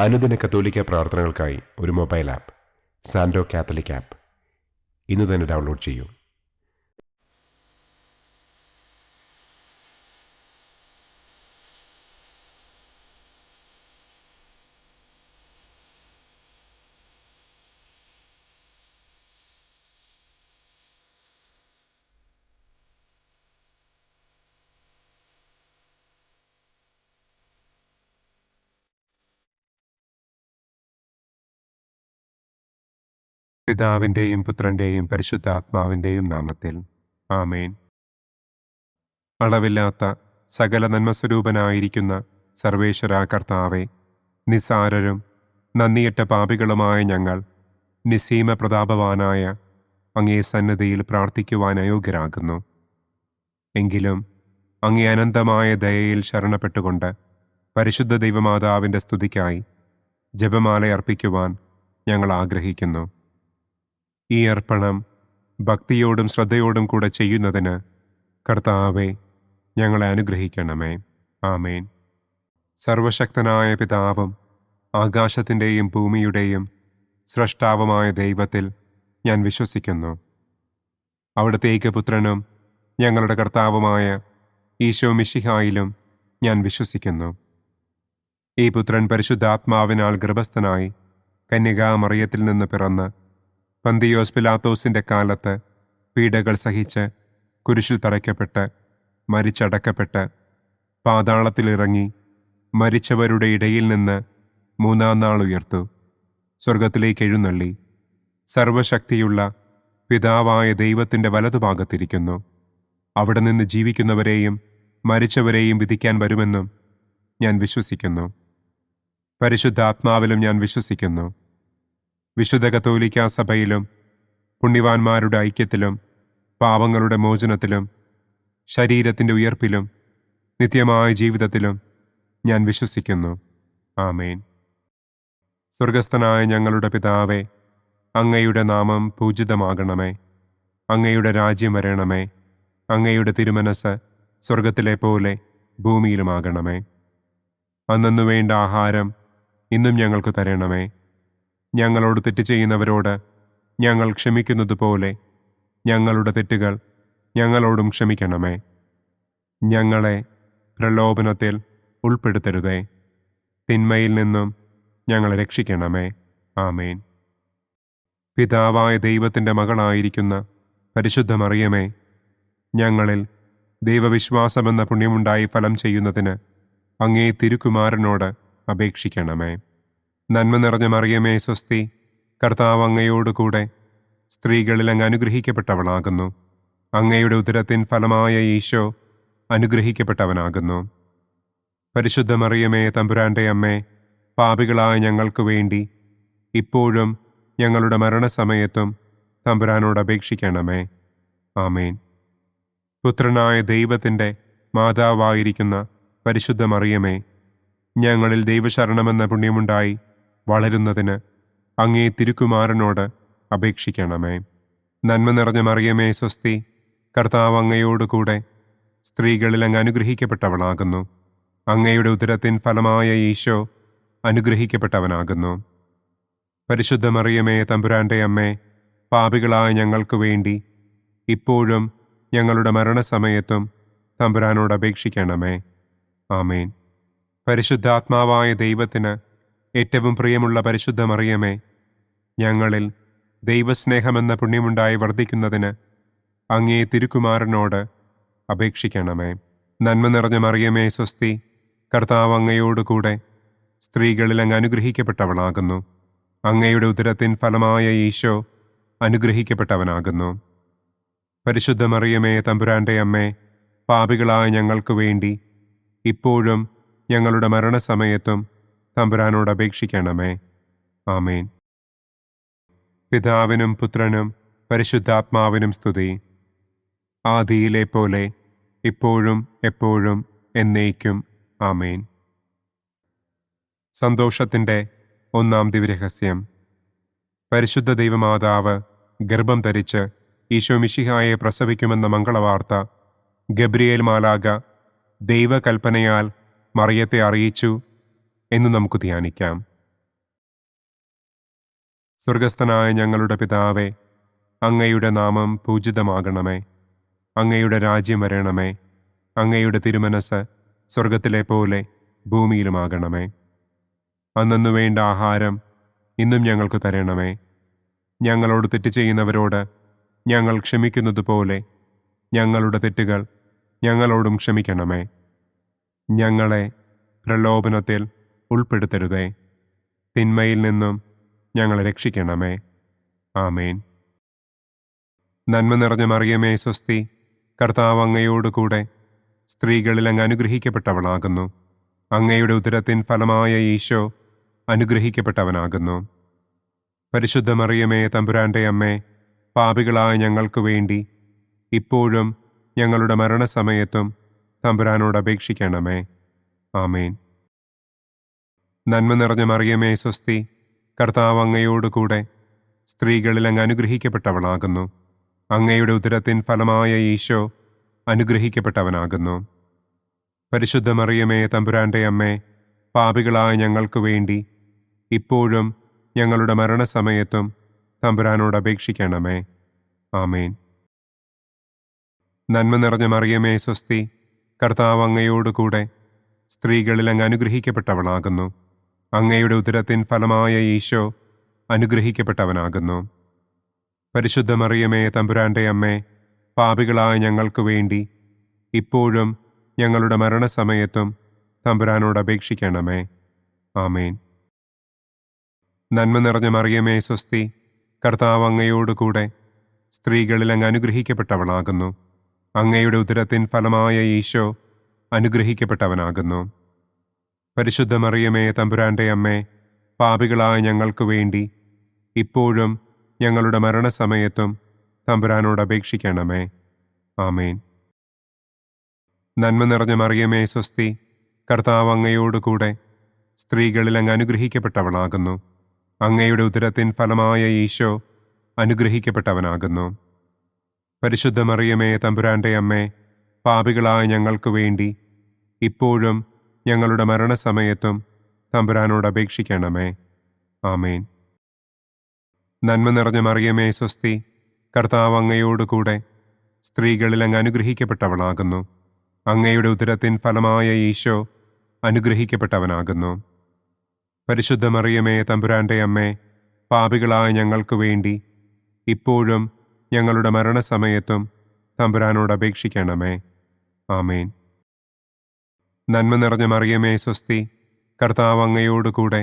അനുദിന കത്തോലിക്ക പ്രാർത്ഥനകൾക്കായി ഒരു മൊബൈൽ ആപ്പ് സാൻഡോ കാത്തലിക് ആപ്പ് ഇന്ന് തന്നെ ഡൗൺലോഡ് ചെയ്യൂ. പിതാവിൻ്റെയും പുത്രൻ്റെയും പരിശുദ്ധാത്മാവിൻ്റെയും നാമത്തിൽ ആമേൻ. അളവില്ലാത്ത സകല നന്മസ്വരൂപനായിരിക്കുന്ന സർവേശ്വര കർത്താവെ, നിസ്സാരരും നന്ദിയറ്റ പാപികളുമായ ഞങ്ങൾ നിസ്സീമ പ്രതാപവാനായ അങ്ങേ സന്നിധിയിൽ പ്രാർത്ഥിക്കുവാൻ അയോഗ്യരാകുന്നു. എങ്കിലും അങ്ങേ അനന്തമായ ദയയിൽ ശരണപ്പെട്ടുകൊണ്ട് പരിശുദ്ധ ദൈവമാതാവിൻ്റെ സ്തുതിക്കായി ജപമാല അർപ്പിക്കുവാൻ ഞങ്ങൾ ആഗ്രഹിക്കുന്നു. ഈ അർപ്പണം ഭക്തിയോടും ശ്രദ്ധയോടും കൂടെ ചെയ്യുന്നതിന് കർത്താവെ ഞങ്ങളെ അനുഗ്രഹിക്കണമേ. ആമേൻ. സർവശക്തനായ പിതാവും ആകാശത്തിൻ്റെയും ഭൂമിയുടെയും സ്രഷ്ടാവുമായ ദൈവത്തിൽ ഞാൻ വിശ്വസിക്കുന്നു. അവിടുത്തെ ഏകപുത്രനും ഞങ്ങളുടെ കർത്താവുമായ ഈശോ മിശിഹായിലും ഞാൻ വിശ്വസിക്കുന്നു. ഈ പുത്രൻ പരിശുദ്ധാത്മാവിനാൽ ഗർഭസ്ഥനായി കന്യകാമറിയത്തിൽ നിന്ന് പിറന്ന് പന്തിയോസ് പിലാത്തോസിൻ്റെ കാലത്ത് പീഡകൾ സഹിച്ച് കുരിശിൽ തറയ്ക്കപ്പെട്ട് മരിച്ചടക്കപ്പെട്ട് പാതാളത്തിലിറങ്ങി മരിച്ചവരുടെ ഇടയിൽ നിന്ന് മൂന്നാം നാൾ ഉയർത്തു സ്വർഗത്തിലേക്ക് എഴുന്നള്ളി സർവശക്തിയുള്ള പിതാവായ ദൈവത്തിൻ്റെ വലതുഭാഗത്തിരിക്കുന്നു. അവിടെ നിന്ന് ജീവിക്കുന്നവരെയും മരിച്ചവരെയും വിധിക്കാൻ വരുമെന്നും ഞാൻ വിശ്വസിക്കുന്നു. പരിശുദ്ധാത്മാവിലും ഞാൻ വിശ്വസിക്കുന്നു. വിശുദ്ധ കത്തോലിക്കാ സഭയിലും പുണ്യവാന്മാരുടെ ഐക്യത്തിലും പാപങ്ങളുടെ മോചനത്തിലും ശരീരത്തിൻ്റെ ഉയർപ്പിലും നിത്യമായ ജീവിതത്തിലും ഞാൻ വിശ്വസിക്കുന്നു. ആമേൻ. സ്വർഗസ്ഥനായ ഞങ്ങളുടെ പിതാവേ, അങ്ങയുടെ നാമം പൂജിതമാകണമേ. അങ്ങയുടെ രാജ്യം വരണമേ. അങ്ങയുടെ തിരുമനസ് സ്വർഗത്തിലെ പോലെ ഭൂമിയിലുമാകണമേ. അന്നന്നു വേണ്ട ആഹാരം ഇന്നും ഞങ്ങൾക്ക് തരണമേ. ഞങ്ങളോട് തെറ്റ് ചെയ്യുന്നവരോട് ഞങ്ങൾ ക്ഷമിക്കുന്നത് പോലെ ഞങ്ങളുടെ തെറ്റുകൾ ഞങ്ങളോടും ക്ഷമിക്കണമേ. ഞങ്ങളെ പ്രലോഭനത്തിൽ ഉൾപ്പെടുത്തരുതേ. തിന്മയിൽ നിന്നും ഞങ്ങളെ രക്ഷിക്കണമേ. ആമേൻ. പിതാവായ ദൈവത്തിൻ്റെ മകളായിരിക്കുന്ന പരിശുദ്ധ മറിയമേ, ഞങ്ങളിൽ ദൈവവിശ്വാസമെന്ന പുണ്യമുണ്ടായി ഫലം ചെയ്യുന്നതിന് അങ്ങേ തിരുക്കുമാരനോട് അപേക്ഷിക്കണമേ. നന്മ നിറഞ്ഞ മറിയമേ സ്വസ്തി, കർത്താവ് അങ്ങയോടുകൂടെ സ്ത്രീകളിൽ അങ്ങ് അനുഗ്രഹിക്കപ്പെട്ടവളാകുന്നു. അങ്ങയുടെ ഉദരത്തിൻ ഫലമായ ഈശോ അനുഗ്രഹിക്കപ്പെട്ടവനാകുന്നു. പരിശുദ്ധ മറിയമേ തമ്പുരാൻ്റെ അമ്മേ, പാപികളായ ഞങ്ങൾക്ക് വേണ്ടി ഇപ്പോഴും ഞങ്ങളുടെ മരണസമയത്തും തമ്പുരാനോട് അപേക്ഷിക്കണമേ. ആമേൻ. പുത്രനായ ദൈവത്തിൻ്റെ മാതാവായിരിക്കുന്ന പരിശുദ്ധ മറിയമേ, ഞങ്ങളിൽ ദൈവശരണമെന്ന പുണ്യമുണ്ടായി വളരുന്നതിന് അങ്ങേ തിരുക്കുമാരനോട് അപേക്ഷിക്കണമേ. നന്മ നിറഞ്ഞ മറിയമേ സ്വസ്തി, കർത്താവ് അങ്ങയോടുകൂടെ സ്ത്രീകളിൽ അങ്ങ് അനുഗ്രഹിക്കപ്പെട്ടവളാകുന്നു. അങ്ങയുടെ ഉദരത്തിൻ ഫലമായ ഈശോ അനുഗ്രഹിക്കപ്പെട്ടവനാകുന്നു. പരിശുദ്ധ മറിയമേ തമ്പുരാൻ്റെ അമ്മേ, പാപികളായ ഞങ്ങൾക്ക് വേണ്ടി ഇപ്പോഴും ഞങ്ങളുടെ മരണസമയത്തും തമ്പുരാനോട് അപേക്ഷിക്കണമേ. ആമേൻ. പരിശുദ്ധാത്മാവായ ദൈവത്തിന് ഏറ്റവും പ്രിയമുള്ള പരിശുദ്ധ മറിയമേ, ഞങ്ങളിൽ ദൈവസ്നേഹമെന്ന പുണ്യമുണ്ടായി വർദ്ധിക്കുന്നതിന് അങ്ങേ തിരുക്കുമാരനോട് അപേക്ഷിക്കണമേ. നന്മ നിറഞ്ഞ മറിയമേ സ്വസ്തി, കർത്താവ് അങ്ങയോടുകൂടെ സ്ത്രീകളിൽ അങ്ങ് അനുഗ്രഹിക്കപ്പെട്ടവളാകുന്നു. അങ്ങയുടെ ഉദരത്തിൻ ഫലമായ ഈശോ അനുഗ്രഹിക്കപ്പെട്ടവനാകുന്നു. പരിശുദ്ധ മറിയമേ തമ്പുരാൻ്റെ അമ്മേ, പാപികളായ ഞങ്ങൾക്ക് വേണ്ടി ഇപ്പോഴും ഞങ്ങളുടെ മരണസമയത്തും തമ്പുരാനോട് അപേക്ഷിക്കണമേ. ആമേൻ. പിതാവിനും പുത്രനും പരിശുദ്ധാത്മാവിനും സ്തുതി. ആദിയിലെ പോലെ ഇപ്പോഴും എപ്പോഴും എന്നേക്കും. ആമേൻ. സന്തോഷത്തിൻ്റെ ഒന്നാം ദിവ്യരഹസ്യം. പരിശുദ്ധ ദൈവമാതാവ് ഗർഭം ധരിച്ച് ഈശോ മിശിഹായെ പ്രസവിക്കുമെന്ന മംഗളവാർത്ത ഗബ്രിയേൽ മാലാഖ ദൈവകൽപ്പനയാൽ മറിയത്തെ അറിയിച്ചു എന്ന് നമുക്ക് ധ്യാനിക്കാം. സ്വർഗസ്ഥനായ ഞങ്ങളുടെ പിതാവേ, അങ്ങയുടെ നാമം പൂജിതമാകണമേ. അങ്ങയുടെ രാജ്യം വരണമേ. അങ്ങയുടെ തിരുമനസ് സ്വർഗത്തിലെ പോലെ ഭൂമിയിലുമാകണമേ. അന്നന്നു വേണ്ട ആഹാരം ഇന്നും ഞങ്ങൾക്ക് തരണമേ. ഞങ്ങളോട് തെറ്റ് ചെയ്യുന്നവരോട് ഞങ്ങൾ ക്ഷമിക്കുന്നതുപോലെ ഞങ്ങളുടെ തെറ്റുകൾ ഞങ്ങളോടും ക്ഷമിക്കണമേ. ഞങ്ങളെ പ്രലോഭനത്തിൽ ഉൾപ്പെടുത്തരുതേ. തിന്മയിൽ നിന്നും ഞങ്ങളെ രക്ഷിക്കണമേ. ആമേൻ. നന്മ നിറഞ്ഞ മറിയമേ സ്വസ്തി, കർത്താവ് അങ്ങയോടുകൂടെ സ്ത്രീകളിൽ അങ്ങ് അനുഗ്രഹിക്കപ്പെട്ടവളാകുന്നു. അങ്ങയുടെ ഉദരത്തിൻ ഫലമായ ഈശോ അനുഗ്രഹിക്കപ്പെട്ടവനാകുന്നു. പരിശുദ്ധ മറിയമേ തമ്പുരാൻ്റെ അമ്മേ, പാപികളായ ഞങ്ങൾക്ക് വേണ്ടി ഇപ്പോഴും ഞങ്ങളുടെ മരണസമയത്തും തമ്പുരാനോട് അപേക്ഷിക്കണമേ. ആമേൻ. നന്മ നിറഞ്ഞ മറിയമേ സ്വസ്തി, കർത്താവ് അങ്ങയോടുകൂടെ സ്ത്രീകളിൽ അങ്ങ് അനുഗ്രഹിക്കപ്പെട്ടവളാകുന്നു. അങ്ങയുടെ ഉദരത്തിൻ ഫലമായ ഈശോ അനുഗ്രഹിക്കപ്പെട്ടവനാകുന്നു. പരിശുദ്ധ മറിയമേ തമ്പുരാൻ്റെ അമ്മേ, പാപികളായ ഞങ്ങൾക്ക് വേണ്ടി ഇപ്പോഴും ഞങ്ങളുടെ മരണസമയത്തും തമ്പുരാനോട് അപേക്ഷിക്കണമേ. ആമേൻ. നന്മ നിറഞ്ഞ മറിയമേ സ്വസ്തി, കർത്താവ് അങ്ങയോടുകൂടെ സ്ത്രീകളിൽ അങ്ങ് അനുഗ്രഹിക്കപ്പെട്ടവളാകുന്നു. അങ്ങയുടെ ഉദരത്തിൻ ഫലമായ ഈശോ അനുഗ്രഹിക്കപ്പെട്ടവനാകുന്നു. പരിശുദ്ധ മറിയമേ തമ്പുരാൻ്റെ അമ്മേ, പാപികളായ ഞങ്ങൾക്ക് വേണ്ടി ഇപ്പോഴും ഞങ്ങളുടെ മരണസമയത്തും തമ്പുരാനോട് അപേക്ഷിക്കണമേ. ആമേൻ. നന്മ നിറഞ്ഞ മറിയമേ സ്വസ്തി, കർത്താവ് അങ്ങയോടുകൂടെ സ്ത്രീകളിൽ അങ്ങ് അനുഗ്രഹിക്കപ്പെട്ടവളാകുന്നു. അങ്ങയുടെ ഉദരത്തിൻ ഫലമായ ഈശോ അനുഗ്രഹിക്കപ്പെട്ടവനാകുന്നു. പരിശുദ്ധ മറിയമേ തമ്പുരാൻ്റെ അമ്മേ, പാപികളായ ഞങ്ങൾക്ക് വേണ്ടി ഇപ്പോഴും ഞങ്ങളുടെ മരണസമയത്തും തമ്പുരാനോട് അപേക്ഷിക്കണമേ. ആമേൻ. നന്മ നിറഞ്ഞ മറിയമേ സ്വസ്തി, കർത്താവ് അങ്ങയോടുകൂടെ സ്ത്രീകളിൽ അങ്ങ് അനുഗ്രഹിക്കപ്പെട്ടവളാകുന്നു. അങ്ങയുടെ ഉദരത്തിൻ ഫലമായ ഈശോ അനുഗ്രഹിക്കപ്പെട്ടവനാകുന്നു. പരിശുദ്ധ മറിയമേ തമ്പുരാൻ്റെ അമ്മേ, പാപികളായ ഞങ്ങൾക്ക് വേണ്ടി ഇപ്പോഴും ഞങ്ങളുടെ മരണസമയത്തും തമ്പുരാനോട് അപേക്ഷിക്കണമേ. ആമേൻ. നന്മ നിറഞ്ഞ മറിയമേ സ്വസ്തി, കർത്താവ് അങ്ങയോടുകൂടെ സ്ത്രീകളിൽ അങ്ങ് അനുഗ്രഹിക്കപ്പെട്ടവളാകുന്നു. അങ്ങയുടെ ഉദരത്തിൻ ഫലമായ ഈശോ അനുഗ്രഹിക്കപ്പെട്ടവനാകുന്നു. പരിശുദ്ധ മറിയമേ തമ്പുരാൻ്റെ അമ്മേ, പാപികളായ ഞങ്ങൾക്ക് വേണ്ടി ഇപ്പോഴും ഞങ്ങളുടെ മരണസമയത്തും തമ്പുരാനോട് അപേക്ഷിക്കണമേ. ആമേൻ. നന്മ നിറഞ്ഞ മറിയമേ സ്വസ്തി, കർത്താവ് അങ്ങയോടുകൂടെ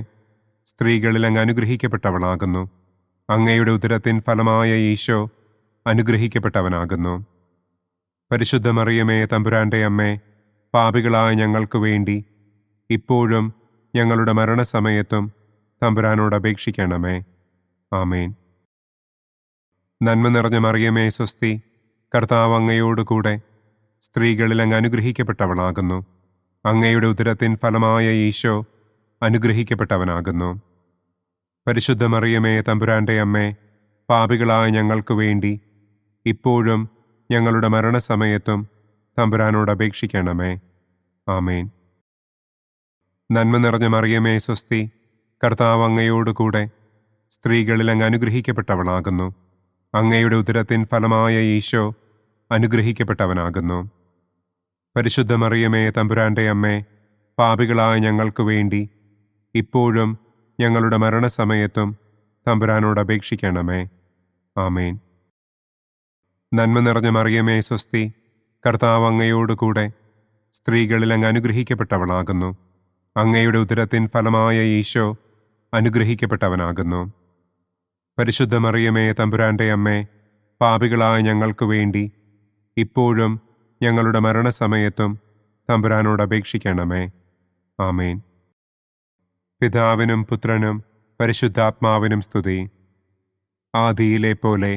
സ്ത്രീകളിൽ അങ്ങ് അനുഗ്രഹിക്കപ്പെട്ടവളാകുന്നു. അങ്ങയുടെ ഉദരത്തിൻ ഫലമായ ഈശോ അനുഗ്രഹിക്കപ്പെട്ടവനാകുന്നു. പരിശുദ്ധ മറിയമേ തമ്പുരാൻ്റെ അമ്മേ, പാപികളായ ഞങ്ങൾക്ക് വേണ്ടി ഇപ്പോഴും ഞങ്ങളുടെ മരണസമയത്തും തമ്പുരാനോട് അപേക്ഷിക്കണമേ. ആമേൻ. നന്മ നിറഞ്ഞ മറിയമേ സ്വസ്തി, കർത്താവ് അങ്ങയോടുകൂടെ സ്ത്രീകളിൽ അങ്ങ് അനുഗ്രഹിക്കപ്പെട്ടവളാകുന്നു. അങ്ങയുടെ ഉദരത്തിൻ ഫലമായ ഈശോ അനുഗ്രഹിക്കപ്പെട്ടവനാകുന്നു. പരിശുദ്ധ മറിയമേ തമ്പുരാൻ്റെ അമ്മേ, പാപികളായ ഞങ്ങൾക്ക് വേണ്ടി ഇപ്പോഴും ഞങ്ങളുടെ മരണസമയത്തും തമ്പുരാനോട് അപേക്ഷിക്കണമേ. ആമേൻ. നന്മ നിറഞ്ഞ മറിയമേ സ്വസ്തി, കർത്താവ് അങ്ങയോടുകൂടെ സ്ത്രീകളിൽ അങ്ങ് അനുഗ്രഹിക്കപ്പെട്ടവളാകുന്നു. അങ്ങയുടെ ഉദരത്തിൻ ഫലമായ ഈശോ അനുഗ്രഹിക്കപ്പെട്ടവനാകുന്നു. പരിശുദ്ധ മറിയമേ തമ്പുരാൻ്റെ അമ്മേ, പാപികളായ ഞങ്ങൾക്ക് വേണ്ടി ഇപ്പോഴും ഞങ്ങളുടെ മരണസമയത്തും തമ്പുരാനോട് അപേക്ഷിക്കണമേ. ആമേൻ. നന്മ നിറഞ്ഞ മറിയമേ സ്വസ്തി, കർത്താവ് അങ്ങയോടുകൂടെ സ്ത്രീകളിൽ അങ്ങ് അനുഗ്രഹിക്കപ്പെട്ടവളാകുന്നു. അങ്ങയുടെ ഉദരത്തിൻ ഫലമായ ഈശോ അനുഗ്രഹിക്കപ്പെട്ടവനാകുന്നു. പരിശുദ്ധ മറിയമേ തമ്പുരാൻ്റെ അമ്മേ, പാപികളായ ഞങ്ങൾക്ക് വേണ്ടി ഇപ്പോഴും ഞങ്ങളുടെ മരണസമയത്തും തമ്പുരാനോട് അപേക്ഷിക്കണമേ. ആമേൻ. പിതാവിനും പുത്രനും പരിശുദ്ധാത്മാവിനും സ്തുതി. ആദിയിലെ പോലെ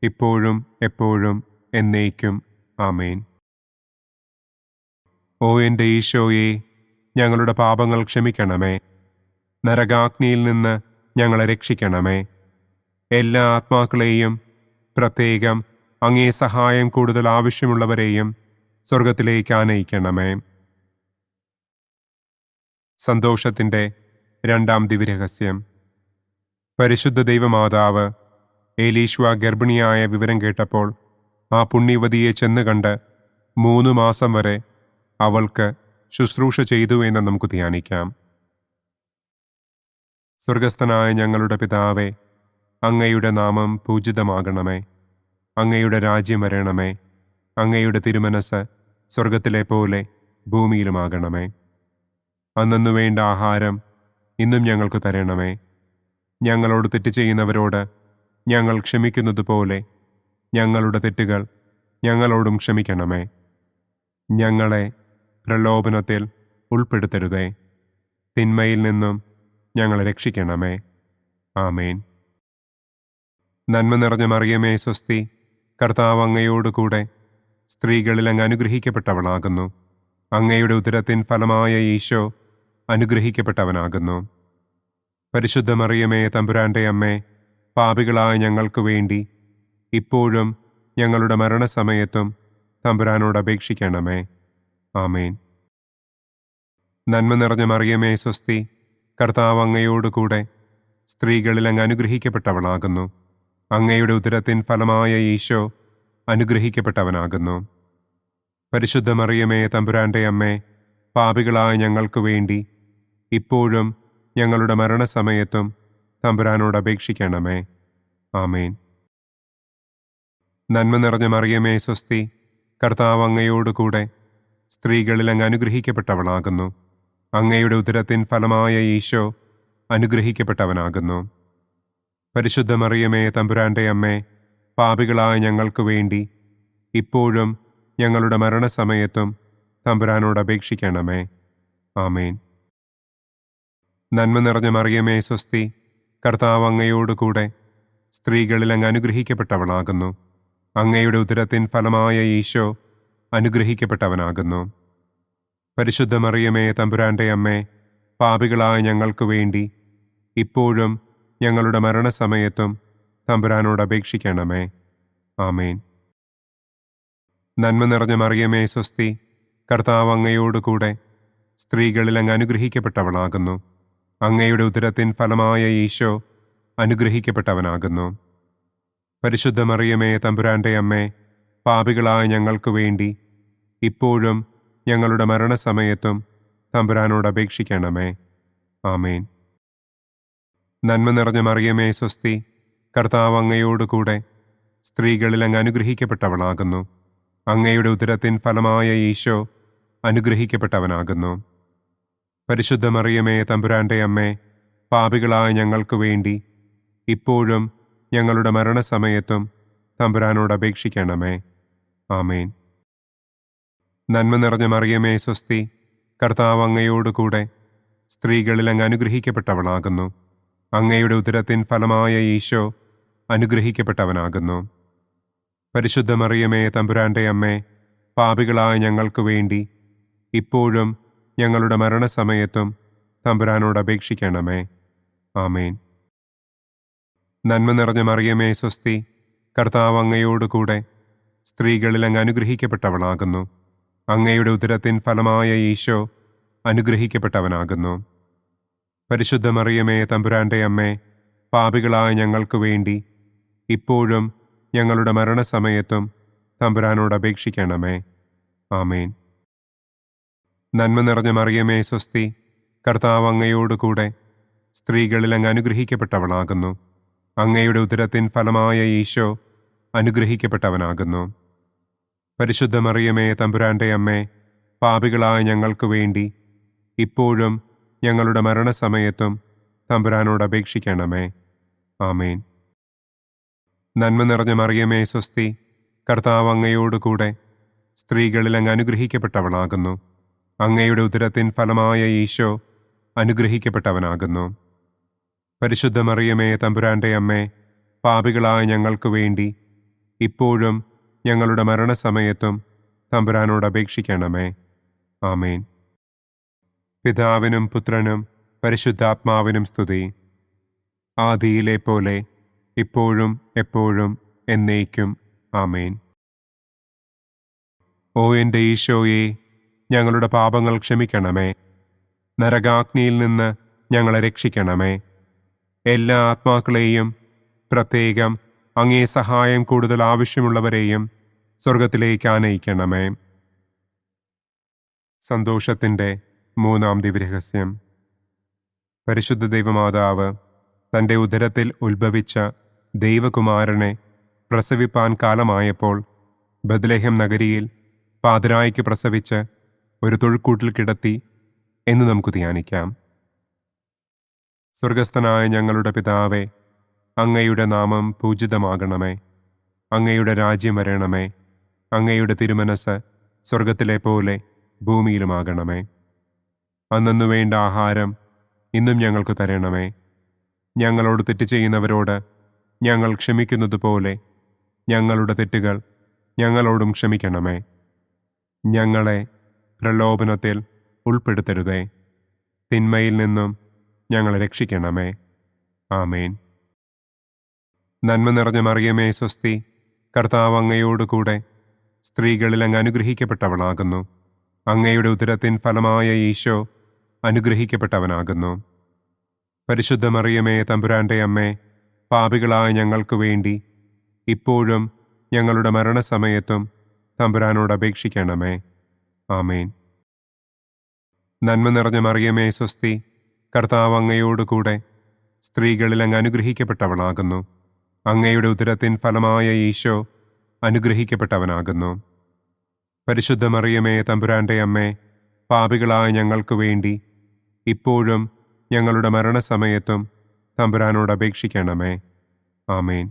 ഇപ്പോഴും എപ്പോഴും എന്നേക്കും. ആമേൻ. ഓ എൻ്റെ ഈശോയെ, ഞങ്ങളുടെ പാപങ്ങൾ ക്ഷമിക്കണമേ. നരകാഗ്നിയിൽ നിന്ന് ഞങ്ങളെ രക്ഷിക്കണമേ. എല്ലാ ആത്മാക്കളെയും, പ്രത്യേകം അങ്ങേ സഹായം കൂടുതൽ ആവശ്യമുള്ളവരെയും സ്വർഗത്തിലേക്ക് ആനയിക്കണമേ. സന്തോഷത്തിൻ്റെ രണ്ടാം ദിവ്യരഹസ്യം. പരിശുദ്ധ ദൈവമാതാവ് ഏലീശ്വ ഗർഭിണിയായ വിവരം കേട്ടപ്പോൾ ആ പുണ്യവതിയെ ചെന്ന് കണ്ട് 3 മാസം വരെ അവൾക്ക് ശുശ്രൂഷ ചെയ്തു എന്ന് നമുക്ക് ധ്യാനിക്കാം. സ്വർഗസ്ഥനായ ഞങ്ങളുടെ പിതാവേ, അങ്ങയുടെ നാമം പൂജിതമാകണമേ. അങ്ങയുടെ രാജ്യം വരണമേ. അങ്ങയുടെ തിരുമനസ് സ്വർഗത്തിലെ പോലെ ഭൂമിയിലുമാകണമേ. അന്നന്നു വേണ്ട ആഹാരം ഇന്നും ഞങ്ങൾക്ക് തരണമേ. ഞങ്ങളോട് തെറ്റ് ചെയ്യുന്നവരോട് ഞങ്ങൾ ക്ഷമിക്കുന്നത് പോലെ ഞങ്ങളുടെ തെറ്റുകൾ ഞങ്ങളോടും ക്ഷമിക്കണമേ. ഞങ്ങളെ പ്രലോഭനത്തിൽ ഉൾപ്പെടുത്തരുതേ. തിന്മയിൽ നിന്നും ഞങ്ങളെ രക്ഷിക്കണമേ. ആമേൻ. നന്മ നിറഞ്ഞ മറിയമേ സ്വസ്തി, കർത്താവ് അങ്ങയോടുകൂടെ സ്ത്രീകളിൽ അങ്ങ് അനുഗ്രഹിക്കപ്പെട്ടവളാകുന്നു. അങ്ങയുടെ ഉദരത്തിൻ ഫലമായ ഈശോ അനുഗ്രഹിക്കപ്പെട്ടവനാകുന്നു. പരിശുദ്ധ മറിയമേ തമ്പുരാൻ്റെ അമ്മേ, പാപികളായ ഞങ്ങൾക്ക് വേണ്ടി ഇപ്പോഴും ഞങ്ങളുടെ മരണസമയത്തും തമ്പുരാനോട് അപേക്ഷിക്കണമേ. ആമേൻ. നന്മ നിറഞ്ഞ മറിയമേ സ്വസ്തി, കർത്താവ് അങ്ങയോടുകൂടെ സ്ത്രീകളിൽ അങ്ങ് അനുഗ്രഹിക്കപ്പെട്ടവളാകുന്നു. അങ്ങയുടെ ഉദരത്തിൻ ഫലമായ ഈശോ അനുഗ്രഹിക്കപ്പെട്ടവനാകുന്നു. പരിശുദ്ധ മറിയമേ തമ്പുരാൻ്റെ അമ്മേ, പാപികളായ ഞങ്ങൾക്ക് വേണ്ടി ഇപ്പോഴും ഞങ്ങളുടെ മരണസമയത്തും തമ്പുരാനോട് അപേക്ഷിക്കണമേ. ആമേൻ. നന്മ നിറഞ്ഞ മറിയമേ സ്വസ്തി, കർത്താവ് അങ്ങയോടുകൂടെ സ്ത്രീകളിൽ അങ്ങ് അനുഗ്രഹിക്കപ്പെട്ടവളാകുന്നു. അങ്ങയുടെ ഉദരത്തിൻ ഫലമായ ഈശോ അനുഗ്രഹിക്കപ്പെട്ടവനാകുന്നു. പരിശുദ്ധ മറിയമേ തമ്പുരാൻ്റെ അമ്മേ, പാപികളായ ഞങ്ങൾക്ക് വേണ്ടി ഇപ്പോഴും ഞങ്ങളുടെ മരണസമയത്തും തമ്പുരാനോട് അപേക്ഷിക്കണമേ. ആമേൻ. നന്മ നിറഞ്ഞ മറിയമേ സ്വസ്തി, കർത്താവ് അങ്ങയോടുകൂടെ സ്ത്രീകളിൽ അങ്ങ് അനുഗ്രഹിക്കപ്പെട്ടവളാകുന്നു. അങ്ങയുടെ ഉദരത്തിൻ ഫലമായ ഈശോ അനുഗ്രഹിക്കപ്പെട്ടവനാകുന്നു. പരിശുദ്ധ മറിയമേ തമ്പുരാൻ്റെ അമ്മേ, പാപികളായ ഞങ്ങൾക്ക് വേണ്ടി ഇപ്പോഴും ഞങ്ങളുടെ മരണസമയത്തും തമ്പുരാനോട് അപേക്ഷിക്കണമേ. ആമേൻ. നന്മ നിറഞ്ഞ മറിയമേ സ്വസ്തി, കർത്താവ് അങ്ങയോടുകൂടെ സ്ത്രീകളിൽ അങ്ങ് അനുഗ്രഹിക്കപ്പെട്ടവളാകുന്നു. അങ്ങയുടെ ഉദരത്തിൻ ഫലമായ ഈശോ അനുഗ്രഹിക്കപ്പെട്ടവനാകുന്നു. പരിശുദ്ധ മറിയമേ തമ്പുരാൻ്റെ അമ്മേ, പാപികളായ ഞങ്ങൾക്ക് വേണ്ടി ഇപ്പോഴും ഞങ്ങളുടെ മരണസമയത്തും തമ്പുരാനോട് അപേക്ഷിക്കണമേ. ആമേൻ. നന്മ നിറഞ്ഞ മറിയമേ സ്വസ്തി, കർത്താവ് അങ്ങയോടുകൂടെ സ്ത്രീകളിൽ അങ്ങ് അനുഗ്രഹിക്കപ്പെട്ടവളാകുന്നു. അങ്ങയുടെ ഉദരത്തിൻ ഫലമായ ഈശോ അനുഗ്രഹിക്കപ്പെട്ടവനാകുന്നു. പരിശുദ്ധ മറിയമേ തമ്പുരാൻ്റെ അമ്മേ, പാപികളായ ഞങ്ങൾക്ക് വേണ്ടി ഇപ്പോഴും ഞങ്ങളുടെ മരണസമയത്തും തമ്പുരാനോട് അപേക്ഷിക്കണമേ. ആമേൻ. നന്മ നിറഞ്ഞ മറിയമേ സ്വസ്തി, കർത്താവ് അങ്ങയോടുകൂടെ സ്ത്രീകളിൽ അങ്ങ് അനുഗ്രഹിക്കപ്പെട്ടവളാകുന്നു. അങ്ങയുടെ ഉദരത്തിൻ ഫലമായ ഈശോ അനുഗ്രഹിക്കപ്പെട്ടവനാകുന്നു. പരിശുദ്ധ മറിയമേ തമ്പുരാൻ്റെ അമ്മേ, പാപികളായ ഞങ്ങൾക്ക് വേണ്ടി ഇപ്പോഴും ഞങ്ങളുടെ മരണസമയത്തും തമ്പുരാനോട് അപേക്ഷിക്കണമേ. ആമേൻ. നന്മ നിറഞ്ഞ മറിയമേ സ്വസ്തി, കർത്താവ് അങ്ങയോടുകൂടെ സ്ത്രീകളിൽ അങ്ങ് അനുഗ്രഹിക്കപ്പെട്ടവളാകുന്നു. അങ്ങയുടെ ഉദരത്തിൻ ഫലമായ ഈശോ അനുഗ്രഹിക്കപ്പെട്ടവനാകുന്നു. പരിശുദ്ധ മറിയമേ തമ്പുരാൻ്റെ അമ്മേ, പാപികളായ ഞങ്ങൾക്ക് വേണ്ടി ഇപ്പോഴും ഞങ്ങളുടെ മരണസമയത്തും തമ്പുരാനോട് അപേക്ഷിക്കണമേ. ആമേൻ. നന്മ നിറഞ്ഞ മറിയമേ സ്വസ്തി, കർത്താവ് അങ്ങയോടുകൂടെ സ്ത്രീകളിൽ അങ്ങ് അനുഗ്രഹിക്കപ്പെട്ടവളാകുന്നു. അങ്ങയുടെ ഉദരത്തിൻ ഫലമായ ഈശോ അനുഗ്രഹിക്കപ്പെട്ടവനാകുന്നു. പരിശുദ്ധ മറിയമേ തമ്പുരാൻ്റെ അമ്മേ, പാപികളായ ഞങ്ങൾക്ക് വേണ്ടി ഇപ്പോഴും ഞങ്ങളുടെ മരണസമയത്തും തമ്പുരാനോട് അപേക്ഷിക്കണമേ. ആമേൻ. നന്മ നിറഞ്ഞ മറിയമേ സ്വസ്തി, കർത്താവ് അങ്ങയോടുകൂടെ സ്ത്രീകളിൽ അങ്ങ് അനുഗ്രഹിക്കപ്പെട്ടവളാകുന്നു. അങ്ങയുടെ ഉദരത്തിൻ ഫലമായ ഈശോ അനുഗ്രഹിക്കപ്പെട്ടവനാകുന്നു. പരിശുദ്ധ മറിയമേ തമ്പുരാൻ്റെ അമ്മേ, പാപികളായ ഞങ്ങൾക്ക് വേണ്ടി ഇപ്പോഴും ഞങ്ങളുടെ മരണസമയത്തും തമ്പുരാനോട് അപേക്ഷിക്കണമേ. ആമേൻ. പിതാവിനും പുത്രനും പരിശുദ്ധാത്മാവിനും സ്തുതി. ആദിയിലെ പോലെ ഇപ്പോഴും എപ്പോഴും എന്നേക്കും. ആമേൻ. ഓ എൻ്റെ ഈശോയെ, ഞങ്ങളുടെ പാപങ്ങൾ ക്ഷമിക്കണമേ. നരകാഗ്നിയിൽ നിന്ന് ഞങ്ങളെ രക്ഷിക്കണമേ. എല്ലാ ആത്മാക്കളെയും, പ്രത്യേകം അങ്ങേ സഹായം കൂടുതൽ ആവശ്യമുള്ളവരെയും സ്വർഗത്തിലേക്ക് ആനയിക്കണമേ. സന്തോഷത്തിൻ്റെ മൂന്നാം ദിവ്യരഹസ്യം. പരിശുദ്ധ ദൈവമാതാവ് തൻ്റെ ഉദരത്തിൽ ഉത്ഭവിച്ച ദൈവകുമാരനെ പ്രസവിപ്പാൻ കാലമായപ്പോൾ ബത്ലഹേം നഗരിയിൽ പാതിരായ്ക്ക് പ്രസവിച്ച് ഒരു തൊഴുക്കൂട്ടിൽ കിടത്തി എന്ന് നമുക്ക് ധ്യാനിക്കാം. സ്വർഗസ്ഥനായ ഞങ്ങളുടെ പിതാവേ, അങ്ങയുടെ നാമം പൂജിതമാകണമേ. അങ്ങയുടെ രാജ്യം വരണമേ. അങ്ങയുടെ തിരുമനസ് സ്വർഗത്തിലെ പോലെ ഭൂമിയിലുമാകണമേ. അന്നന്നു വേണ്ട ആഹാരം ഇന്നും ഞങ്ങൾക്ക് തരണമേ. ഞങ്ങളോട് തെറ്റ് ചെയ്യുന്നവരോട് ഞങ്ങൾ ക്ഷമിക്കുന്നത് പോലെ ഞങ്ങളുടെ തെറ്റുകൾ ഞങ്ങളോടും ക്ഷമിക്കണമേ. ഞങ്ങളെ പ്രലോഭനത്തിൽ ഉൾപ്പെടുത്തരുതേ. തിന്മയിൽ നിന്നും ഞങ്ങളെ രക്ഷിക്കണമേ. ആമേൻ. നന്മ നിറഞ്ഞ മറിയമേ സ്വസ്തി, കർത്താവ് അങ്ങയോടുകൂടെ സ്ത്രീകളിൽ അങ്ങ് അനുഗ്രഹിക്കപ്പെട്ടവളാകുന്നു. അങ്ങയുടെ ഉദരത്തിൻ ഫലമായ ഈശോ അനുഗ്രഹിക്കപ്പെട്ടവനാകുന്നു. പരിശുദ്ധ മറിയമേ തമ്പുരാൻ്റെ അമ്മേ, പാപികളായ ഞങ്ങൾക്ക് വേണ്ടി ഇപ്പോഴും ഞങ്ങളുടെ മരണസമയത്തും തമ്പുരാനോട് അപേക്ഷിക്കണമേ. ആമേൻ. നന്മ നിറഞ്ഞ മറിയമേ സ്വസ്തി, കർത്താവ് അങ്ങയോടുകൂടെ സ്ത്രീകളിൽ അങ്ങ് അനുഗ്രഹിക്കപ്പെട്ടവളാകുന്നു. അങ്ങയുടെ ഉദരത്തിൻ ഫലമായ ഈശോ അനുഗ്രഹിക്കപ്പെട്ടവനാകുന്നു. പരിശുദ്ധ മറിയമേ തമ്പുരാൻ്റെ അമ്മേ, പാപികളായ ഞങ്ങൾക്ക് വേണ്ടി ഇപ്പോഴും ഞങ്ങളുടെ മരണസമയത്തും തമ്പുരാനോട് അപേക്ഷിക്കണമേ. ആമേൻ.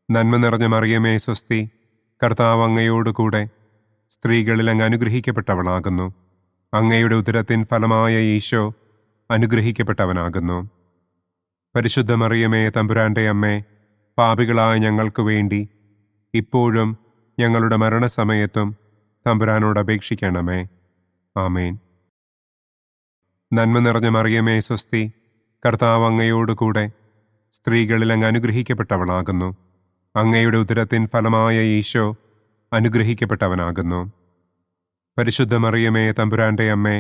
നന്മ നിറഞ്ഞ മറിയമേ സ്വസ്തി, കർത്താവ് അങ്ങയോടുകൂടെ സ്ത്രീകളിൽ അങ്ങ് അനുഗ്രഹിക്കപ്പെട്ടവളാകുന്നു. അങ്ങയുടെ ഉദരത്തിൻ ഫലമായ ഈശോ അനുഗ്രഹിക്കപ്പെട്ടവനാകുന്നു. പരിശുദ്ധ മറിയമേ തമ്പുരാൻ്റെ അമ്മേ, പാപികളായ ഞങ്ങൾക്ക് വേണ്ടി ഇപ്പോഴും ഞങ്ങളുടെ മരണസമയത്തും തമ്പുരാനോട് അപേക്ഷിക്കണമേ. ആമേൻ. നന്മ നിറഞ്ഞ മറിയമേ സ്വസ്തി, കർത്താവ് അങ്ങയോടുകൂടെ സ്ത്രീകളിൽ അങ്ങ് അനുഗ്രഹിക്കപ്പെട്ടവളാകുന്നു. അങ്ങയുടെ ഉദരത്തിൻ ഫലമായ ഈശോ അനുഗ്രഹിക്കപ്പെട്ടവനാകുന്നു. പരിശുദ്ധ മറിയമേ തമ്പുരാൻ്റെ അമ്മേ,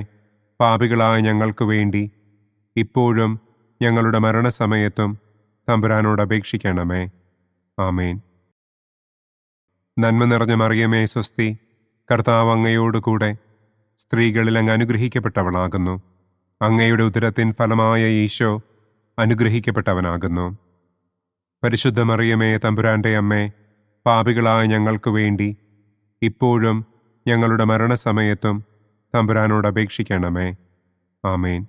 പാപികളായ ഞങ്ങൾക്ക് വേണ്ടി ഇപ്പോഴും ഞങ്ങളുടെ മരണസമയത്തും തമ്പുരാനോട് അപേക്ഷിക്കണമേ. ആമേൻ. നന്മ നിറഞ്ഞ മറിയമേ സ്വസ്തി, കർത്താവ് അങ്ങയോടുകൂടെ സ്ത്രീകളിൽ അങ്ങ് അനുഗ്രഹിക്കപ്പെട്ടവളാകുന്നു. അങ്ങയുടെ ഉദരത്തിൻ ഫലമായ ഈശോ അനുഗ്രഹിക്കപ്പെട്ടവനാകുന്നു. പരിശുദ്ധ മറിയമേ തമ്പുരാൻ്റെ അമ്മേ, പാപികളായ ഞങ്ങൾക്ക് വേണ്ടി ഇപ്പോഴും ഞങ്ങളുടെ മരണസമയത്തും തമ്പുരാനോട് അപേക്ഷിക്കണമേ. ആമേൻ.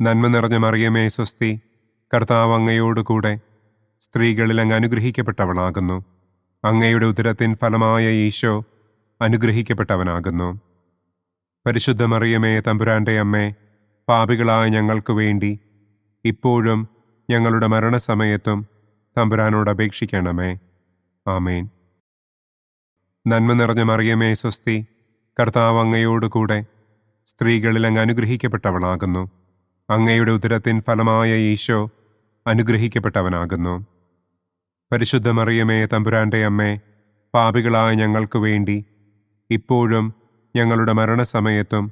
നന്മ നിറഞ്ഞ മറിയമേ സ്വസ്തി, കർത്താവ് അങ്ങയോടുകൂടെ സ്ത്രീകളിൽ അങ്ങ് അനുഗ്രഹിക്കപ്പെട്ടവളാകുന്നു. അങ്ങയുടെ ഉദരത്തിൻ ഫലമായ ഈശോ അനുഗ്രഹിക്കപ്പെട്ടവനാകുന്നു. പരിശുദ്ധ മറിയമേ തമ്പുരാൻ്റെ അമ്മേ, പാപികളായ ഞങ്ങൾക്ക് വേണ്ടി ഇപ്പോഴും ഞങ്ങളുടെ മരണസമയത്തും തമ്പുരാനോട് അപേക്ഷിക്കണമേ. ആമേൻ. നന്മ നിറഞ്ഞ മറിയമേ സ്വസ്തി, കർത്താവ് അങ്ങയോടുകൂടെ സ്ത്രീകളിൽ അങ്ങ് അനുഗ്രഹിക്കപ്പെട്ടവളാകുന്നു. അങ്ങയുടെ ഉദരത്തിൻ ഫലമായ ഈശോ അനുഗ്രഹിക്കപ്പെട്ടവനാകുന്നു. പരിശുദ്ധ മറിയമേ തമ്പുരാൻ്റെ അമ്മേ, പാപികളായ ഞങ്ങൾക്ക് വേണ്ടി ഇപ്പോഴും ഞങ്ങളുടെ മരണസമയത്തും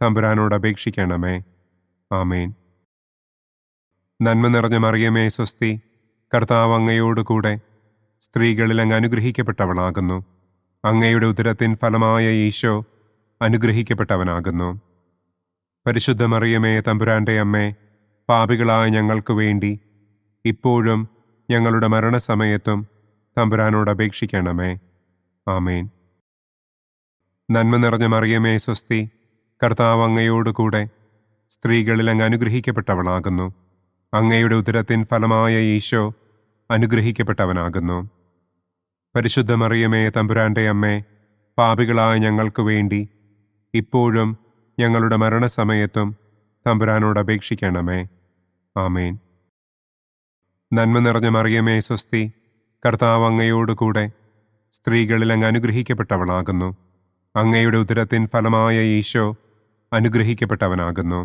തമ്പുരാനോട് അപേക്ഷിക്കണമേ. ആമേൻ. നന്മ നിറഞ്ഞ മറിയമേ സ്വസ്തി, കർത്താവ് അങ്ങയോടുകൂടെ സ്ത്രീകളിൽ അങ്ങ് അനുഗ്രഹിക്കപ്പെട്ടവളാകുന്നു. അങ്ങയുടെ ഉദരത്തിൻ ഫലമായ ഈശോ അനുഗ്രഹിക്കപ്പെട്ടവനാകുന്നു. പരിശുദ്ധ മറിയമേ തമ്പുരാൻ്റെ അമ്മേ, പാപികളായ ഞങ്ങൾക്ക് വേണ്ടി ഇപ്പോഴും ഞങ്ങളുടെ മരണസമയത്തും തമ്പുരാനോട് അപേക്ഷിക്കണമേ. ആമേൻ. നന്മ നിറഞ്ഞ മറിയമേ സ്വസ്തി, കർത്താവ് അങ്ങയോടുകൂടെ സ്ത്രീകളിൽ അങ്ങ് അനുഗ്രഹിക്കപ്പെട്ടവളാകുന്നു. അങ്ങയുടെ ഉദരത്തിൻ ഫലമായ ഈശോ അനുഗ്രഹിക്കപ്പെട്ടവനാകുന്നു. പരിശുദ്ധ മറിയമേ തമ്പുരാൻ്റെ അമ്മേ, പാപികളായ ഞങ്ങൾക്ക് വേണ്ടി ഇപ്പോഴും ഞങ്ങളുടെ മരണസമയത്തും തമ്പുരാനോട് അപേക്ഷിക്കണമേ. ആമേൻ. നന്മ നിറഞ്ഞ മറിയമേ സ്വസ്തി, കർത്താവ് അങ്ങയോടുകൂടെ സ്ത്രീകളിൽ അങ്ങ് അനുഗ്രഹിക്കപ്പെട്ടവളാകുന്നു. അങ്ങയുടെ ഉദരത്തിൻ ഫലമായ ഈശോ അനുഗ്രഹിക്കപ്പെട്ടവനാകുന്നു.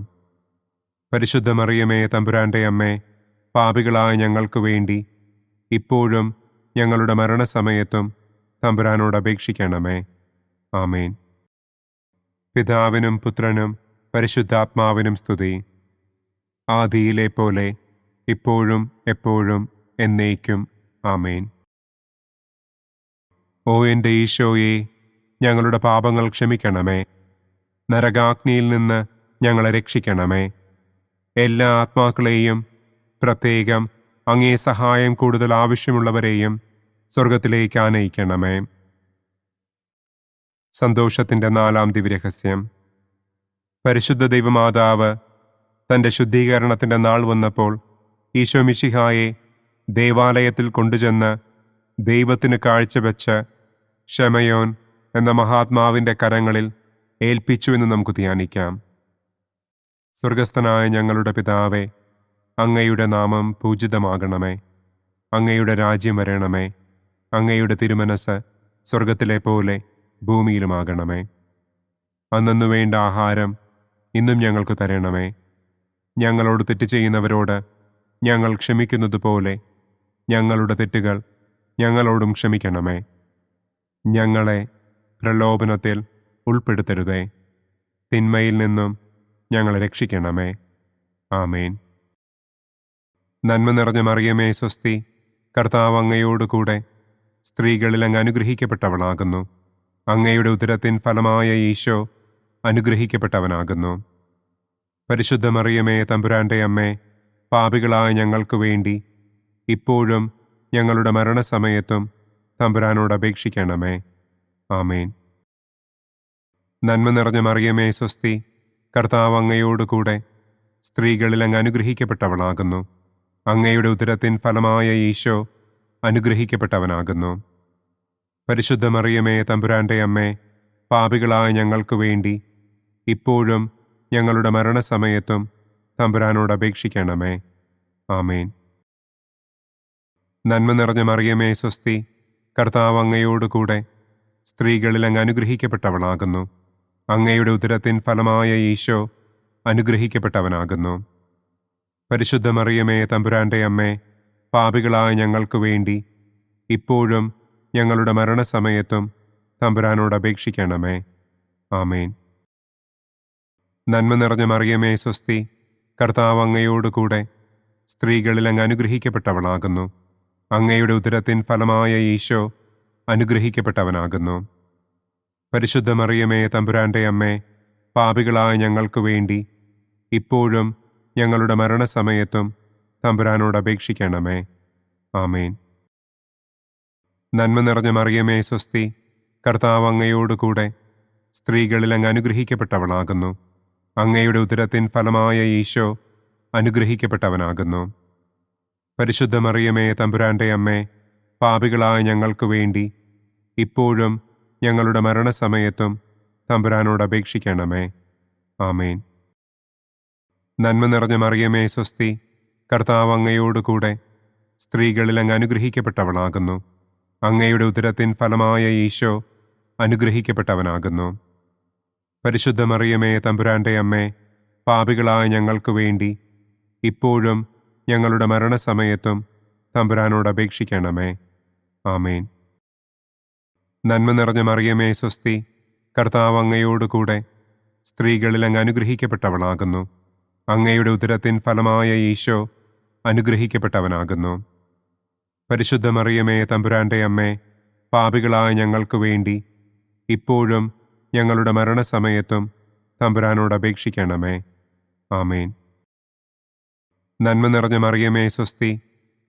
പരിശുദ്ധ മറിയമേ തമ്പുരാൻ്റെ അമ്മേ, പാപികളായ ഞങ്ങൾക്ക് വേണ്ടി ഇപ്പോഴും ഞങ്ങളുടെ മരണസമയത്തും തമ്പുരാനോട് അപേക്ഷിക്കണമേ. ആമേൻ. പിതാവിനും പുത്രനും പരിശുദ്ധാത്മാവിനും സ്തുതി. ആദിയിലെ പോലെ ഇപ്പോഴും എപ്പോഴും എന്നേക്കും. ആമേൻ. ഓ എൻ്റെ ഈശോയെ, ഞങ്ങളുടെ പാപങ്ങൾ ക്ഷമിക്കണമേ. നരകാഗ്നിയിൽ നിന്ന് ഞങ്ങളെ രക്ഷിക്കണമേ. എല്ലാ ആത്മാക്കളെയും, പ്രത്യേകം അങ്ങേ സഹായം കൂടുതൽ ആവശ്യമുള്ളവരെയും സ്വർഗത്തിലേക്ക് ആനയിക്കണമേ. സന്തോഷത്തിൻ്റെ 4-ാം ദിവ്യരഹസ്യം. പരിശുദ്ധ ദൈവമാതാവ് തൻ്റെ ശുദ്ധീകരണത്തിൻ്റെ നാൾ വന്നപ്പോൾ ഈശോ മിശിഹായെ ദേവാലയത്തിൽ കൊണ്ടുചെന്ന് ദൈവത്തിന് കാഴ്ചവെച്ച് ശമയോൻ എന്ന മഹാത്മാവിൻ്റെ കരങ്ങളിൽ ഏൽപ്പിച്ചു എന്ന് നമുക്ക് ധ്യാനിക്കാം. സ്വർഗസ്ഥനായ ഞങ്ങളുടെ പിതാവേ, അങ്ങയുടെ നാമം പൂജിതമാകണമേ. അങ്ങയുടെ രാജ്യം വരണമേ. അങ്ങയുടെ തിരുമനസ് സ്വർഗത്തിലെ പോലെ ഭൂമിയിലുമാകണമേ. അന്നന്നു വേണ്ട ആഹാരം ഇന്നും ഞങ്ങൾക്ക് തരണമേ. ഞങ്ങളോട് തെറ്റ് ചെയ്യുന്നവരോട് ഞങ്ങൾ ക്ഷമിക്കുന്നത് പോലെ ഞങ്ങളുടെ തെറ്റുകൾ ഞങ്ങളോടും ക്ഷമിക്കണമേ. ഞങ്ങളെ പ്രലോഭനത്തിൽ ഉൾപ്പെടുത്തരുതേ. തിന്മയിൽ നിന്നും ഞങ്ങളെ രക്ഷിക്കണമേ. ആമേൻ. നന്മ നിറഞ്ഞ മറിയമേ സ്വസ്തി, കർത്താവ് അങ്ങയോടുകൂടെ സ്ത്രീകളിൽ അങ്ങ് അനുഗ്രഹിക്കപ്പെട്ടവളാകുന്നു. അങ്ങയുടെ ഉദരത്തിൻ ഫലമായ ഈശോ അനുഗ്രഹിക്കപ്പെട്ടവനാകുന്നു. പരിശുദ്ധ മറിയമേ തമ്പുരാൻ്റെ അമ്മേ, പാപികളായ ഞങ്ങൾക്ക് വേണ്ടി ഇപ്പോഴും ഞങ്ങളുടെ മരണസമയത്തും തമ്പുരാനോട് അപേക്ഷിക്കണമേ. ആമേൻ. നന്മ നിറഞ്ഞ മറിയമേ സ്വസ്തി, കർത്താവ് അങ്ങയോടുകൂടെ സ്ത്രീകളിൽ അങ്ങ് അനുഗ്രഹിക്കപ്പെട്ടവളാകുന്നു. അങ്ങയുടെ ഉദരത്തിൻ ഫലമായ ഈശോ അനുഗ്രഹിക്കപ്പെട്ടവനാകുന്നു. പരിശുദ്ധ മറിയമേ തമ്പുരാൻ്റെ അമ്മേ, പാപികളായ ഞങ്ങൾക്ക് വേണ്ടി ഇപ്പോഴും ഞങ്ങളുടെ മരണസമയത്തും തമ്പുരാനോട് അപേക്ഷിക്കണമേ. ആമേൻ. നന്മ നിറഞ്ഞ മറിയമേ സ്വസ്തി, കർത്താവ് അങ്ങയോടുകൂടെ സ്ത്രീകളിൽ അങ്ങ് അനുഗ്രഹിക്കപ്പെട്ടവളാകുന്നു. അങ്ങയുടെ ഉദരത്തിൻ ഫലമായ ഈശോ അനുഗ്രഹിക്കപ്പെട്ടവനാകുന്നു. പരിശുദ്ധ മറിയമേ തമ്പുരാൻ്റെ അമ്മേ, പാപികളായ ഞങ്ങൾക്ക് വേണ്ടി ഇപ്പോഴും ഞങ്ങളുടെ മരണസമയത്തും തമ്പുരാനോട് അപേക്ഷിക്കണമേ. ആമേൻ. നന്മ നിറഞ്ഞ മറിയമേ സ്വസ്തി, കർത്താവ് അങ്ങയോടുകൂടെ സ്ത്രീകളിൽ അങ്ങ് അനുഗ്രഹിക്കപ്പെട്ടവളാകുന്നു. അങ്ങയുടെ ഉദരത്തിൻ ഫലമായ ഈശോ അനുഗ്രഹിക്കപ്പെട്ടവനാകുന്നു. പരിശുദ്ധ മറിയമേ തമ്പുരാൻ്റെ അമ്മേ, പാപികളായ ഞങ്ങൾക്ക് വേണ്ടി ഇപ്പോഴും ഞങ്ങളുടെ മരണസമയത്തും തമ്പുരാനോട് അപേക്ഷിക്കണമേ. ആമേൻ. നന്മ നിറഞ്ഞ മറിയമേ സ്വസ്തി, കർത്താവ് അങ്ങയോടുകൂടെ സ്ത്രീകളിൽ അങ്ങ് അനുഗ്രഹിക്കപ്പെട്ടവളാകുന്നു. അങ്ങയുടെ ഉദരത്തിൻ ഫലമായ ഈശോ അനുഗ്രഹിക്കപ്പെട്ടവനാകുന്നു. പരിശുദ്ധ മറിയമേ തമ്പുരാൻ്റെ അമ്മേ, പാപികളായ ഞങ്ങൾക്ക് വേണ്ടി ഇപ്പോഴും ഞങ്ങളുടെ മരണസമയത്തും തമ്പുരാനോട് അപേക്ഷിക്കണമേ. ആമേൻ. നന്മ നിറഞ്ഞ മറിയമേ സ്വസ്തി, കർത്താവ് അങ്ങയോടുകൂടെ സ്ത്രീകളിൽ അങ്ങ് അനുഗ്രഹിക്കപ്പെട്ടവളാകുന്നു. അങ്ങയുടെ ഉദരത്തിൻ ഫലമായ ഈശോ അനുഗ്രഹിക്കപ്പെട്ടവനാകുന്നു. പരിശുദ്ധ മറിയമേ തമ്പുരാൻ്റെ അമ്മേ, പാപികളായ ഞങ്ങൾക്ക് വേണ്ടി ഇപ്പോഴും ഞങ്ങളുടെ മരണസമയത്തും തമ്പുരാനോട് അപേക്ഷിക്കണമേ. ആമേൻ. നന്മ നിറഞ്ഞ മറിയമേ സ്വസ്തി, കർത്താവ് അങ്ങയോടുകൂടെ സ്ത്രീകളിൽ അങ്ങ് അനുഗ്രഹിക്കപ്പെട്ടവളാകുന്നു. അങ്ങയുടെ ഉദരത്തിൻ ഫലമായ ഈശോ അനുഗ്രഹിക്കപ്പെട്ടവനാകുന്നു. പരിശുദ്ധ മറിയമേ തമ്പുരാൻ്റെ അമ്മേ, പാപികളായ ഞങ്ങൾക്ക് വേണ്ടി ഇപ്പോഴും ഞങ്ങളുടെ മരണസമയത്തും തമ്പുരാനോട് അപേക്ഷിക്കണമേ. ആമേൻ. നന്മ നിറഞ്ഞ മറിയമേ സ്വസ്തി,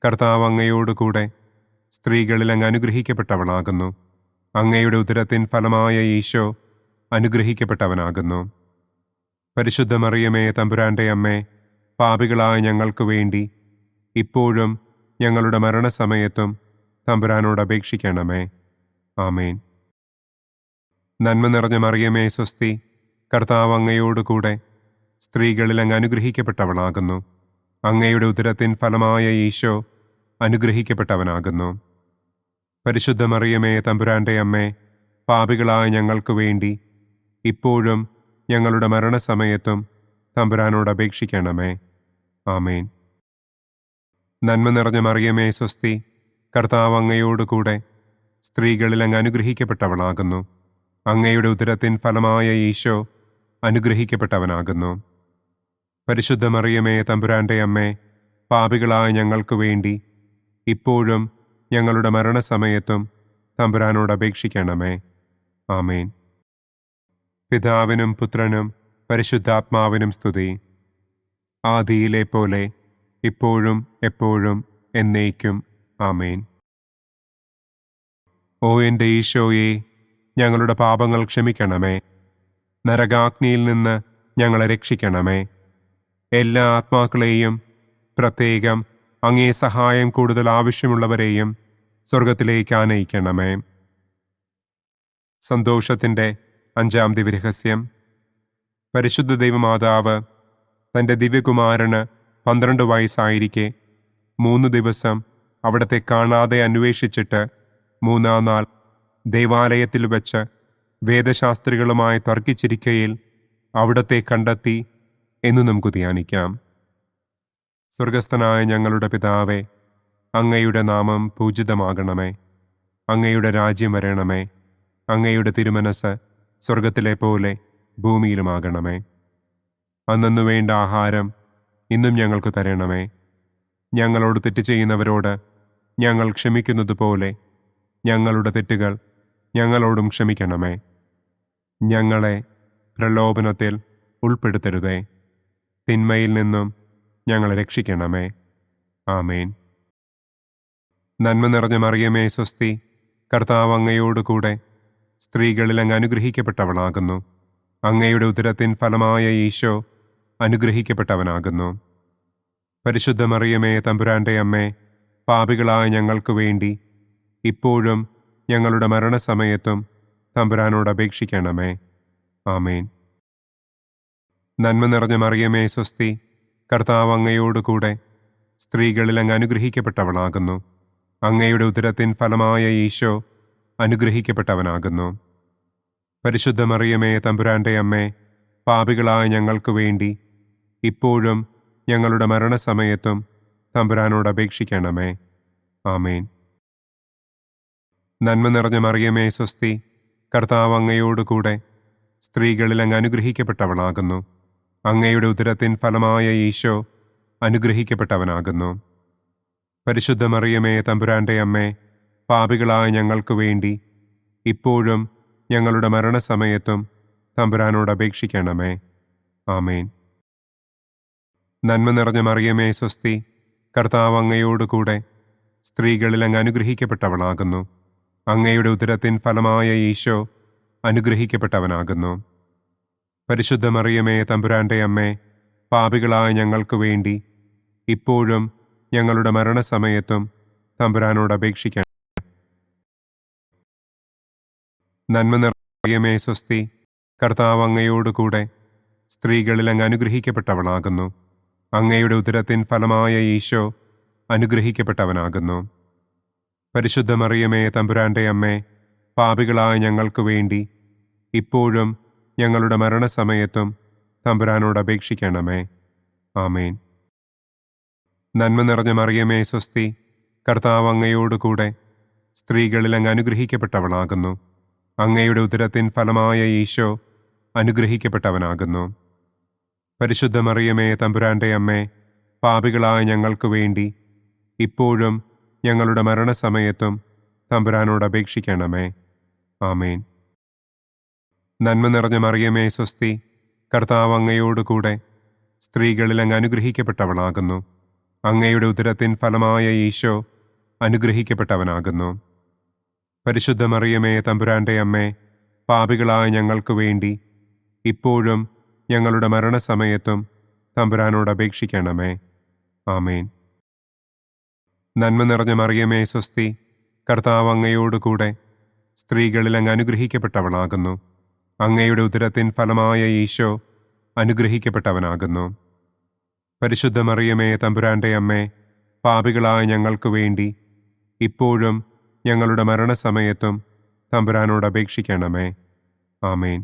കർത്താവ് അങ്ങയോടുകൂടെ സ്ത്രീകളിൽ അങ്ങ് അനുഗ്രഹിക്കപ്പെട്ടവളാകുന്നു. അങ്ങയുടെ ഉദരത്തിൻ ഫലമായ ഈശോ അനുഗ്രഹിക്കപ്പെട്ടവനാകുന്നു. പരിശുദ്ധ മറിയമേ തമ്പുരാൻ്റെ അമ്മേ, പാപികളായ ഞങ്ങൾക്ക് വേണ്ടി ഇപ്പോഴും ഞങ്ങളുടെ മരണസമയത്തും തമ്പുരാനോട് അപേക്ഷിക്കണമേ. ആമേൻ. നന്മ നിറഞ്ഞ മറിയമേ സ്വസ്തി, കർത്താവ് അങ്ങയോടുകൂടെ സ്ത്രീകളിൽ അങ്ങ് അനുഗ്രഹിക്കപ്പെട്ടവളാകുന്നു. അങ്ങയുടെ ഉദരത്തിൻ ഫലമായ ഈശോ അനുഗ്രഹിക്കപ്പെട്ടവനാകുന്നു. പരിശുദ്ധ മറിയമേ തമ്പുരാൻ്റെ അമ്മേ, പാപികളായ ഞങ്ങൾക്ക് വേണ്ടി ഇപ്പോഴും ഞങ്ങളുടെ മരണസമയത്തും തമ്പുരാനോട് അപേക്ഷിക്കണമേ. ആമേൻ. നന്മ നിറഞ്ഞ മറിയമേ സ്വസ്തി, കർത്താവ് അങ്ങയോടുകൂടെ സ്ത്രീകളിൽ അങ്ങ് അനുഗ്രഹിക്കപ്പെട്ടവളാകുന്നു. അങ്ങയുടെ ഉദരത്തിൻ ഫലമായ ഈശോ അനുഗ്രഹിക്കപ്പെട്ടവനാകുന്നു. പരിശുദ്ധ മറിയമേ തമ്പുരാന്റെ അമ്മേ, പാപികളായ ഞങ്ങൾക്ക് വേണ്ടി ഇപ്പോഴും ഞങ്ങളുടെ മരണസമയത്തും തമ്പുരാനോട് അപേക്ഷിക്കണമേ. ആമേൻ. പിതാവിനും പുത്രനും പരിശുദ്ധാത്മാവിനും സ്തുതി. ആദിയിലെ പോലെ ഇപ്പോഴും എപ്പോഴും എന്നേക്കും. ആമേൻ. ഓ എൻ്റെ ഈശോയെ, ഞങ്ങളുടെ പാപങ്ങൾ ക്ഷമിക്കണമേ. നരകാഗ്നിയിൽ നിന്ന് ഞങ്ങളെ രക്ഷിക്കണമേ. എല്ലാ ആത്മാക്കളെയും, പ്രത്യേകം അങ്ങേ സഹായം കൂടുതൽ ആവശ്യമുള്ളവരെയും സ്വർഗത്തിലേക്ക് ആനയിക്കണമേ. സന്തോഷത്തിൻ്റെ 5-ാം ദിവ്യരഹസ്യം. പരിശുദ്ധ ദൈവമാതാവ് തൻ്റെ ദിവ്യകുമാരന് 12 വയസ്സായിരിക്കെ 3 ദിവസം അവിടത്തെ കാണാതെ അന്വേഷിച്ചിട്ട് 3-ാം നാൾ ദേവാലയത്തിൽ വച്ച് വേദശാസ്ത്രികളുമായി തർക്കിച്ചിരിക്കയിൽ അവിടത്തെ കണ്ടെത്തി എന്ന് നമുക്ക് ധ്യാനിക്കാം. സ്വർഗസ്ഥനായ ഞങ്ങളുടെ പിതാവേ, അങ്ങയുടെ നാമം പൂജിതമാകണമേ. അങ്ങയുടെ രാജ്യം വരണമേ. അങ്ങയുടെ തിരുമനസ് സ്വർഗത്തിലെ പോലെ ഭൂമിയിലുമാകണമേ. അന്നന്നു വേണ്ട ആഹാരം ഇന്നും ഞങ്ങൾക്ക് തരണമേ. ഞങ്ങളോട് തെറ്റ് ചെയ്യുന്നവരോട് ഞങ്ങൾ ക്ഷമിക്കുന്നത് പോലെ ഞങ്ങളുടെ തെറ്റുകൾ ഞങ്ങളോടും ക്ഷമിക്കണമേ. ഞങ്ങളെ പ്രലോഭനത്തിൽ ഉൾപ്പെടുത്തരുതേ. തിന്മയിൽ നിന്നും ഞങ്ങളെ രക്ഷിക്കണമേ. ആമേൻ. നന്മ നിറഞ്ഞ മറിയമേ സ്വസ്തി, കർത്താവ് അങ്ങയോടുകൂടെ സ്ത്രീകളിൽ അങ്ങ് അനുഗ്രഹിക്കപ്പെട്ടവളാകുന്നു. അങ്ങയുടെ ഉദരത്തിൻ ഫലമായ ഈശോ അനുഗ്രഹിക്കപ്പെട്ടവനാകുന്നു. പരിശുദ്ധ മറിയമേ തമ്പുരാന്റെ അമ്മേ, പാപികളായ ഞങ്ങൾക്ക് വേണ്ടി ഇപ്പോഴും ഞങ്ങളുടെ മരണസമയത്തും തമ്പുരാനോട് അപേക്ഷിക്കണമേ. ആമേൻ. നന്മ നിറഞ്ഞ മറിയമേ സ്വസ്തി, കർത്താവ് അങ്ങയോടുകൂടെ സ്ത്രീകളിൽ അങ്ങ് അനുഗ്രഹിക്കപ്പെട്ടവളാകുന്നു. അങ്ങയുടെ ഉദരത്തിൻ ഫലമായ ഈശോ അനുഗ്രഹിക്കപ്പെട്ടവനാകുന്നു. പരിശുദ്ധ മറിയമേ തമ്പുരാന്റെ അമ്മേ, പാപികളായ ഞങ്ങൾക്ക് വേണ്ടി ഇപ്പോഴും ഞങ്ങളുടെ മരണസമയത്തും തമ്പുരാനോട് അപേക്ഷിക്കണമേ. ആമേൻ. നന്മ നിറഞ്ഞ മറിയമേ സ്വസ്തി, കർത്താവ് അങ്ങയോടുകൂടെ സ്ത്രീകളിൽ അങ്ങ് അനുഗ്രഹിക്കപ്പെട്ടവളാകുന്നു. അങ്ങയുടെ ഉദരത്തിൻ ഫലമായ ഈശോ അനുഗ്രഹിക്കപ്പെട്ടവനാകുന്നു. പരിശുദ്ധ മറിയമേ തമ്പുരാന്റെ അമ്മേ, പാപികളായ ഞങ്ങൾക്ക് വേണ്ടി ഇപ്പോഴും ഞങ്ങളുടെ മരണസമയത്തും തമ്പുരാനോട് അപേക്ഷിക്കണമേ. ആമേൻ. നന്മ നിറഞ്ഞ മറിയമേ സ്വസ്തി, കർത്താവ് അങ്ങയോടുകൂടെ സ്ത്രീകളിൽ അങ്ങ് അനുഗ്രഹിക്കപ്പെട്ടവളാകുന്നു. അങ്ങയുടെ ഉദരത്തിൻ ഫലമായ ഈശോ അനുഗ്രഹിക്കപ്പെട്ടവനാകുന്നു. പരിശുദ്ധ മറിയമേ തമ്പുരാന്റെ അമ്മേ, പാപികളായ ഞങ്ങൾക്ക് വേണ്ടി ഇപ്പോഴും ഞങ്ങളുടെ മരണസമയത്തും തമ്പുരാനോട് അപേക്ഷിക്കണം. നന്മ നിറഞ്ഞ മറിയമേ സ്വസ്തി, കർത്താവ് അങ്ങയോടുകൂടെ സ്ത്രീകളിൽ അങ്ങ് അനുഗ്രഹിക്കപ്പെട്ടവളാകുന്നു. അങ്ങയുടെ ഉദരത്തിൻ ഫലമായ ഈശോ അനുഗ്രഹിക്കപ്പെട്ടവനാകുന്നു. പരിശുദ്ധ മറിയമേ തമ്പുരാന്റെ അമ്മേ, പാപികളായ ഞങ്ങൾക്ക് വേണ്ടി ഇപ്പോഴും ഞങ്ങളുടെ മരണസമയത്തും തമ്പുരാനോട് അപേക്ഷിക്കണമേ. ആമേൻ. നന്മ നിറഞ്ഞ മറിയമേ സ്വസ്തി, കർത്താവ് അങ്ങയോടുകൂടെ സ്ത്രീകളിൽ അങ്ങ് അനുഗ്രഹിക്കപ്പെട്ടവളാകുന്നു. അങ്ങയുടെ ഉദരത്തിൻ ഫലമായ ഈശോ അനുഗ്രഹിക്കപ്പെട്ടവനാകുന്നു. പരിശുദ്ധ മറിയമേ തമ്പുരാന്റെ അമ്മേ, പാപികളായ ഞങ്ങൾക്ക് വേണ്ടി ഇപ്പോഴും ഞങ്ങളുടെ മരണസമയത്തും തമ്പുരാനോട് അപേക്ഷിക്കണമേ. ആമേൻ. നന്മ നിറഞ്ഞ മറിയമേ സ്വസ്തി, കർത്താവ് അങ്ങയോടുകൂടെ സ്ത്രീകളിൽ അങ്ങ് അനുഗ്രഹിക്കപ്പെട്ടവളാകുന്നു. അങ്ങയുടെ ഉദരത്തിൻ ഫലമായ ഈശോ അനുഗ്രഹിക്കപ്പെട്ടവനാകുന്നു. പരിശുദ്ധ മറിയമേ തമ്പുരാന്റെ അമ്മേ, പാപികളായ ഞങ്ങൾക്ക് വേണ്ടി ഇപ്പോഴും ഞങ്ങളുടെ മരണസമയത്തും തമ്പുരാനോട് അപേക്ഷിക്കണമേ. ആമേൻ. നന്മ നിറഞ്ഞ മറിയമേ സ്വസ്തി, കർത്താവ് അങ്ങയോടുകൂടെ സ്ത്രീകളിൽ അങ്ങ് അനുഗ്രഹിക്കപ്പെട്ടവളാകുന്നു. അങ്ങയുടെ ഉദരത്തിൻ ഫലമായ ഈശോ അനുഗ്രഹിക്കപ്പെട്ടവനാകുന്നു. പരിശുദ്ധ മറിയമേ തമ്പുരാന്റെ അമ്മേ, പാപികളായ ഞങ്ങൾക്ക് വേണ്ടി ഇപ്പോഴും ഞങ്ങളുടെ മരണസമയത്തും തമ്പുരാനോട് അപേക്ഷിക്കണമേ. ആമേൻ.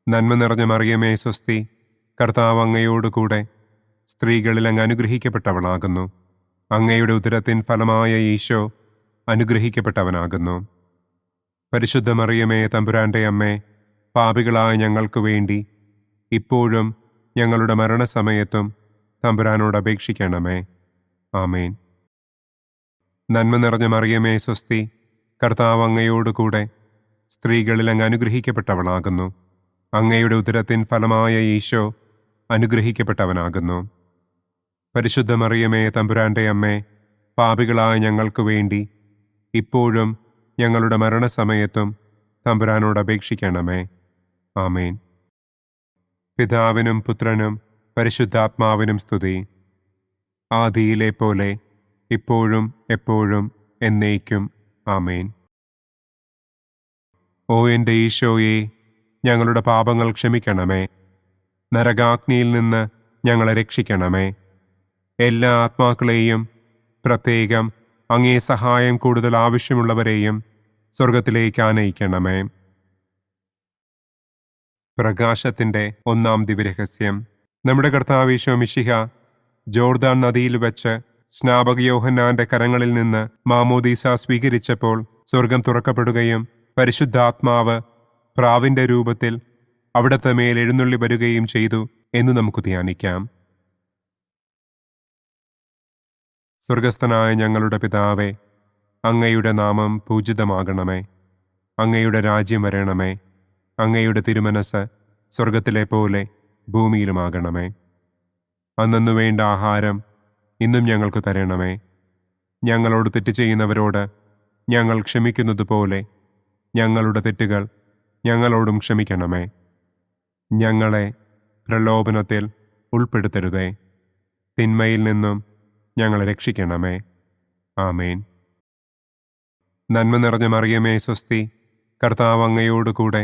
നന്മ നിറഞ്ഞ മറിയമേ സ്വസ്തി, കർത്താവ് അങ്ങയോടുകൂടെ സ്ത്രീകളിൽ അങ്ങ് അനുഗ്രഹിക്കപ്പെട്ടവളാകുന്നു. അങ്ങയുടെ ഉദരത്തിൻ ഫലമായ ഈശോ അനുഗ്രഹിക്കപ്പെട്ടവനാകുന്നു. പരിശുദ്ധ മറിയമേ തമ്പുരാന്റെ അമ്മേ, പാപികളായ ഞങ്ങൾക്ക് വേണ്ടി ഇപ്പോഴും ഞങ്ങളുടെ മരണസമയത്തും തമ്പുരാനോട് അപേക്ഷിക്കണമേ. ആമേൻ. നന്മ നിറഞ്ഞ മറിയമേ സ്വസ്തി, കർത്താവ് അങ്ങയോടുകൂടെ സ്ത്രീകളിൽ അങ്ങ് അനുഗ്രഹിക്കപ്പെട്ടവളാകുന്നു. അങ്ങയുടെ ഉദരത്തിൻ ഫലമായ ഈശോ അനുഗ്രഹിക്കപ്പെട്ടവനാകുന്നു. പരിശുദ്ധ മറിയമേ തമ്പുരാന്റെ അമ്മേ, പാപികളായ ഞങ്ങൾക്ക് വേണ്ടി ഇപ്പോഴും ഞങ്ങളുടെ മരണസമയത്തും തമ്പുരാനോട് അപേക്ഷിക്കണമേ. ആമേൻ. പിതാവിനും പുത്രനും പരിശുദ്ധാത്മാവിനും സ്തുതി. ആദിയിലെ പോലെ ഇപ്പോഴും എപ്പോഴും എന്നേക്കും. ആമേൻ. ഓ എൻ്റെ ഈശോയെ, ഞങ്ങളുടെ പാപങ്ങൾ ക്ഷമിക്കണമേ. നരകാഗ്നിയിൽ നിന്ന് ഞങ്ങളെ രക്ഷിക്കണമേ. എല്ലാ ആത്മാക്കളെയും, പ്രത്യേകം അങ്ങേ സഹായം കൂടുതൽ ആവശ്യമുള്ളവരെയും സ്വർഗത്തിലേക്ക് ആനയിക്കണമേ. പ്രകാശത്തിൻ്റെ ഒന്നാം ദിവ്യരഹസ്യം. നമ്മുടെ കർത്താവ് ഈശോ മിശിഹ ജോർദാൻ നദിയിൽ വെച്ച് സ്നാപക യോഹന്നാന്റെ കരങ്ങളിൽ നിന്ന് മാമോദീസ സ്വീകരിച്ചപ്പോൾ സ്വർഗം തുറക്കപ്പെടുകയും പരിശുദ്ധാത്മാവ് പ്രാവിന്റെ രൂപത്തിൽ അവിടത്തെ മേൽ എഴുന്നള്ളി വരികയും ചെയ്തു എന്ന് നമുക്ക് ധ്യാനിക്കാം. സ്വർഗസ്ഥനായ ഞങ്ങളുടെ പിതാവേ, അങ്ങയുടെ നാമം പൂജിതമാകണമേ. അങ്ങയുടെ രാജ്യം വരണമേ. അങ്ങയുടെ തിരുമനസ് സ്വർഗത്തിലെ പോലെ ഭൂമിയിലുമാകണമേ. അന്നന്നു വേണ്ട ആഹാരം ഇന്നും ഞങ്ങൾക്ക് തരണമേ. ഞങ്ങളോട് തെറ്റ് ചെയ്യുന്നവരോട് ഞങ്ങൾ ക്ഷമിക്കുന്നത് പോലെ ഞങ്ങളുടെ തെറ്റുകൾ ഞങ്ങളോടും ക്ഷമിക്കണമേ. ഞങ്ങളെ പ്രലോഭനത്തിൽ ഉൾപ്പെടുത്തരുതേ, തിന്മയിൽ നിന്നും ഞങ്ങളെ രക്ഷിക്കണമേ. ആമേൻ. നന്മ നിറഞ്ഞ മറിയമേ സ്വസ്തി, കർത്താവ് അങ്ങയോടുകൂടെ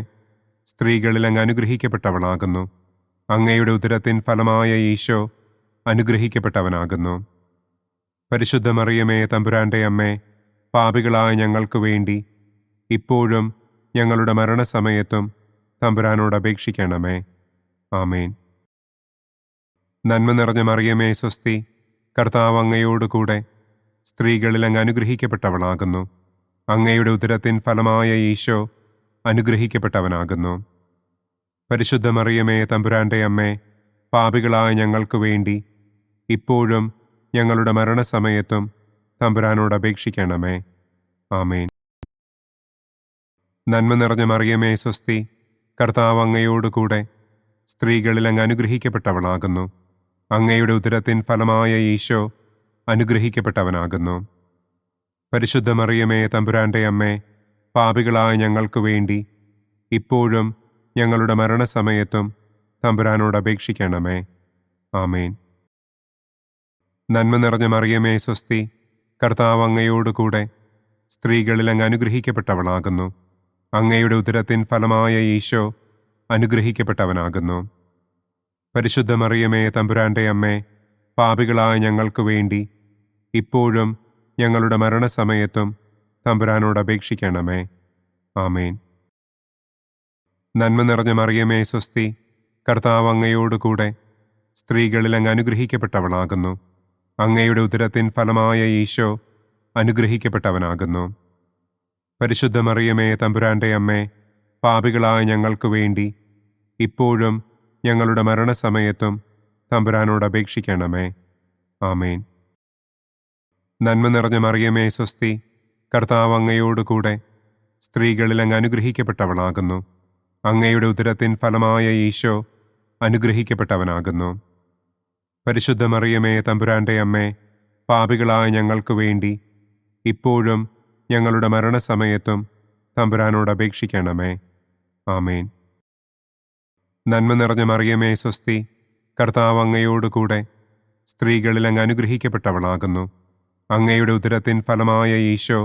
സ്ത്രീകളിൽ അങ്ങ് അനുഗ്രഹിക്കപ്പെട്ടവളാകുന്നു. അങ്ങയുടെ ഉദരത്തിൻ ഫലമായ ഈശോ അനുഗ്രഹിക്കപ്പെട്ടവനാകുന്നു. പരിശുദ്ധ മറിയമേ തമ്പുരാന്റെ അമ്മേ, പാപികളായ ഞങ്ങൾക്ക് വേണ്ടി ഇപ്പോഴും ഞങ്ങളുടെ മരണസമയത്തും തമ്പുരാനോട് അപേക്ഷിക്കണമേ. ആമേൻ. നന്മ നിറഞ്ഞ മറിയമേ സ്വസ്തി, കർത്താവ് അങ്ങയോടുകൂടെ സ്ത്രീകളിൽ അങ്ങ് അനുഗ്രഹിക്കപ്പെട്ടവളാകുന്നു. അങ്ങയുടെ ഉദരത്തിൻ ഫലമായ ഈശോ അനുഗ്രഹിക്കപ്പെട്ടവനാകുന്നു. പരിശുദ്ധ മറിയമേ തമ്പുരാന്റെ അമ്മേ, പാപികളായ ഞങ്ങൾക്ക് വേണ്ടി ഇപ്പോഴും ഞങ്ങളുടെ മരണസമയത്തും തമ്പുരാനോട് അപേക്ഷിക്കണമേ. ആമേൻ. നന്മ നിറഞ്ഞ മറിയമേ സ്വസ്തി, കർത്താവ് അങ്ങയോടുകൂടെ സ്ത്രീകളിൽ അങ്ങ് അനുഗ്രഹിക്കപ്പെട്ടവളാകുന്നു. അങ്ങയുടെ ഉദരത്തിൻ ഫലമായ ഈശോ അനുഗ്രഹിക്കപ്പെട്ടവനാകുന്നു. പരിശുദ്ധ മറിയമേ തമ്പുരാന്റെ അമ്മേ, പാപികളായ ഞങ്ങൾക്ക് വേണ്ടി ഇപ്പോഴും ഞങ്ങളുടെ മരണസമയത്തും തമ്പുരാനോട് അപേക്ഷിക്കണമേ. ആമേൻ. നന്മ നിറഞ്ഞ മറിയമേ സ്വസ്തി, കർത്താവ് അങ്ങയോടുകൂടെ സ്ത്രീകളിൽ അങ്ങ് അനുഗ്രഹിക്കപ്പെട്ടവളാകുന്നു. അങ്ങയുടെ ഉദരത്തിൻ ഫലമായ ഈശോ അനുഗ്രഹിക്കപ്പെട്ടവനാകുന്നു. പരിശുദ്ധ മറിയമേ തമ്പുരാന്റെ അമ്മേ, പാപികളായ ഞങ്ങൾക്ക് വേണ്ടി ഇപ്പോഴും ഞങ്ങളുടെ മരണസമയത്തും തമ്പുരാനോട് അപേക്ഷിക്കണമേ. ആമേൻ. നന്മ നിറഞ്ഞ മറിയമേ സ്വസ്തി, കർത്താവ് അങ്ങയോടുകൂടെ സ്ത്രീകളിൽ അങ്ങ് അനുഗ്രഹിക്കപ്പെട്ടവളാകുന്നു. അങ്ങയുടെ ഉദരത്തിൻ ഫലമായ ഈശോ അനുഗ്രഹിക്കപ്പെട്ടവനാകുന്നു. പരിശുദ്ധ മറിയമേ തമ്പുരാന്റെ അമ്മേ, പാപികളായ ഞങ്ങൾക്ക് വേണ്ടി ഇപ്പോഴും ഞങ്ങളുടെ മരണസമയത്തും തമ്പുരാനോട് അപേക്ഷിക്കണമേ. ആമേൻ. നന്മ നിറഞ്ഞ മറിയമേ സ്വസ്തി, കർത്താവ് അങ്ങയോടുകൂടെ സ്ത്രീകളിൽ അങ്ങ് അനുഗ്രഹിക്കപ്പെട്ടവളാകുന്നു. അങ്ങയുടെ ഉദരത്തിൻ ഫലമായ ഈശോ അനുഗ്രഹിക്കപ്പെട്ടവനാകുന്നു. പരിശുദ്ധ മറിയമേ തമ്പുരാന്റെ അമ്മേ, പാപികളായ ഞങ്ങൾക്ക് വേണ്ടി ഇപ്പോഴും ഞങ്ങളുടെ മരണസമയത്തും തമ്പുരാനോട് അപേക്ഷിക്കണമേ. ആമേൻ. നന്മ നിറഞ്ഞ മറിയമേ സ്വസ്തി, കർത്താവ് അങ്ങയോടുകൂടെ സ്ത്രീകളിൽ അങ്ങ് അനുഗ്രഹിക്കപ്പെട്ടവളാകുന്നു. അങ്ങയുടെ ഉദരത്തിൻ ഫലമായ ഈശോ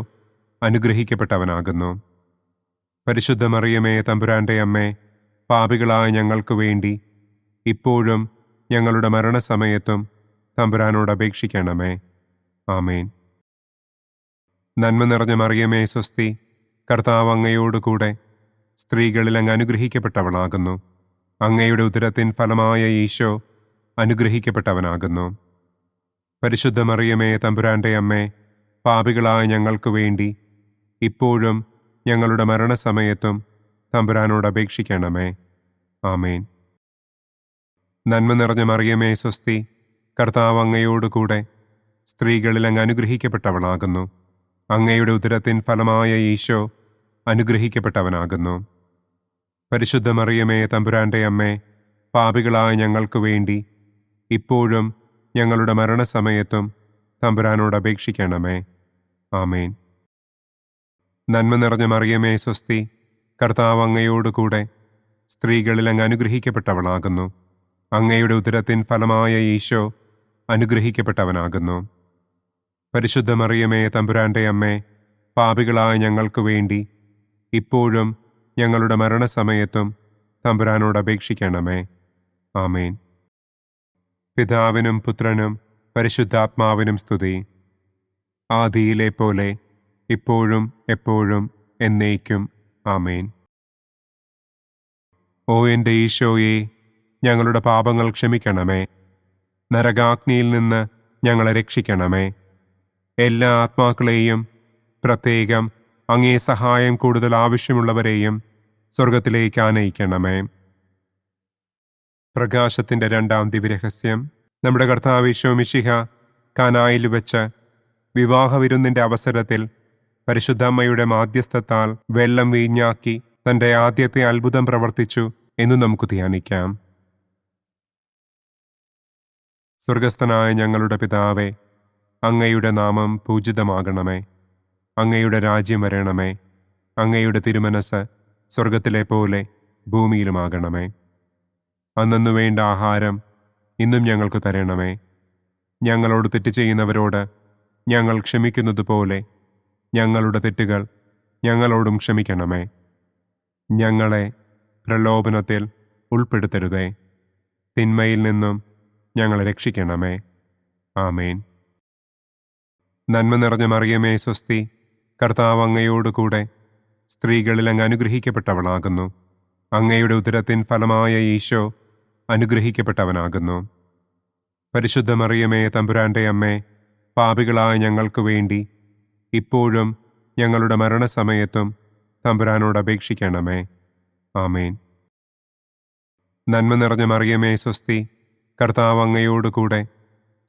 അനുഗ്രഹിക്കപ്പെട്ടവനാകുന്നു. പരിശുദ്ധ മറിയമേ തമ്പുരാന്റെ അമ്മേ, പാപികളായ ഞങ്ങൾക്ക് വേണ്ടി ഇപ്പോഴും ഞങ്ങളുടെ മരണസമയത്തും തമ്പുരാനോട് അപേക്ഷിക്കണമേ. ആമേൻ. നന്മ നിറഞ്ഞ മറിയമേ സ്വസ്തി, കർത്താവ് അങ്ങയോടുകൂടെ സ്ത്രീകളിൽ അങ്ങ് അനുഗ്രഹിക്കപ്പെട്ടവളാകുന്നു. അങ്ങയുടെ ഉദരത്തിൻ ഫലമായ ഈശോ അനുഗ്രഹിക്കപ്പെട്ടവനാകുന്നു. പരിശുദ്ധ മറിയമേ തമ്പുരാന്റെ അമ്മേ, പാപികളായ ഞങ്ങൾക്ക് വേണ്ടി ഇപ്പോഴും ഞങ്ങളുടെ മരണസമയത്തും തമ്പുരാനോട് അപേക്ഷിക്കണമേ. ആമേൻ. നന്മ നിറഞ്ഞ മറിയമേ സ്വസ്തി, കർത്താവ് അങ്ങയോടുകൂടെ സ്ത്രീകളിൽ അങ്ങ് അനുഗ്രഹിക്കപ്പെട്ടവളാകുന്നു. അങ്ങയുടെ ഉദരത്തിൻ ഫലമായ ഈശോ അനുഗ്രഹിക്കപ്പെട്ടവനാകുന്നു. പരിശുദ്ധ മറിയമേ തമ്പുരാന്റെ അമ്മേ, പാപികളായ ഞങ്ങൾക്ക് വേണ്ടി ഇപ്പോഴും ഞങ്ങളുടെ മരണസമയത്തും തമ്പുരാനോട് അപേക്ഷിക്കണമേ. ആമേൻ. നന്മ നിറഞ്ഞ മറിയമേ സ്വസ്തി, കർത്താവ് അങ്ങയോടുകൂടെ സ്ത്രീകളിൽ അങ്ങ് അനുഗ്രഹിക്കപ്പെട്ടവളാകുന്നു. അങ്ങയുടെ ഉദരത്തിൻ ഫലമായ ഈശോ അനുഗ്രഹിക്കപ്പെട്ടവനാകുന്നു. പരിശുദ്ധ മറിയമേ തമ്പുരാന്റെ അമ്മേ, പാപികളായ ഞങ്ങൾക്ക് വേണ്ടി ഇപ്പോഴും ഞങ്ങളുടെ മരണസമയത്തും തമ്പുരാനോട് അപേക്ഷിക്കണമേ. ആമേൻ. പിതാവിനും പുത്രനും പരിശുദ്ധാത്മാവിനും സ്തുതി. ആദിയിലെ പോലെ ഇപ്പോഴും എപ്പോഴും എന്നേക്കും. ആമേൻ. ഓ എൻ്റെ ഈശോയെ, ഞങ്ങളുടെ പാപങ്ങൾ ക്ഷമിക്കണമേ. നരകാഗ്നിയിൽ നിന്ന് ഞങ്ങളെ രക്ഷിക്കണമേ. എല്ലാ ആത്മാക്കളെയും, പ്രത്യേകം അങ്ങേ സഹായം കൂടുതൽ ആവശ്യമുള്ളവരെയും സ്വർഗത്തിലേക്ക് ആനയിക്കണമേ. പ്രകാശത്തിൻ്റെ രണ്ടാം ദിവ്യരഹസ്യം. നമ്മുടെ കർത്താവ് ഈശോ മിശിഹ കാനായിൽ വെച്ച് വിവാഹവിരുന്നിൻ്റെ അവസരത്തിൽ പരിശുദ്ധമ്മയുടെ മാധ്യസ്ഥത്താൽ വെള്ളം വീഞ്ഞാക്കി തൻ്റെ ആദ്യത്തെ അത്ഭുതം പ്രവർത്തിച്ചു എന്ന് നമുക്ക് ധ്യാനിക്കാം. സ്വർഗസ്ഥനായ ഞങ്ങളുടെ പിതാവേ, അങ്ങയുടെ നാമം പൂജിതമാകണമേ. അങ്ങയുടെ രാജ്യം വരണമേ. അങ്ങയുടെ തിരുമനസ് സ്വർഗത്തിലെ പോലെ ഭൂമിയിലുമാകണമേ. അന്നു വേണ്ട ആഹാരം ഇന്നും ഞങ്ങൾക്ക് തരണമേ. ഞങ്ങളോട് തെറ്റ് ചെയ്യുന്നവരോട് ഞങ്ങൾ ക്ഷമിക്കുന്നത് പോലെ ഞങ്ങളുടെ തെറ്റുകൾ ഞങ്ങളോടും ക്ഷമിക്കണമേ. ഞങ്ങളെ പ്രലോഭനത്തിൽ ഉൾപ്പെടുത്തരുതേ. തിന്മയിൽ നിന്നും ഞങ്ങളെ രക്ഷിക്കണമേ. ആമേൻ. നന്മ നിറഞ്ഞ മറിയമേ സ്വസ്തി, കർത്താവ് അങ്ങയോടുകൂടെ സ്ത്രീകളിൽ അങ്ങ് അനുഗ്രഹിക്കപ്പെട്ടവളാകുന്നു. അങ്ങയുടെ ഉദരത്തിൻ ഫലമായ ഈശോ അനുഗ്രഹിക്കപ്പെട്ടവനാകുന്നു. പരിശുദ്ധ മറിയമേ തമ്പുരാന്റെ അമ്മേ, പാപികളായ ഞങ്ങൾക്ക് വേണ്ടി ഇപ്പോഴും ഞങ്ങളുടെ മരണസമയത്തും തമ്പുരാനോട് അപേക്ഷിക്കണമേ. ആമേൻ. നന്മ നിറഞ്ഞ മറിയമേ സ്വസ്തി, കർത്താവ് അങ്ങയോടുകൂടെ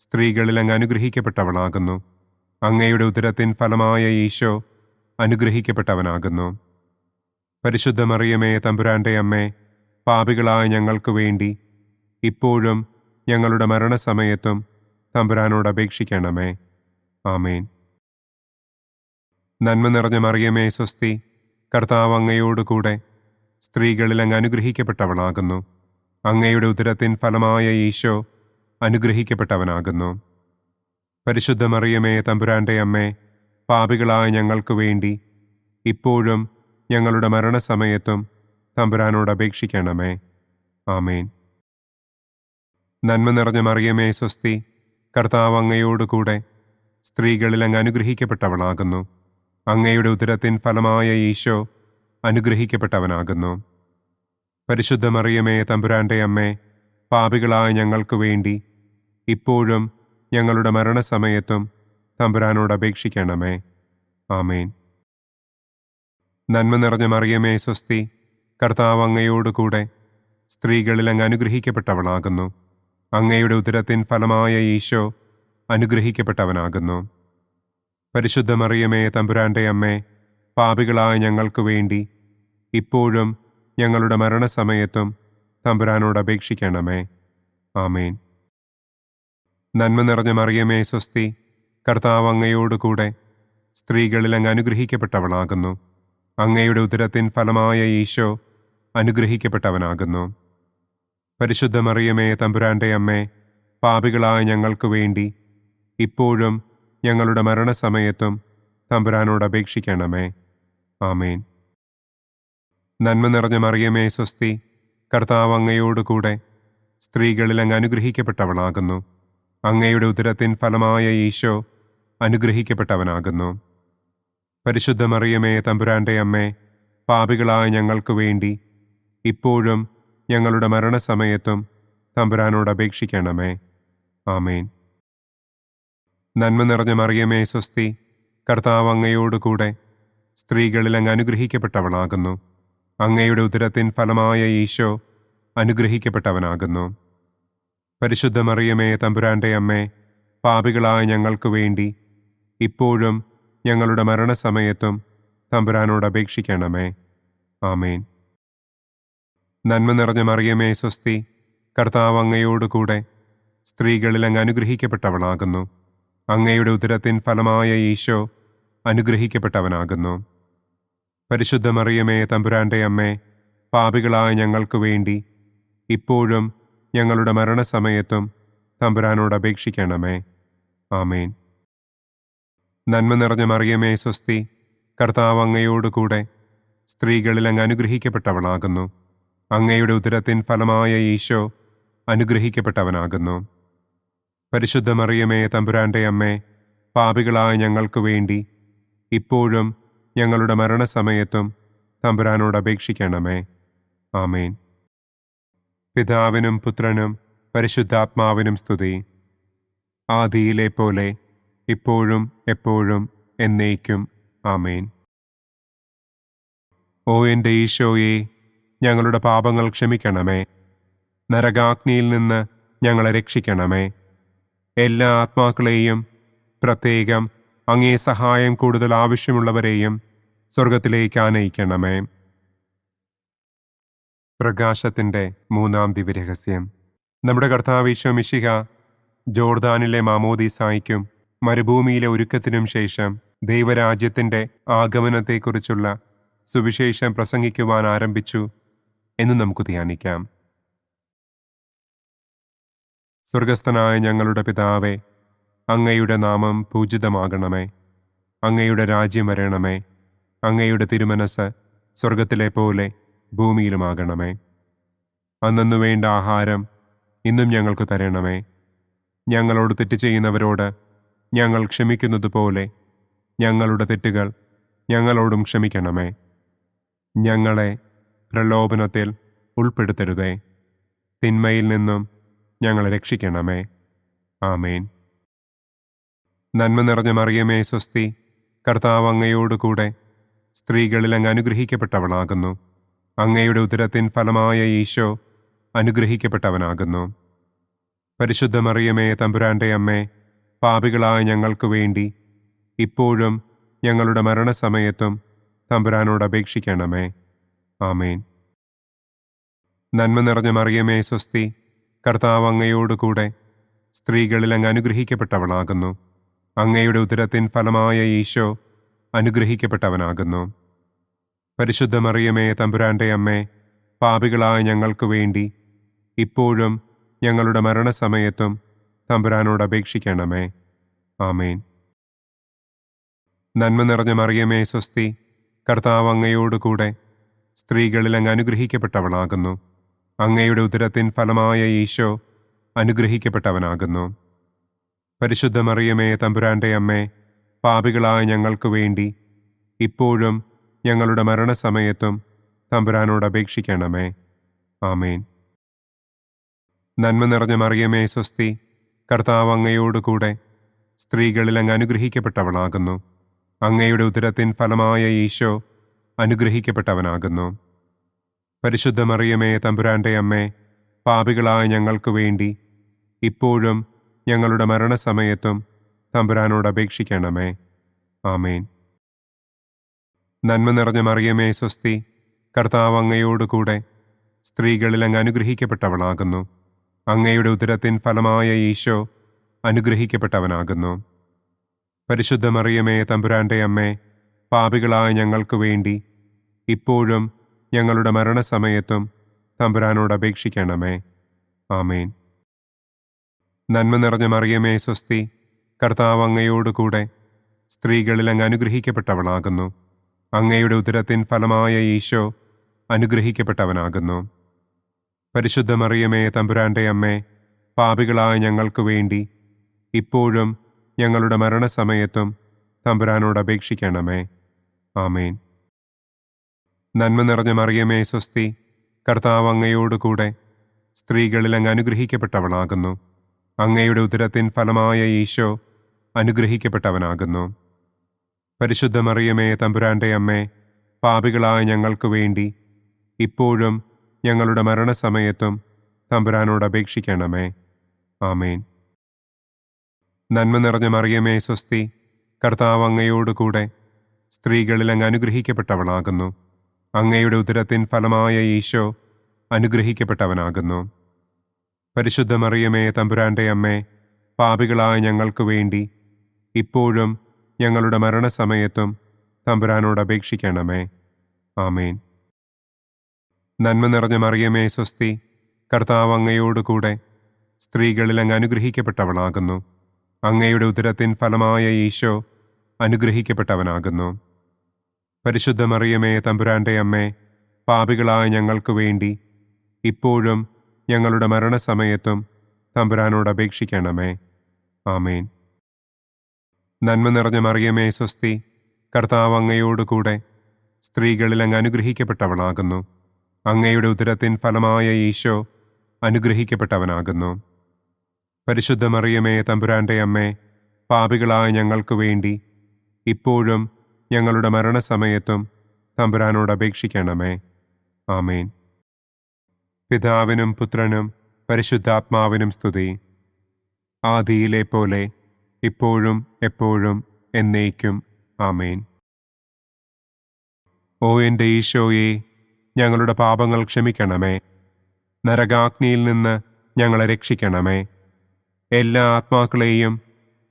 സ്ത്രീകളിൽ അങ്ങ് അനുഗ്രഹിക്കപ്പെട്ടവളാകുന്നു. അങ്ങയുടെ ഉദരത്തിൻ ഫലമായ ഈശോ അനുഗ്രഹിക്കപ്പെട്ടവനാകുന്നു. പരിശുദ്ധ മറിയമേ തമ്പുരാന്റെ അമ്മേ, പാപികളായ ഞങ്ങൾക്ക് വേണ്ടി ഇപ്പോഴും ഞങ്ങളുടെ മരണസമയത്തും തമ്പുരാനോട് അപേക്ഷിക്കണമേ. ആമേൻ. നന്മ നിറഞ്ഞ മറിയമേ സ്വസ്തി, കർത്താവ് അങ്ങയോടുകൂടെ സ്ത്രീകളിൽ അങ്ങ് അനുഗ്രഹിക്കപ്പെട്ടവളാകുന്നു. അങ്ങയുടെ ഉദരത്തിൻ ഫലമായ ഈശോ അനുഗ്രഹിക്കപ്പെട്ടവനാകുന്നു. പരിശുദ്ധ മറിയമേ തമ്പുരാന്റെ അമ്മേ, പാപികളായ ഞങ്ങൾക്ക് വേണ്ടി ഇപ്പോഴും ഞങ്ങളുടെ മരണസമയത്തും തമ്പുരാനോട് അപേക്ഷിക്കണമേ. ആമേൻ. നന്മ നിറഞ്ഞ മറിയമേ സ്വസ്തി, കർത്താവ് അങ്ങയോടുകൂടെ സ്ത്രീകളിൽ അങ്ങ് അനുഗ്രഹിക്കപ്പെട്ടവളാകുന്നു. അങ്ങയുടെ ഉദരത്തിൻ ഫലമായ ഈശോ അനുഗ്രഹിക്കപ്പെട്ടവനാകുന്നു. പരിശുദ്ധ മറിയമേ തമ്പുരാന്റെ അമ്മേ, പാപികളായ ഞങ്ങൾക്ക് വേണ്ടി ഇപ്പോഴും ഞങ്ങളുടെ മരണസമയത്തും തമ്പുരാനോട് അപേക്ഷിക്കണമേ. ആമേൻ. നന്മ നിറഞ്ഞ മറിയമേ സ്വസ്തി, കർത്താവ് അങ്ങയോടുകൂടെ സ്ത്രീകളിൽ അങ്ങ് അനുഗ്രഹിക്കപ്പെട്ടവളാകുന്നു. അങ്ങയുടെ ഉദരത്തിൻ ഫലമായ ഈശോ അനുഗ്രഹിക്കപ്പെട്ടവനാകുന്നു. പരിശുദ്ധ മറിയമേ തമ്പുരാന്റെ അമ്മേ, പാപികളായ ഞങ്ങൾക്ക് വേണ്ടി ഇപ്പോഴും ഞങ്ങളുടെ മരണസമയത്തും തമ്പുരാനോട് അപേക്ഷിക്കണമേ. ആമേൻ. നന്മ നിറഞ്ഞ മറിയമേ സ്വസ്തി, കർത്താവ് അങ്ങയോടുകൂടെ സ്ത്രീകളിൽ അങ്ങ് അനുഗ്രഹിക്കപ്പെട്ടവളാകുന്നു. അങ്ങയുടെ ഉദരത്തിൻ ഫലമായ ഈശോ അനുഗ്രഹിക്കപ്പെട്ടവനാകുന്നു. പരിശുദ്ധ മറിയമേ തമ്പുരാന്റെ അമ്മേ, പാപികളായ ഞങ്ങൾക്ക് വേണ്ടി ഇപ്പോഴും ഞങ്ങളുടെ മരണസമയത്തും തമ്പുരാനോട് അപേക്ഷിക്കണമേ. ആമേൻ. നന്മ നിറഞ്ഞ മറിയമേ സ്വസ്തി, കർത്താവ് അങ്ങയോടുകൂടെ സ്ത്രീകളിൽ അങ്ങ് അനുഗ്രഹിക്കപ്പെട്ടവളാകുന്നു. അങ്ങയുടെ ഉദരത്തിൻ ഫലമായ ഈശോ അനുഗ്രഹിക്കപ്പെട്ടവനാകുന്നു. പരിശുദ്ധ മറിയമേ തമ്പുരാന്റെ അമ്മേ, പാപികളായ ഞങ്ങൾക്ക് വേണ്ടി ഇപ്പോഴും ഞങ്ങളുടെ മരണസമയത്തും തമ്പുരാനോട് അപേക്ഷിക്കണമേ. ആമേൻ. നന്മ നിറഞ്ഞ മറിയമേ സ്വസ്തി, കർത്താവ് അങ്ങയോടുകൂടെ സ്ത്രീകളിൽ അങ്ങ് അനുഗ്രഹിക്കപ്പെട്ടവളാകുന്നു. അങ്ങയുടെ ഉദരത്തിൻ ഫലമായ ഈശോ അനുഗ്രഹിക്കപ്പെട്ടവനാകുന്നു. പരിശുദ്ധ മറിയമേ തമ്പുരാന്റെ അമ്മേ, പാപികളായ ഞങ്ങൾക്ക് വേണ്ടി ഇപ്പോഴും ഞങ്ങളുടെ മരണസമയത്തും തമ്പുരാനോട് അപേക്ഷിക്കണമേ. ആമേൻ. നന്മ നിറഞ്ഞ മറിയമേ സ്വസ്തി, കർത്താവ് അങ്ങയോടുകൂടെ സ്ത്രീകളിൽ അങ്ങ് അനുഗ്രഹിക്കപ്പെട്ടവളാകുന്നു. അങ്ങയുടെ ഉദരത്തിൻ ഫലമായ ഈശോ അനുഗ്രഹിക്കപ്പെട്ടവനാകുന്നു. പരിശുദ്ധ മറിയമേ തമ്പുരാന്റെ അമ്മേ, പാപികളായ ഞങ്ങൾക്ക് വേണ്ടി ഇപ്പോഴും ഞങ്ങളുടെ മരണസമയത്തും തമ്പുരാനോട് അപേക്ഷിക്കണമേ. ആമേൻ. നന്മ നിറഞ്ഞ മറിയമേ സ്വസ്തി, കർത്താവ് അങ്ങയോടുകൂടെ സ്ത്രീകളിൽ അങ്ങ് അനുഗ്രഹിക്കപ്പെട്ടവളാകുന്നു. അങ്ങയുടെ ഉദരത്തിൻ ഫലമായ ഈശോ അനുഗ്രഹിക്കപ്പെട്ടവനാകുന്നു. പരിശുദ്ധ മറിയമേ തമ്പുരാന്റെ അമ്മേ, പാപികളായ ഞങ്ങൾക്ക് വേണ്ടി ഇപ്പോഴും ഞങ്ങളുടെ മരണസമയത്തും തമ്പുരാനോട് അപേക്ഷിക്കണമേ. ആമേൻ. പിതാവിനും പുത്രനും പരിശുദ്ധാത്മാവിനും സ്തുതി. ആദിയിലെ പോലെ ഇപ്പോഴും എപ്പോഴും എന്നേക്കും. ആമേൻ. ഓ എൻ്റെ ഈശോയെ, ഞങ്ങളുടെ പാപങ്ങൾ ക്ഷമിക്കണമേ. നരകാഗ്നിയിൽ നിന്ന് ഞങ്ങളെ രക്ഷിക്കണമേ. എല്ലാ ആത്മാക്കളെയും, പ്രത്യേകം അങ്ങേ സഹായം കൂടുതൽ ആവശ്യമുള്ളവരെയും സ്വർഗത്തിലേക്ക് ആനയിക്കണമേ. പ്രകാശത്തിൻ്റെ മൂന്നാം ദിവ്യരഹസ്യം. നമ്മുടെ കർത്താവ് ഈശോ മിശിഹ ജോർദാനിലെ മാമോദീസായ്ക്കും മരുഭൂമിയിലെ ഒരുക്കത്തിനും ശേഷം ദൈവരാജ്യത്തിൻ്റെ ആഗമനത്തെക്കുറിച്ചുള്ള സുവിശേഷം പ്രസംഗിക്കുവാൻ ആരംഭിച്ചു എന്ന് നമുക്ക് ധ്യാനിക്കാം. സ്വർഗസ്ഥനായ ഞങ്ങളുടെ പിതാവേ, അങ്ങയുടെ നാമം പൂജിതമാകണമേ. അങ്ങയുടെ രാജ്യം വരണമേ. അങ്ങയുടെ തിരുമനസ് സ്വർഗത്തിലെ പോലെ ഭൂമിയിലുമാകണമേ. അന്നന്നു വേണ്ട ആഹാരം ഇന്നും ഞങ്ങൾക്ക് തരണമേ. ഞങ്ങളോട് തെറ്റ് ചെയ്യുന്നവരോട് ഞങ്ങൾ ക്ഷമിക്കുന്നതുപോലെ ഞങ്ങളുടെ തെറ്റുകൾ ഞങ്ങളോടും ക്ഷമിക്കണമേ. ഞങ്ങളെ പ്രലോഭനത്തിൽ ഉൾപ്പെടുത്തരുതേ. തിന്മയിൽ നിന്നും ഞങ്ങളെ രക്ഷിക്കണമേ. ആമേൻ. നന്മ നിറഞ്ഞ മറിയമേ സ്വസ്തി, കർത്താവ് അങ്ങയോടുകൂടെ സ്ത്രീകളിൽ അങ്ങ് അനുഗ്രഹിക്കപ്പെട്ടവളാകുന്നു. അങ്ങയുടെ ഉദരത്തിൻ ഫലമായ ഈശോ അനുഗ്രഹിക്കപ്പെട്ടവനാകുന്നു. പരിശുദ്ധ മറിയമേ തമ്പുരാന്റെ അമ്മേ, പാപികളായ ഞങ്ങൾക്ക് വേണ്ടി ഇപ്പോഴും ഞങ്ങളുടെ മരണസമയത്തും തമ്പുരാനോട് അപേക്ഷിക്കണമേ. ആമേൻ. നന്മ നിറഞ്ഞ മറിയമേ സ്വസ്തി, കർത്താവ് അങ്ങയോടുകൂടെ സ്ത്രീകളിൽ അങ്ങ് അനുഗ്രഹിക്കപ്പെട്ടവളാകുന്നു. അങ്ങയുടെ ഉദരത്തിൻ ഫലമായ ഈശോ അനുഗ്രഹിക്കപ്പെട്ടവനാകുന്നു. പരിശുദ്ധ മറിയമേ തമ്പുരാന്റെ അമ്മേ, പാപികളായ ഞങ്ങൾക്ക് വേണ്ടി ഇപ്പോഴും ഞങ്ങളുടെ മരണസമയത്തും തമ്പുരാനോട് അപേക്ഷിക്കണമേ. ആമേൻ. നന്മ നിറഞ്ഞ മറിയമേ സ്വസ്തി, കർത്താവ് അങ്ങയോടുകൂടെ സ്ത്രീകളിൽ അങ്ങ് അനുഗ്രഹിക്കപ്പെട്ടവളാകുന്നു. അങ്ങയുടെ ഉദരത്തിൻ ഫലമായ ഈശോ അനുഗ്രഹിക്കപ്പെട്ടവനാകുന്നു. പരിശുദ്ധ മറിയമേ തമ്പുരാന്റെ അമ്മേ, പാപികളായ ഞങ്ങൾക്ക് വേണ്ടി ഇപ്പോഴും ഞങ്ങളുടെ മരണസമയത്തും തമ്പുരാനോട് അപേക്ഷിക്കണമേ. ആമേൻ. നന്മ നിറഞ്ഞ മറിയമേ സ്വസ്തി, കർത്താവ് അങ്ങയോടുകൂടെ സ്ത്രീകളിൽ അങ്ങ് അനുഗ്രഹിക്കപ്പെട്ടവളാകുന്നു. അങ്ങയുടെ ഉദരത്തിൻ ഫലമായ ഈശോ അനുഗ്രഹിക്കപ്പെട്ടവനാകുന്നു. പരിശുദ്ധ മറിയമേ തമ്പുരാന്റെ അമ്മേ, പാപികളായ ഞങ്ങൾക്ക് വേണ്ടി ഇപ്പോഴും ഞങ്ങളുടെ മരണസമയത്തും തമ്പുരാനോട് അപേക്ഷിക്കണമേ. ആമേൻ. നന്മ നിറഞ്ഞ മറിയമേ സ്വസ്തി, കർത്താവ് അങ്ങയോടുകൂടെ സ്ത്രീകളിൽ അങ്ങ് അനുഗ്രഹിക്കപ്പെട്ടവളാകുന്നു. അങ്ങയുടെ ഉദരത്തിൻ ഫലമായ ഈശോ അനുഗ്രഹിക്കപ്പെട്ടവനാകുന്നു. പരിശുദ്ധ മറിയമേ തമ്പുരാന്റെ അമ്മേ, പാപികളായ ഞങ്ങൾക്ക് വേണ്ടി ഇപ്പോഴും ഞങ്ങളുടെ മരണസമയത്തും തമ്പുരാനോട് അപേക്ഷിക്കണമേ. ആമേൻ. നന്മ നിറഞ്ഞ മറിയമേ സ്വസ്തി, കർത്താവ് അങ്ങയോടുകൂടെ സ്ത്രീകളിൽ അങ്ങ് അനുഗ്രഹിക്കപ്പെട്ടവളാകുന്നു. അങ്ങയുടെ ഉദരത്തിൻ ഫലമായ ഈശോ അനുഗ്രഹിക്കപ്പെട്ടവനാകുന്നു. പരിശുദ്ധ മറിയമേ തമ്പുരാന്റെ അമ്മേ, പാപികളായ ഞങ്ങൾക്ക് വേണ്ടി ഇപ്പോഴും ഞങ്ങളുടെ മരണസമയത്തും തമ്പുരാനോട് അപേക്ഷിക്കണമേ. ആമേൻ. നന്മ നിറഞ്ഞ മറിയമേ സ്വസ്തി, കർത്താവ് അങ്ങയോടുകൂടെ സ്ത്രീകളിൽ അങ്ങ് അനുഗ്രഹിക്കപ്പെട്ടവളാകുന്നു. അങ്ങയുടെ ഉദരത്തിൻ ഫലമായ ഈശോ അനുഗ്രഹിക്കപ്പെട്ടവനാകുന്നു. പരിശുദ്ധ മറിയമേ തമ്പുരാന്റെ അമ്മേ, പാപികളായ ഞങ്ങൾക്ക് വേണ്ടി ഇപ്പോഴും ഞങ്ങളുടെ മരണസമയത്തും തമ്പുരാനോട് അപേക്ഷിക്കണമേ. ആമേൻ. നന്മ നിറഞ്ഞ മറിയമേ സ്വസ്തി, കർത്താവ് അങ്ങയോടുകൂടെ സ്ത്രീകളിൽ അങ്ങ് അനുഗ്രഹിക്കപ്പെട്ടവളാകുന്നു. അങ്ങയുടെ ഉദരത്തിൻ ഫലമായ ഈശോ അനുഗ്രഹിക്കപ്പെട്ടവനാകുന്നു. പരിശുദ്ധ മറിയമേ തമ്പുരാന്റെ അമ്മേ, പാപികളായ ഞങ്ങൾക്ക് വേണ്ടി ഇപ്പോഴും ഞങ്ങളുടെ മരണസമയത്തും തമ്പുരാനോട് അപേക്ഷിക്കണമേ. ആമേൻ. നന്മ നിറഞ്ഞ മറിയമേ സ്വസ്തി, കർത്താവ് അങ്ങയോടുകൂടെ സ്ത്രീകളിൽ അങ്ങ് അനുഗ്രഹിക്കപ്പെട്ടവളാകുന്നു. അങ്ങയുടെ ഉദരത്തിൻ ഫലമായ ഈശോ അനുഗ്രഹിക്കപ്പെട്ടവനാകുന്നു. പരിശുദ്ധ മറിയമേ തമ്പുരാന്റെ അമ്മേ, പാപികളായ ഞങ്ങൾക്ക് വേണ്ടി ഇപ്പോഴും ഞങ്ങളുടെ മരണസമയത്തും തമ്പുരാനോട് അപേക്ഷിക്കണമേ. ആമേൻ. നന്മ നിറഞ്ഞ മറിയമേ സ്വസ്തി, കർത്താവ് അങ്ങയോടുകൂടെ സ്ത്രീകളിൽ അങ്ങ് അനുഗ്രഹിക്കപ്പെട്ടവളാകുന്നു. അങ്ങയുടെ ഉദരത്തിൻ ഫലമായ ഈശോ അനുഗ്രഹിക്കപ്പെട്ടവനാകുന്നു. പരിശുദ്ധ മറിയമേ തമ്പുരാന്റെ അമ്മേ, പാപികളായ ഞങ്ങൾക്ക് വേണ്ടി ഇപ്പോഴും ഞങ്ങളുടെ മരണസമയത്തും തമ്പുരാനോട് അപേക്ഷിക്കണമേ. ആമേൻ. പിതാവിനും പുത്രനും പരിശുദ്ധാത്മാവിനും സ്തുതി. ആദിയിലെ പോലെ ഇപ്പോഴും എപ്പോഴും എന്നേക്കും. ആമേൻ. ഓ എൻ്റെ ഈശോയെ, ഞങ്ങളുടെ പാപങ്ങൾ ക്ഷമിക്കണമേ. നരകാഗ്നിയിൽ നിന്ന് ഞങ്ങളെ രക്ഷിക്കണമേ. എല്ലാ ആത്മാക്കളെയും,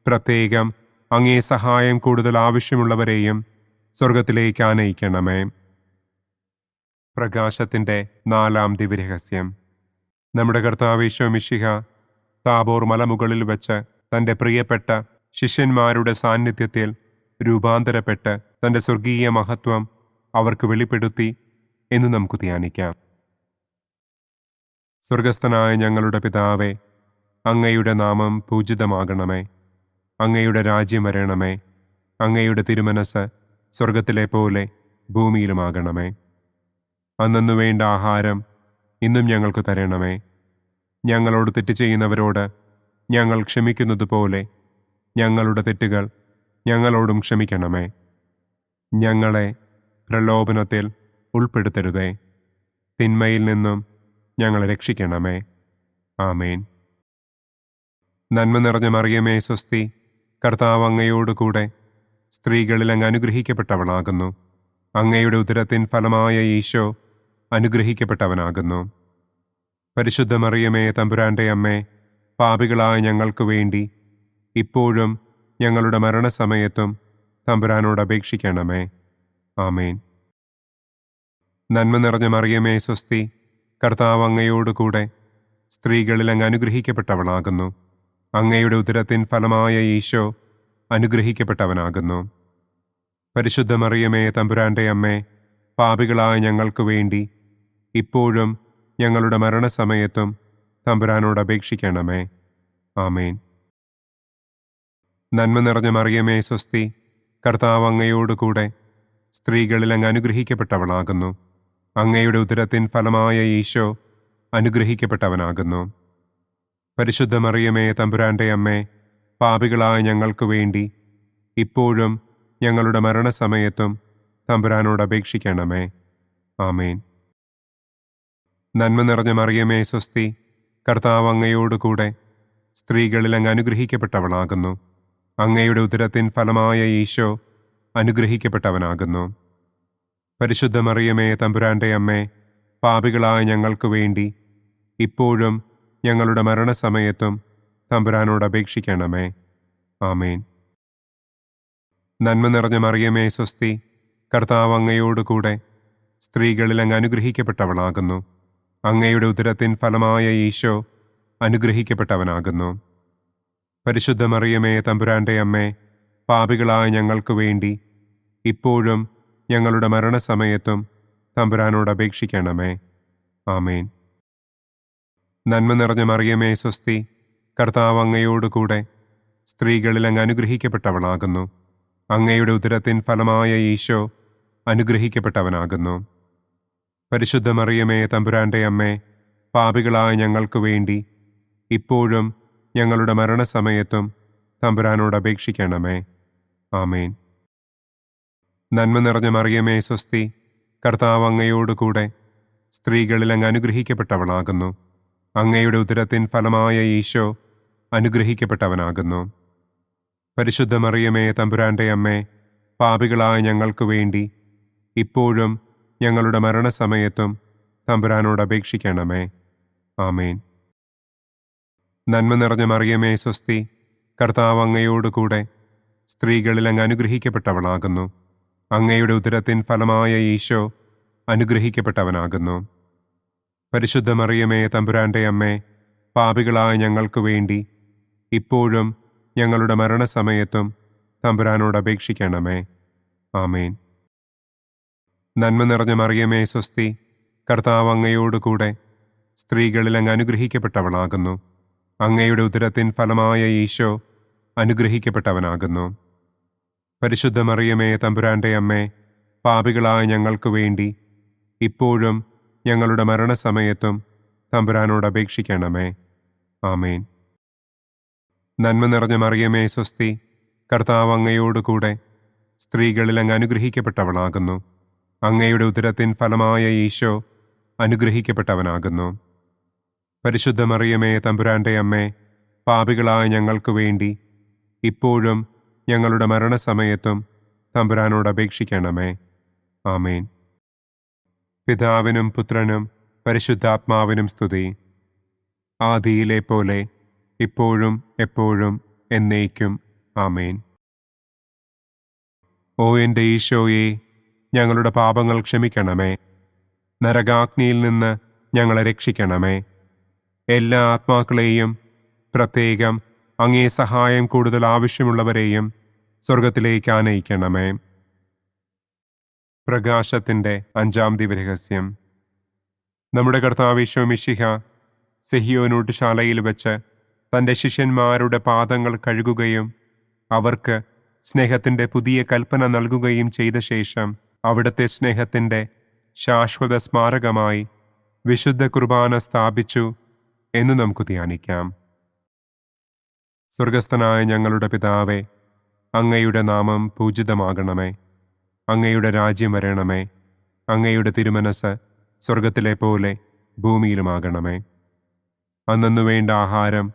പ്രത്യേകം അങ്ങേ സഹായം കൂടുതൽ ആവശ്യമുള്ളവരെയും സ്വർഗത്തിലേക്ക് ആനയിക്കണമേ. പ്രകാശത്തിൻ്റെ 4-ാം ദിവ്യരഹസ്യം. നമ്മുടെ കർത്താവ് ഈശോ മിശിഹ താബോർ മലമുകളിൽ വെച്ച് തൻ്റെ പ്രിയപ്പെട്ട ശിഷ്യന്മാരുടെ സാന്നിധ്യത്തിൽ രൂപാന്തരപ്പെട്ട് തൻ്റെ സ്വർഗീയ മഹത്വം അവർക്ക് വെളിപ്പെടുത്തി എന്ന് നമുക്ക് ധ്യാനിക്കാം. സ്വർഗസ്ഥനായ ഞങ്ങളുടെ പിതാവേ, അങ്ങയുടെ നാമം പൂജിതമാകണമേ. അങ്ങയുടെ രാജ്യം വരണമേ. അങ്ങയുടെ തിരുമനസ് സ്വർഗത്തിലെ പോലെ ഭൂമിയിലുമാകണമേ. അന്നു വേണ്ട ആഹാരം ഇന്നും ഞങ്ങൾക്ക് തരണമേ. ഞങ്ങളോട് തെറ്റ് ചെയ്യുന്നവരോട് ഞങ്ങൾ ക്ഷമിക്കുന്നത് പോലെ ഞങ്ങളുടെ തെറ്റുകൾ ഞങ്ങളോടും ക്ഷമിക്കണമേ. ഞങ്ങളെ പ്രലോഭനത്തിൽ ഉൾപ്പെടുത്തരുതേ. തിന്മയിൽ നിന്നും ഞങ്ങളെ രക്ഷിക്കണമേ. ആമേൻ. നന്മ നിറഞ്ഞ മറിയമേ സ്വസ്തി, കർത്താവ് അങ്ങയോടുകൂടെ സ്ത്രീകളിൽ അങ്ങ് അനുഗ്രഹിക്കപ്പെട്ടവളാകുന്നു. അങ്ങയുടെ ഉദരത്തിൻ ഫലമായ ഈശോ അനുഗ്രഹിക്കപ്പെട്ടവനാകുന്നു. പരിശുദ്ധ മറിയമേ തമ്പുരാന്റെ അമ്മേ, പാപികളായ ഞങ്ങൾക്ക് വേണ്ടി ഇപ്പോഴും ഞങ്ങളുടെ മരണസമയത്തും തമ്പുരാനോട് അപേക്ഷിക്കണമേ. ആമേൻ. നന്മ നിറഞ്ഞ മറിയമേ സ്വസ്തി, കർത്താവ് അങ്ങയോടുകൂടെ സ്ത്രീകളിൽ അങ്ങ് അനുഗ്രഹിക്കപ്പെട്ടവളാകുന്നു. അങ്ങയുടെ ഉദരത്തിൻ ഫലമായ ഈശോ അനുഗ്രഹിക്കപ്പെട്ടവനാകുന്നു. പരിശുദ്ധ മറിയമേ തമ്പുരാന്റെ അമ്മേ, പാപികളായ ഞങ്ങൾക്ക് വേണ്ടി ഇപ്പോഴും ഞങ്ങളുടെ മരണസമയത്തും തമ്പുരാനോട് അപേക്ഷിക്കണമേ. ആമേൻ. നന്മ നിറഞ്ഞ മറിയമേ സ്വസ്തി, കർത്താവ് അങ്ങയോടുകൂടെ സ്ത്രീകളിൽ അങ്ങ് അനുഗ്രഹിക്കപ്പെട്ടവളാകുന്നു. അങ്ങയുടെ ഉദരത്തിൻ ഫലമായ ഈശോ അനുഗ്രഹിക്കപ്പെട്ടവനാകുന്നു. പരിശുദ്ധ മറിയമേ തമ്പുരാന്റെ അമ്മേ, പാപികളായ ഞങ്ങൾക്ക് വേണ്ടി ഇപ്പോഴും ഞങ്ങളുടെ മരണസമയത്തും തമ്പുരാനോട് അപേക്ഷിക്കണമേ. ആമേൻ. നന്മ നിറഞ്ഞ മറിയമേ സ്വസ്തി, കർത്താവ് അങ്ങയോടുകൂടെ സ്ത്രീകളിൽ അങ്ങ് അനുഗ്രഹിക്കപ്പെട്ടവളാകുന്നു. അങ്ങയുടെ ഉദരത്തിൻ ഫലമായ ഈശോ അനുഗ്രഹിക്കപ്പെട്ടവനാകുന്നു. പരിശുദ്ധ മറിയമേ തമ്പുരാന്റെ അമ്മേ, പാപികളായ ഞങ്ങൾക്ക് വേണ്ടി ഇപ്പോഴും ഞങ്ങളുടെ മരണസമയത്തും തമ്പുരാനോട് അപേക്ഷിക്കണമേ. ആമേൻ. നന്മ നിറഞ്ഞ മറിയമേ സ്വസ്തി, കർത്താവ് അങ്ങയോടുകൂടെ സ്ത്രീകളിൽ അങ്ങ് അനുഗ്രഹിക്കപ്പെട്ടവളാകുന്നു. അങ്ങയുടെ ഉദരത്തിൻ ഫലമായ ഈശോ അനുഗ്രഹിക്കപ്പെട്ടവനാകുന്നു. പരിശുദ്ധ മറിയമേ തമ്പുരാന്റെ അമ്മേ, പാപികളായ ഞങ്ങൾക്ക് വേണ്ടി ഇപ്പോഴും ഞങ്ങളുടെ മരണസമയത്തും തമ്പുരാനോട് അപേക്ഷിക്കണമേ. ആമേൻ. നന്മ നിറഞ്ഞ മറിയമേ സ്വസ്തി, കർത്താവ് അങ്ങയോടുകൂടെ സ്ത്രീകളിൽ അങ്ങ് അനുഗ്രഹിക്കപ്പെട്ടവളാകുന്നു. അങ്ങയുടെ ഉദരത്തിൻ ഫലമായ ഈശോ അനുഗ്രഹിക്കപ്പെട്ടവനാകുന്നു. പരിശുദ്ധ മറിയമേ തമ്പുരാന്റെ അമ്മേ, പാപികളായ ഞങ്ങൾക്ക് വേണ്ടി ഇപ്പോഴും ഞങ്ങളുടെ മരണസമയത്തും തമ്പുരാനോട് അപേക്ഷിക്കണമേ. ആമേൻ. നന്മ നിറഞ്ഞ മറിയമേ സ്വസ്തി, കർത്താവ് അങ്ങയോടുകൂടെ സ്ത്രീകളിൽ അങ്ങ് അനുഗ്രഹിക്കപ്പെട്ടവളാകുന്നു. അങ്ങയുടെ ഉദരത്തിൻ ഫലമായ ഈശോ അനുഗ്രഹിക്കപ്പെട്ടവനാകുന്നു. പരിശുദ്ധ മറിയമേ തമ്പുരാന്റെ അമ്മേ, പാപികളായ ഞങ്ങൾക്ക് വേണ്ടി ഇപ്പോഴും ഞങ്ങളുടെ മരണസമയത്തും തമ്പുരാനോട് അപേക്ഷിക്കണമേ. ആമേൻ. നന്മ നിറഞ്ഞ മറിയമേ സ്വസ്തി, കർത്താവ് അങ്ങയോടുകൂടെ സ്ത്രീകളിൽ അങ്ങ് അനുഗ്രഹിക്കപ്പെട്ടവളാകുന്നു. അങ്ങയുടെ ഉദരത്തിൻ ഫലമായ ഈശോ അനുഗ്രഹിക്കപ്പെട്ടവനാകുന്നു. പരിശുദ്ധ മറിയമേ തമ്പുരാന്റെ അമ്മേ, പാപികളായ ഞങ്ങൾക്ക് വേണ്ടി ഇപ്പോഴും ഞങ്ങളുടെ മരണസമയത്തും തമ്പുരാനോട് അപേക്ഷിക്കണമേ. ആമേൻ. നന്മ നിറഞ്ഞ മറിയമേ സ്വസ്തി, കർത്താവ് അങ്ങയോടുകൂടെ സ്ത്രീകളിൽ അങ്ങ് അനുഗ്രഹിക്കപ്പെട്ടവളാകുന്നു. അങ്ങയുടെ ഉദരത്തിൻ ഫലമായ ഈശോ അനുഗ്രഹിക്കപ്പെട്ടവനാകുന്നു. പരിശുദ്ധ മറിയമേ തമ്പുരാന്റെ അമ്മേ, പാപികളായ ഞങ്ങൾക്ക് വേണ്ടി ഇപ്പോഴും ഞങ്ങളുടെ മരണസമയത്തും തമ്പുരാനോട് അപേക്ഷിക്കണമേ. ആമേൻ. നന്മ നിറഞ്ഞ മറിയമേ സ്വസ്തി, കർത്താവ് അങ്ങയോടുകൂടെ സ്ത്രീകളിൽ അങ്ങ് അനുഗ്രഹിക്കപ്പെട്ടവളാകുന്നു. അങ്ങയുടെ ഉദരത്തിൻ ഫലമായ ഈശോ അനുഗ്രഹിക്കപ്പെട്ടവനാകുന്നു. പരിശുദ്ധ മറിയമേ തമ്പുരാന്റെ അമ്മേ, പാപികളായ ഞങ്ങൾക്ക് വേണ്ടി ഇപ്പോഴും ഞങ്ങളുടെ മരണസമയത്തും തമ്പുരാനോട് അപേക്ഷിക്കണമേ. ആമേൻ. പിതാവിനും പുത്രനും പരിശുദ്ധാത്മാവിനും സ്തുതി. ആദിയിലെ പോലെ ഇപ്പോഴും എപ്പോഴും എന്നേക്കും. ആമേൻ. ഓ എൻ്റെ ഈശോയെ, ഞങ്ങളുടെ പാപങ്ങൾ ക്ഷമിക്കണമേ. നരകാഗ്നിയിൽ നിന്ന് ഞങ്ങളെ രക്ഷിക്കണമേ. എല്ലാ ആത്മാക്കളെയും, പ്രത്യേകം അങ്ങേ സഹായം കൂടുതൽ ആവശ്യമുള്ളവരെയും സ്വർഗത്തിലേക്ക് ആനയിക്കണമേ. പ്രകാശത്തിൻ്റെ 5-ാം ദിവ്യരഹസ്യം. നമ്മുടെ കർത്താവ് ഈശോ മിശിഹ സെഹിയോനൂട്ടുശാലയിൽ വെച്ച് തൻ്റെ ശിഷ്യന്മാരുടെ പാദങ്ങൾ കഴുകുകയും അവർക്ക് സ്നേഹത്തിൻ്റെ പുതിയ കൽപ്പന നൽകുകയും ചെയ്ത ശേഷം അവിടുത്തെ സ്നേഹത്തിൻ്റെ ശാശ്വത സ്മാരകമായി വിശുദ്ധ കുർബാന സ്ഥാപിച്ചു എന്ന് നമുക്ക് ധ്യാനിക്കാം. സ്വർഗസ്ഥനായ ഞങ്ങളുടെ പിതാവേ, അങ്ങയുടെ നാമം പൂജിതമാകണമേ. അങ്ങയുടെ രാജ്യം വരണമേ. അങ്ങയുടെ തിരുമനസ് സ്വർഗത്തിലെ പോലെ ഭൂമിയിലുമാകണമേ. അന്നന്നു വേണ്ട ആഹാരം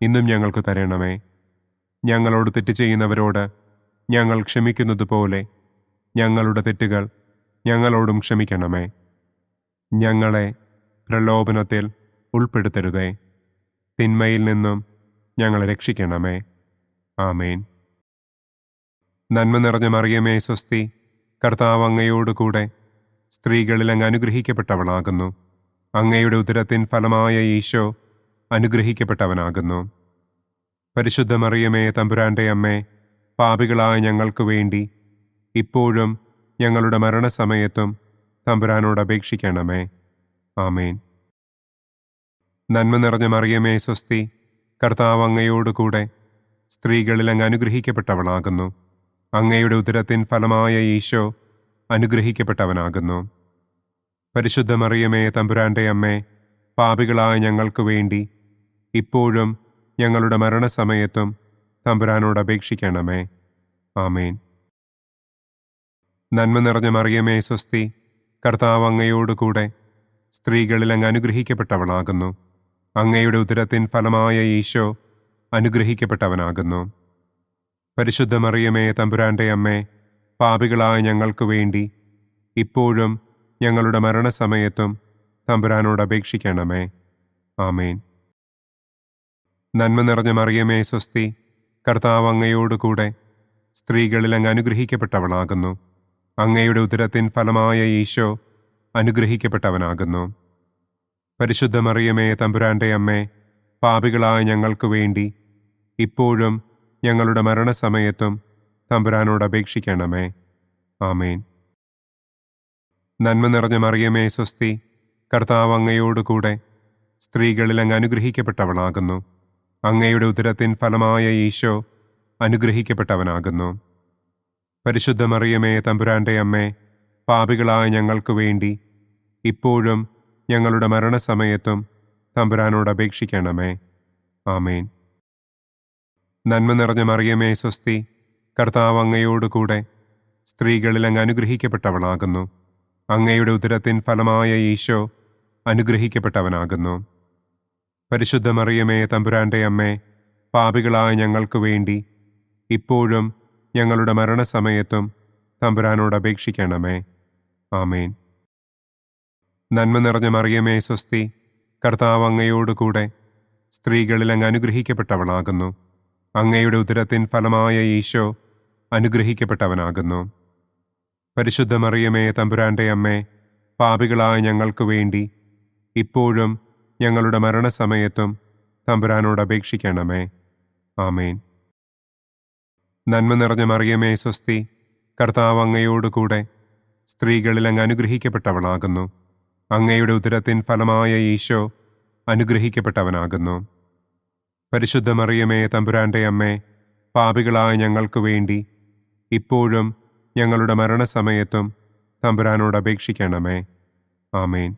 ഇന്നും ഞങ്ങൾക്ക് തരണമേ. ഞങ്ങളോട് തെറ്റ് ചെയ്യുന്നവരോട് ഞങ്ങൾ ക്ഷമിക്കുന്നത് പോലെ ഞങ്ങളുടെ തെറ്റുകൾ ഞങ്ങളോടും ക്ഷമിക്കണമേ. ഞങ്ങളെ പ്രലോഭനത്തിൽ ഉൾപ്പെടുത്തരുതേ. തിന്മയിൽ നിന്നും ഞങ്ങളെ രക്ഷിക്കണമേ. ആമേൻ. നന്മ നിറഞ്ഞ മറിയമേ സ്വസ്തി, കർത്താവ് അങ്ങയോടുകൂടെ സ്ത്രീകളിൽ അങ്ങ് അനുഗ്രഹിക്കപ്പെട്ടവളാകുന്നു. അങ്ങയുടെ ഉദരത്തിൻ ഫലമായ ഈശോ അനുഗ്രഹിക്കപ്പെട്ടവനാകുന്നു. പരിശുദ്ധ മറിയമേ തമ്പുരാന്റെ അമ്മേ, പാപികളായ ഞങ്ങൾക്ക് വേണ്ടി ഇപ്പോഴും ഞങ്ങളുടെ മരണസമയത്തും തമ്പുരാനോട് അപേക്ഷിക്കണമേ. ആമേൻ. നന്മ നിറഞ്ഞ മറിയമേ സ്വസ്തി, കർത്താവ് അങ്ങയോടുകൂടെ സ്ത്രീകളിൽ അങ്ങ് അനുഗ്രഹിക്കപ്പെട്ടവളാകുന്നു. അങ്ങയുടെ ഉദരത്തിൻ ഫലമായ ഈശോ അനുഗ്രഹിക്കപ്പെട്ടവനാകുന്നു. പരിശുദ്ധ മറിയമേ തമ്പുരാന്റെ അമ്മേ, പാപികളായ ഞങ്ങൾക്ക് വേണ്ടി ഇപ്പോഴും ഞങ്ങളുടെ മരണസമയത്തും തമ്പുരാനോട് അപേക്ഷിക്കണമേ. ആമേൻ. നന്മ നിറഞ്ഞ മറിയമേ സ്വസ്തി, കർത്താവ് അങ്ങയോടുകൂടെ സ്ത്രീകളിൽ അങ്ങ് അനുഗ്രഹിക്കപ്പെട്ടവളാകുന്നു. അങ്ങയുടെ ഉദരത്തിൻ ഫലമായ ഈശോ അനുഗ്രഹിക്കപ്പെട്ടവനാകുന്നു. പരിശുദ്ധ മറിയമേ തമ്പുരാന്റെ അമ്മേ, പാപികളായ ഞങ്ങൾക്ക് വേണ്ടി ഇപ്പോഴും ഞങ്ങളുടെ മരണസമയത്തും തമ്പുരാനോട് അപേക്ഷിക്കണമേ. ആമേൻ. നന്മ നിറഞ്ഞ മറിയമേ സ്വസ്തി, കർത്താവ് അങ്ങയോടുകൂടെ സ്ത്രീകളിൽ അങ്ങ് അനുഗ്രഹിക്കപ്പെട്ടവളാകുന്നു. അങ്ങയുടെ ഉദരത്തിൻ ഫലമായ ഈശോ അനുഗ്രഹിക്കപ്പെട്ടവനാകുന്നു. പരിശുദ്ധ മറിയമേ തമ്പുരാന്റെ അമ്മേ, പാപികളായ ഞങ്ങൾക്ക് വേണ്ടി ഇപ്പോഴും ഞങ്ങളുടെ മരണസമയത്തും തമ്പുരാനോട് അപേക്ഷിക്കണമേ. ആമേൻ. നന്മ നിറഞ്ഞ മറിയമേ സ്വസ്തി, കർത്താവ് അങ്ങയോടുകൂടെ സ്ത്രീകളിൽ അങ്ങ് അനുഗ്രഹിക്കപ്പെട്ടവളാകുന്നു. അങ്ങയുടെ ഉദരത്തിൻ ഫലമായ ഈശോ അനുഗ്രഹിക്കപ്പെട്ടവനാകുന്നു. പരിശുദ്ധ മറിയമേ തമ്പുരാന്റെ അമ്മേ, പാപികളായ ഞങ്ങൾക്ക് വേണ്ടി ഇപ്പോഴും ഞങ്ങളുടെ മരണസമയത്തും തമ്പുരാനോട് അപേക്ഷിക്കണമേ. ആമേൻ. നന്മ നിറഞ്ഞ മറിയമേ സ്വസ്തി, കർത്താവ് അങ്ങയോടുകൂടെ സ്ത്രീകളിൽ അങ്ങ് അനുഗ്രഹിക്കപ്പെട്ടവളാകുന്നു. അങ്ങയുടെ ഉദരത്തിൻ ഫലമായ ഈശോ അനുഗ്രഹിക്കപ്പെട്ടവനാകുന്നു. പരിശുദ്ധ മറിയമേ തമ്പുരാന്റെ അമ്മേ, പാപികളായ ഞങ്ങൾക്ക് വേണ്ടി ഇപ്പോഴും ഞങ്ങളുടെ മരണസമയത്തും തമ്പുരാനോട് അപേക്ഷിക്കണമേ. ആമേൻ. നന്മ നിറഞ്ഞ മറിയമേ സ്വസ്തി, കർത്താവ് അങ്ങയോട് കൂടെ സ്ത്രീകളിൽ അങ്ങ് അനുഗ്രഹിക്കപ്പെട്ടവളാകുന്നു. അങ്ങയുടെ ഉദരത്തിൻ ഫലമായ ഈശോ അനുഗ്രഹിക്കപ്പെട്ടവനാകുന്നു. പരിശുദ്ധ മറിയമേ തമ്പുരാൻ്റെ അമ്മേ, പാപികളായ ഞങ്ങൾക്ക് വേണ്ടി ഇപ്പോഴും ഞങ്ങളുടെ മരണസമയത്തും തമ്പുരാനോട് അപേക്ഷിക്കണമേ. ആമേൻ. നന്മ നിറഞ്ഞ മറിയമേ സ്വസ്തി, കർത്താവ് അങ്ങയോട് കൂടെ സ്ത്രീകളിൽ അങ്ങ് അനുഗ്രഹിക്കപ്പെട്ടവളാകുന്നു. അങ്ങയുടെ ഉദരത്തിൻ ഫലമായ ഈശോ അനുഗ്രഹിക്കപ്പെട്ടവനാകുന്നു. പരിശുദ്ധ മറിയമേ തമ്പുരാൻ്റെ അമ്മേ, പാപികളായ ഞങ്ങൾക്ക് വേണ്ടി ഇപ്പോഴും ഞങ്ങളുടെ മരണസമയത്തും തമ്പുരാനോട് അപേക്ഷിക്കണമേ. ആമേൻ.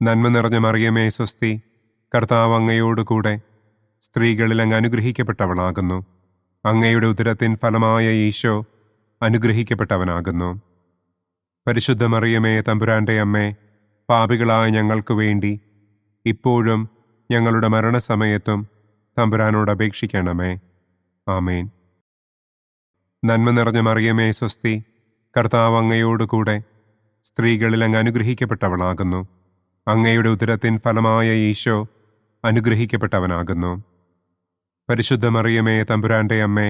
നന്മ നിറഞ്ഞ മറിയമേ സ്വസ്തി, കർത്താവ് അങ്ങയോട് കൂടെ സ്ത്രീകളിൽ അങ്ങ് അനുഗ്രഹിക്കപ്പെട്ടവളാകുന്നു. അങ്ങയുടെ ഉദരത്തിൻ ഫലമായ ഈശോ അനുഗ്രഹിക്കപ്പെട്ടവനാകുന്നു. പരിശുദ്ധ മറിയമേ തമ്പുരാൻ്റെ അമ്മേ, പാപികളായ ഞങ്ങൾക്ക് വേണ്ടി ഇപ്പോഴും ഞങ്ങളുടെ മരണസമയത്തും തമ്പുരാനോട് അപേക്ഷിക്കണമേ. ആമേൻ. നന്മ നിറഞ്ഞ മറിയമേ സ്വസ്തി, കർത്താവ് അങ്ങയോട് കൂടെ സ്ത്രീകളിൽ അങ്ങ് അനുഗ്രഹിക്കപ്പെട്ടവളാകുന്നു. അങ്ങയുടെ ഉദരത്തിൻ ഫലമായ ഈശോ അനുഗ്രഹിക്കപ്പെട്ടവനാകുന്നു. പരിശുദ്ധ മറിയമേ തമ്പുരാൻ്റെ അമ്മേ,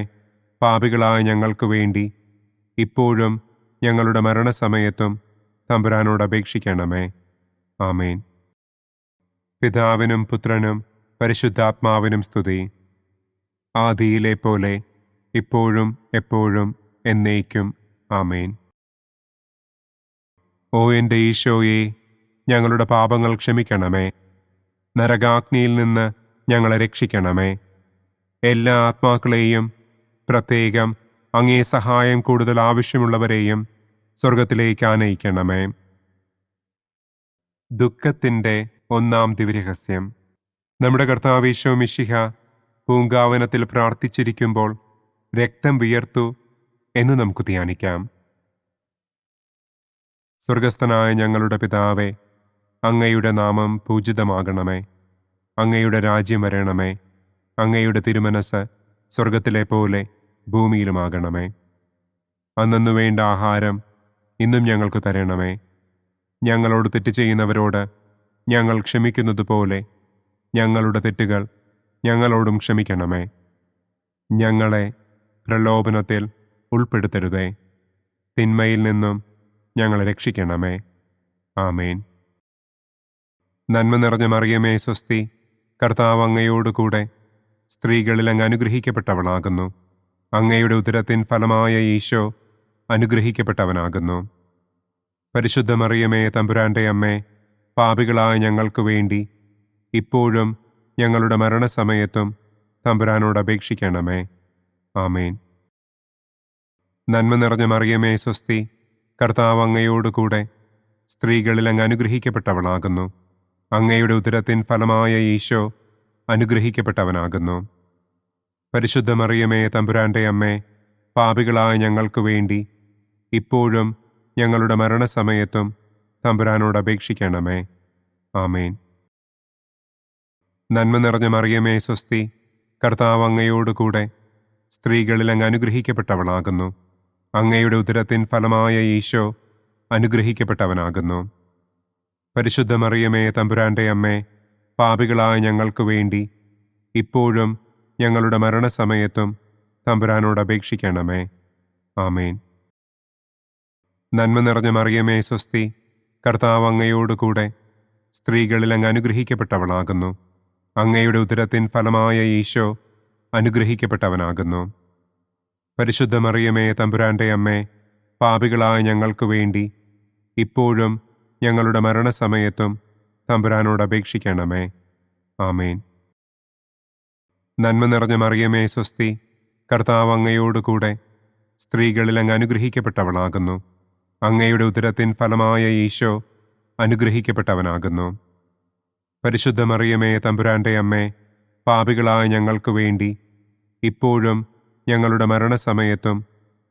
പാപികളായ ഞങ്ങൾക്ക് വേണ്ടി ഇപ്പോഴും ഞങ്ങളുടെ മരണസമയത്തും തമ്പുരാനോട് അപേക്ഷിക്കണമേ. ആമേൻ. പിതാവിനും പുത്രനും പരിശുദ്ധാത്മാവിനും സ്തുതി. ആദിയിലെ പോലെ ഇപ്പോഴും എപ്പോഴും എന്നേക്കും. ആമേൻ. ഓ എൻ്റെ ഈശോയെ, ഞങ്ങളുടെ പാപങ്ങൾ ക്ഷമിക്കണമേ. നരകാഗ്നിയിൽ നിന്ന് ഞങ്ങളെ രക്ഷിക്കണമേ. എല്ലാ ആത്മാക്കളെയും, പ്രത്യേകം അങ്ങേ സഹായം കൂടുതൽ ആവശ്യമുള്ളവരെയും സ്വർഗത്തിലേക്ക് ആനയിക്കണമേ. ദുഃഖത്തിൻ്റെ ഒന്നാം ദിവ്യരഹസ്യം. നമ്മുടെ കർത്താവ് ഈശോ മിശിഹ പൂങ്കാവനത്തിൽ പ്രാർത്ഥിച്ചിരിക്കുമ്പോൾ രക്തം വിയർത്തു എന്ന് നമുക്ക് ധ്യാനിക്കാം. സ്വർഗസ്ഥനായ ഞങ്ങളുടെ പിതാവേ, അങ്ങയുടെ നാമം പൂജിതമാകണമേ. അങ്ങയുടെ രാജ്യം വരണമേ. അങ്ങയുടെ തിരുമനസ് സ്വർഗത്തിലെ പോലെ ഭൂമിയിലുമാകണമേ. അന്നു വേണ്ട ആഹാരം ഇന്നും ഞങ്ങൾക്ക് തരണമേ. ഞങ്ങളോട് തെറ്റ് ചെയ്യുന്നവരോട് ഞങ്ങൾ ക്ഷമിക്കുന്നതുപോലെ ഞങ്ങളുടെ തെറ്റുകൾ ഞങ്ങളോടും ക്ഷമിക്കണമേ. ഞങ്ങളെ പ്രലോഭനത്തിൽ ഉൾപ്പെടുത്തരുതേ. തിന്മയിൽ നിന്നും ഞങ്ങളെ രക്ഷിക്കണമേ. ആമേൻ. നന്മ നിറഞ്ഞ മറിയമേ സ്വസ്തി, കർത്താവ് അങ്ങയോട് കൂടെ സ്ത്രീകളിൽ അങ്ങ് അനുഗ്രഹിക്കപ്പെട്ടവളാകുന്നു. അങ്ങയുടെ ഉദരത്തിൻ ഫലമായ ഈശോ അനുഗ്രഹിക്കപ്പെട്ടവനാകുന്നു. പരിശുദ്ധ മറിയമേ തമ്പുരാൻ്റെ അമ്മേ, പാപികളായ ഞങ്ങൾക്ക് വേണ്ടി ഇപ്പോഴും ഞങ്ങളുടെ മരണസമയത്തും തമ്പുരാനോട് അപേക്ഷിക്കണമേ. ആമേൻ. നന്മ നിറഞ്ഞ മറിയമേ സ്വസ്തി, കർത്താവ് അങ്ങയോട് കൂടെ സ്ത്രീകളിൽ അങ്ങ് അനുഗ്രഹിക്കപ്പെട്ടവളാകുന്നു. അങ്ങയുടെ ഉദരത്തിൻ ഫലമായ ഈശോ അനുഗ്രഹിക്കപ്പെട്ടവനാകുന്നു. പരിശുദ്ധ മറിയമേ തമ്പുരാൻ്റെ അമ്മേ, പാപികളായ ഞങ്ങൾക്ക് വേണ്ടി ഇപ്പോഴും ഞങ്ങളുടെ മരണസമയത്തും തമ്പുരാനോട് അപേക്ഷിക്കണമേ. ആമേൻ. നന്മ നിറഞ്ഞ മറിയമേ സ്വസ്തി, കർത്താവ് അങ്ങയോട് കൂടെ സ്ത്രീകളിൽ അങ്ങ് അനുഗ്രഹിക്കപ്പെട്ടവളാകുന്നു. അങ്ങയുടെ ഉദരത്തിൻ ഫലമായ ഈശോ അനുഗ്രഹിക്കപ്പെട്ടവനാകുന്നു. പരിശുദ്ധ മറിയമേ തമ്പുരാൻ്റെ അമ്മേ, പാപികളായ ഞങ്ങൾക്ക് വേണ്ടി ഇപ്പോഴും ഞങ്ങളുടെ മരണസമയത്തും തമ്പുരാനോട് അപേക്ഷിക്കണമേ. ആമേൻ. നന്മ നിറഞ്ഞ മറിയമേ സ്വസ്തി, കർത്താവ് അങ്ങയോട് കൂടെ സ്ത്രീകളിൽ അങ്ങ് അനുഗ്രഹിക്കപ്പെട്ടവളാകുന്നു. അങ്ങയുടെ ഉദരത്തിൻ ഫലമായ ഈശോ അനുഗ്രഹിക്കപ്പെട്ടവനാകുന്നു. പരിശുദ്ധ മറിയമേ തമ്പുരാൻ്റെ അമ്മേ, പാപികളായ ഞങ്ങൾക്ക് വേണ്ടി ഇപ്പോഴും ഞങ്ങളുടെ മരണസമയത്തും തമ്പുരാനോട് അപേക്ഷിക്കണമേ. ആമേൻ. നന്മ നിറഞ്ഞ മറിയമേ സ്വസ്തി, കർത്താവ് അങ്ങയോട് കൂടെ സ്ത്രീകളിൽ അങ്ങ് അനുഗ്രഹിക്കപ്പെട്ടവളാകുന്നു. അങ്ങയുടെ ഉദരത്തിൻ ഫലമായ ഈശോ അനുഗ്രഹിക്കപ്പെട്ടവനാകുന്നു. പരിശുദ്ധ മറിയമേ തമ്പുരാൻ്റെ അമ്മേ, പാപികളായ ഞങ്ങൾക്ക് വേണ്ടി ഇപ്പോഴും ഞങ്ങളുടെ മരണസമയത്തും